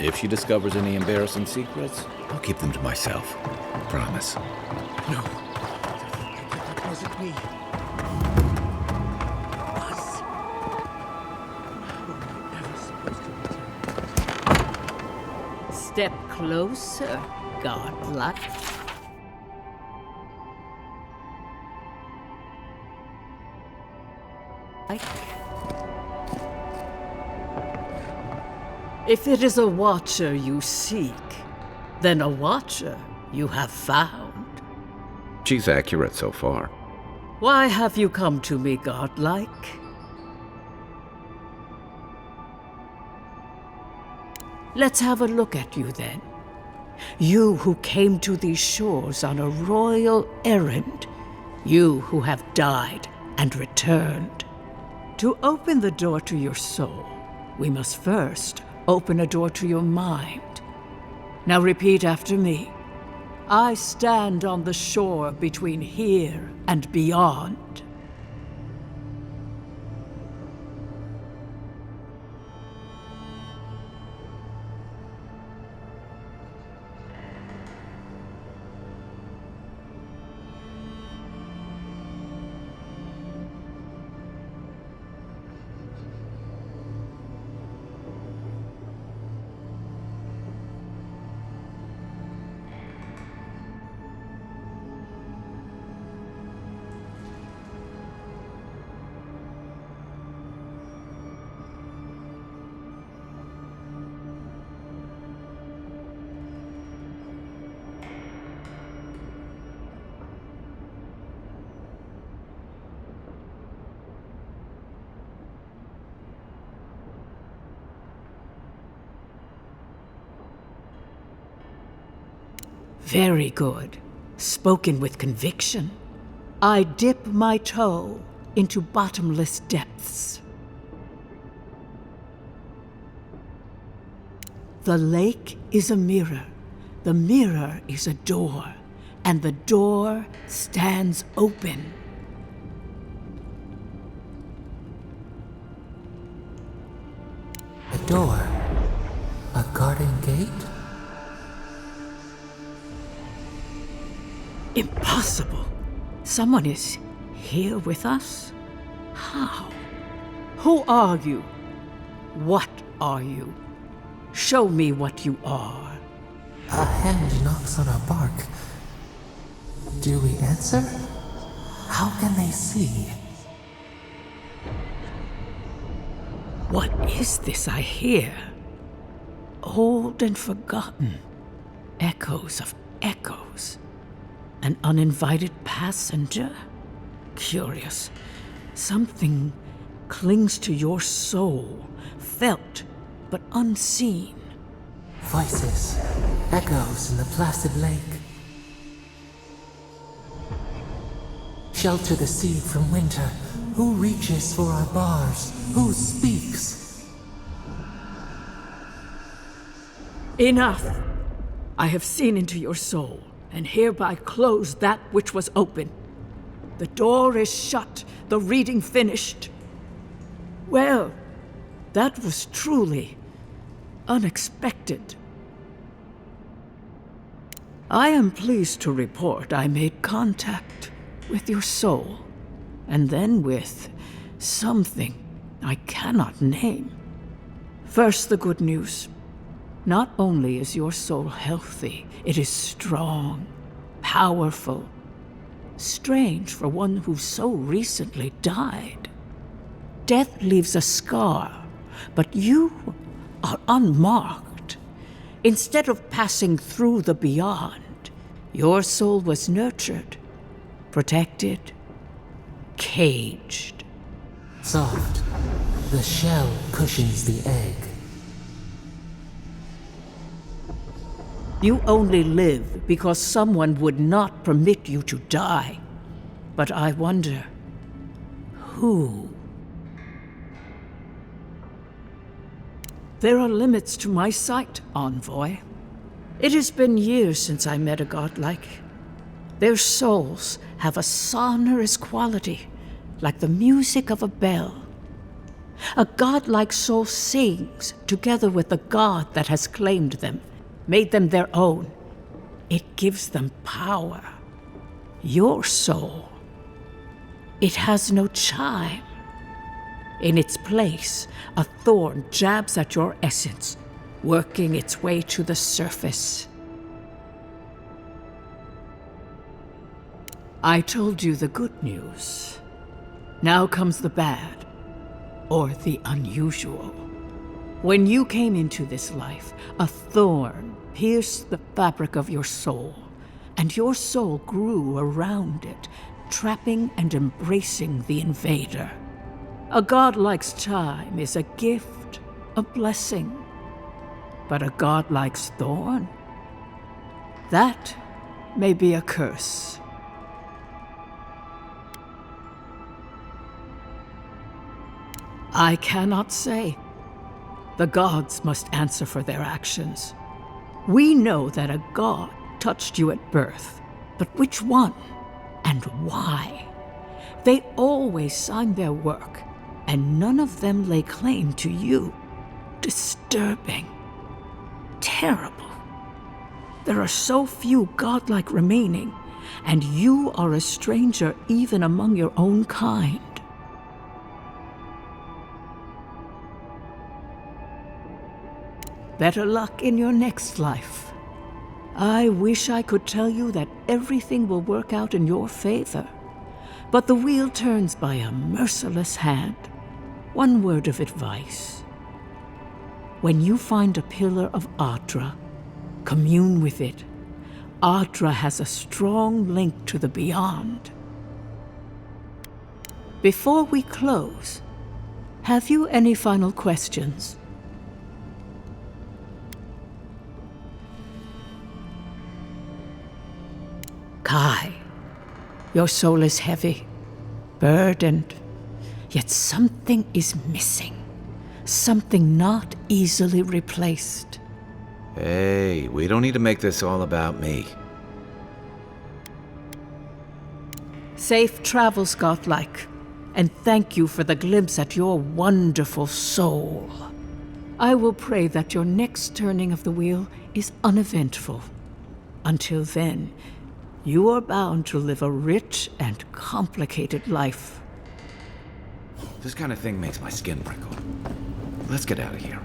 S7: If she discovers any embarrassing secrets, I'll keep them to myself. Promise.
S2: No. That wasn't me. Us. How were we ever supposed to return?
S18: Step closer, godlike. If it is a watcher you seek, then a watcher you have found.
S7: She's accurate so far.
S18: Why have you come to me, godlike? Let's have a look at you then. You who came to these shores on a royal errand. You who have died and returned. To open the door to your soul, we must first open a door to your mind. Now repeat after me. I stand on the shore between here and beyond. Very good. Spoken with conviction. I dip my toe into bottomless depths. The lake is a mirror. The mirror is a door. And the door stands open.
S4: A door? A garden gate?
S18: Impossible. Someone is here with us? How? Who are you? What are you? Show me what you are.
S4: A hand knocks on our bark. Do we answer? How can they see?
S18: What is this I hear? Old and forgotten. Echoes of echoes. An uninvited passenger? Curious. Something clings to your soul, felt but unseen.
S4: Voices, echoes in the placid lake. Shelter the sea from winter. Who reaches for our bars? Who speaks?
S18: Enough! I have seen into your soul, and hereby close that which was open. The door is shut, the reading finished. Well, that was truly unexpected. I am pleased to report I made contact with your soul, and then with something I cannot name. First, the good news. Not only is your soul healthy, it is strong, powerful. Strange for one who so recently died. Death leaves a scar, but you are unmarked. Instead of passing through the beyond, your soul was nurtured, protected, caged.
S4: Soft. The shell cushions the egg.
S18: You only live because someone would not permit you to die. But I wonder, who? There are limits to my sight, Envoy. It has been years since I met a godlike. Their souls have a sonorous quality, like the music of a bell. A godlike soul sings together with the god that has claimed them, made them their own. It gives them power. Your soul, it has no chime. In its place, a thorn jabs at your essence, working its way to the surface. I told you the good news. Now comes the bad, or the unusual. When you came into this life, a thorn pierced the fabric of your soul, and your soul grew around it, trapping and embracing the invader. A godlike's chime is a gift, a blessing. But a godlike's thorn? That may be a curse. I cannot say. The gods must answer for their actions. We know that a god touched you at birth, but which one and why? They always sign their work, and none of them lay claim to you. Disturbing. Terrible. There are so few godlike remaining, and you are a stranger even among your own kind. Better luck in your next life. I wish I could tell you that everything will work out in your favor, but the wheel turns by a merciless hand. One word of advice. When you find a pillar of Ardra, commune with it. Ardra has a strong link to the beyond. Before we close, have you any final questions? Kai, your soul is heavy, burdened, yet something is missing. Something not easily replaced.
S7: Hey, we don't need to make this all about me.
S18: Safe travels, godlike, and thank you for the glimpse at your wonderful soul. I will pray that your next turning of the wheel is uneventful. Until then, you are bound to live a rich and complicated life.
S7: This kind of thing makes my skin prickle. Let's get out of here.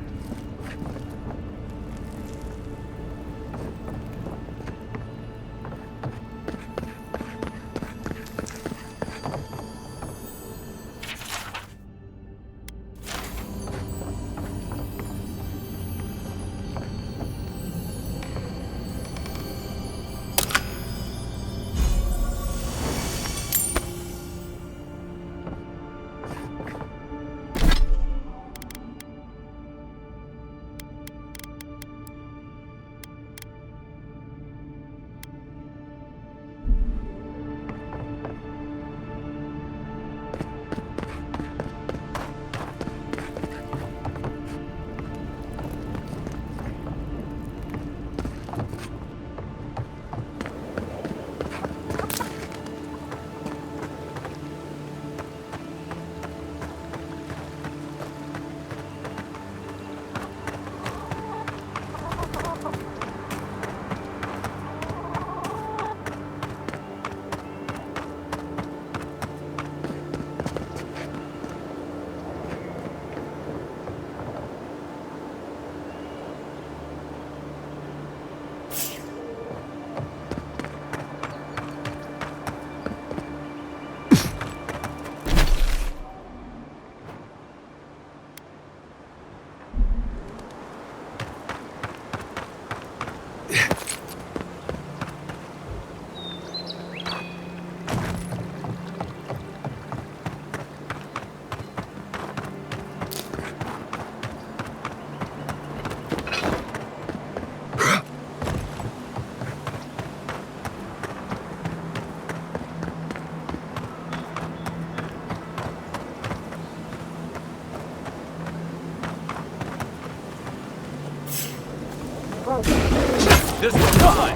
S14: This is mine!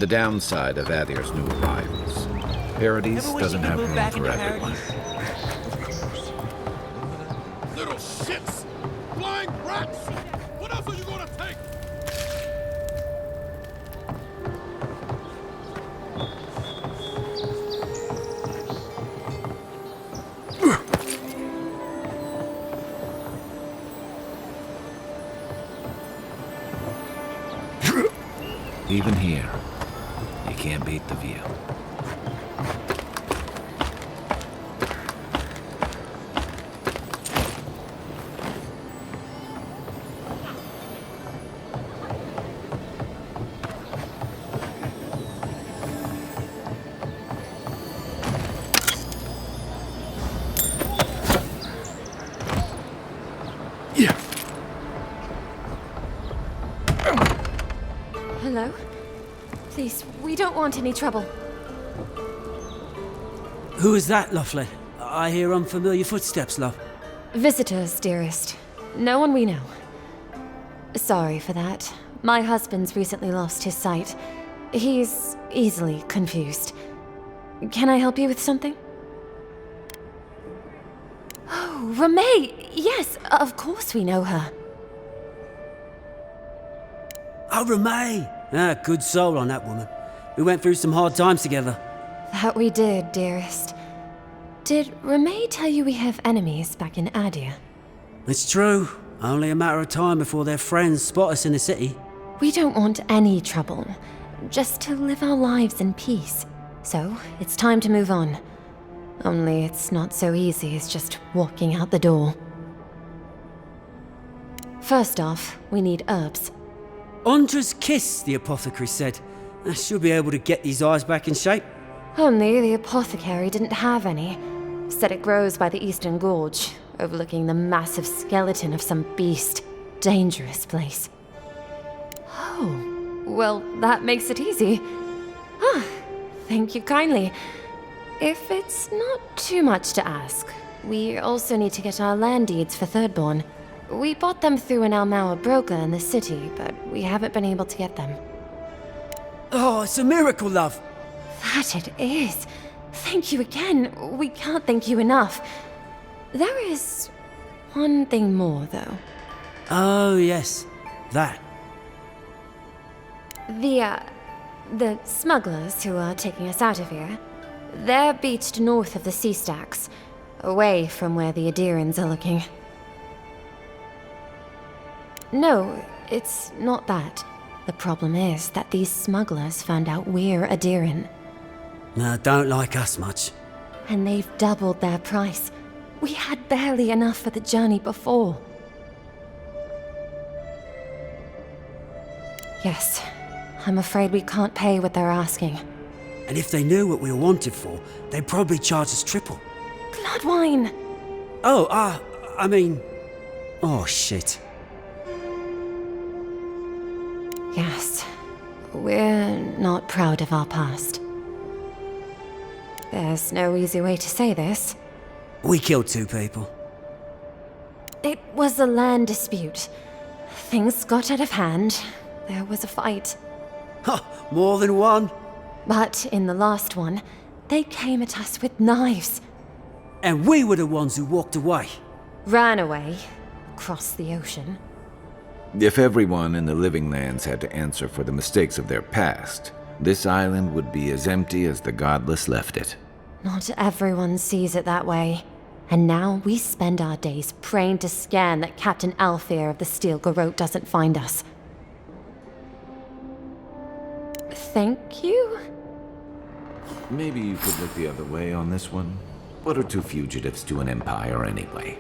S7: The downside of Adir's new arrivals. Paradise
S14: Ever wish
S7: doesn't
S14: you could
S7: have
S14: move
S7: room
S14: back
S7: for
S14: into
S7: everyone.
S19: Little shits! Flying rats! What else are you gonna take?
S7: Even here, you can't beat the view.
S6: Hello? Please, we don't want any trouble.
S20: Who is that, Lovelet? I hear unfamiliar footsteps, love.
S6: Visitors, dearest. No one we know. Sorry for that. My husband's recently lost his sight. He's easily confused. Can I help you with something? Oh, Ramay! Yes, of course we know her.
S20: Oh, Ramay! Ah, good soul on that woman. We went through some hard times together.
S6: That we did, dearest. Did Ramay tell you we have enemies back in Adir?
S20: It's true. Only a matter of time before their friends spot us in the city.
S6: We don't want any trouble. Just to live our lives in peace. So, it's time to move on. Only it's not so easy as just walking out the door. First off, we need herbs.
S20: Ondra's kiss, the apothecary said. I should be able to get these eyes back in shape.
S6: Only the apothecary didn't have any. Said it grows by the Eastern Gorge, overlooking the massive skeleton of some beast. Dangerous place. Oh, well, that makes it easy. Ah, thank you kindly. If it's not too much to ask, we also need to get our land deeds for Thirdborn. We bought them through an Almauer broker in the city, but we haven't been able to get them.
S20: Oh, it's a miracle, love.
S6: That it is. Thank you again. We can't thank you enough. There is one thing more, though.
S20: Oh, yes. That.
S6: The smugglers who are taking us out of here, they're beached north of the sea stacks, away from where the Adirans are looking. No, it's not that. The problem is that these smugglers found out we're Adiran.
S20: Don't like us much.
S6: And they've doubled their price. We had barely enough for the journey before. Yes, I'm afraid we can't pay what they're asking.
S20: And if they knew what we were wanted for, they'd probably charge us triple.
S6: Bloodwine!
S20: Oh, I mean... Oh, shit.
S6: Yes, we're not proud of our past. There's no easy way to say this.
S20: We killed 2 people.
S6: It was a land dispute. Things got out of hand. There was a fight.
S20: Ha! More than one?
S6: But in the last one, they came at us with knives.
S20: And we were the ones who walked away.
S6: Ran away. Across the ocean.
S7: If everyone in the living lands had to answer for the mistakes of their past, this island would be as empty as the godless left it.
S6: Not everyone sees it that way. And now we spend our days praying to Scan that Captain Alfear of the Steel Garrote doesn't find us. Thank you?
S7: Maybe you could look the other way on this one. What are 2 fugitives to an empire anyway?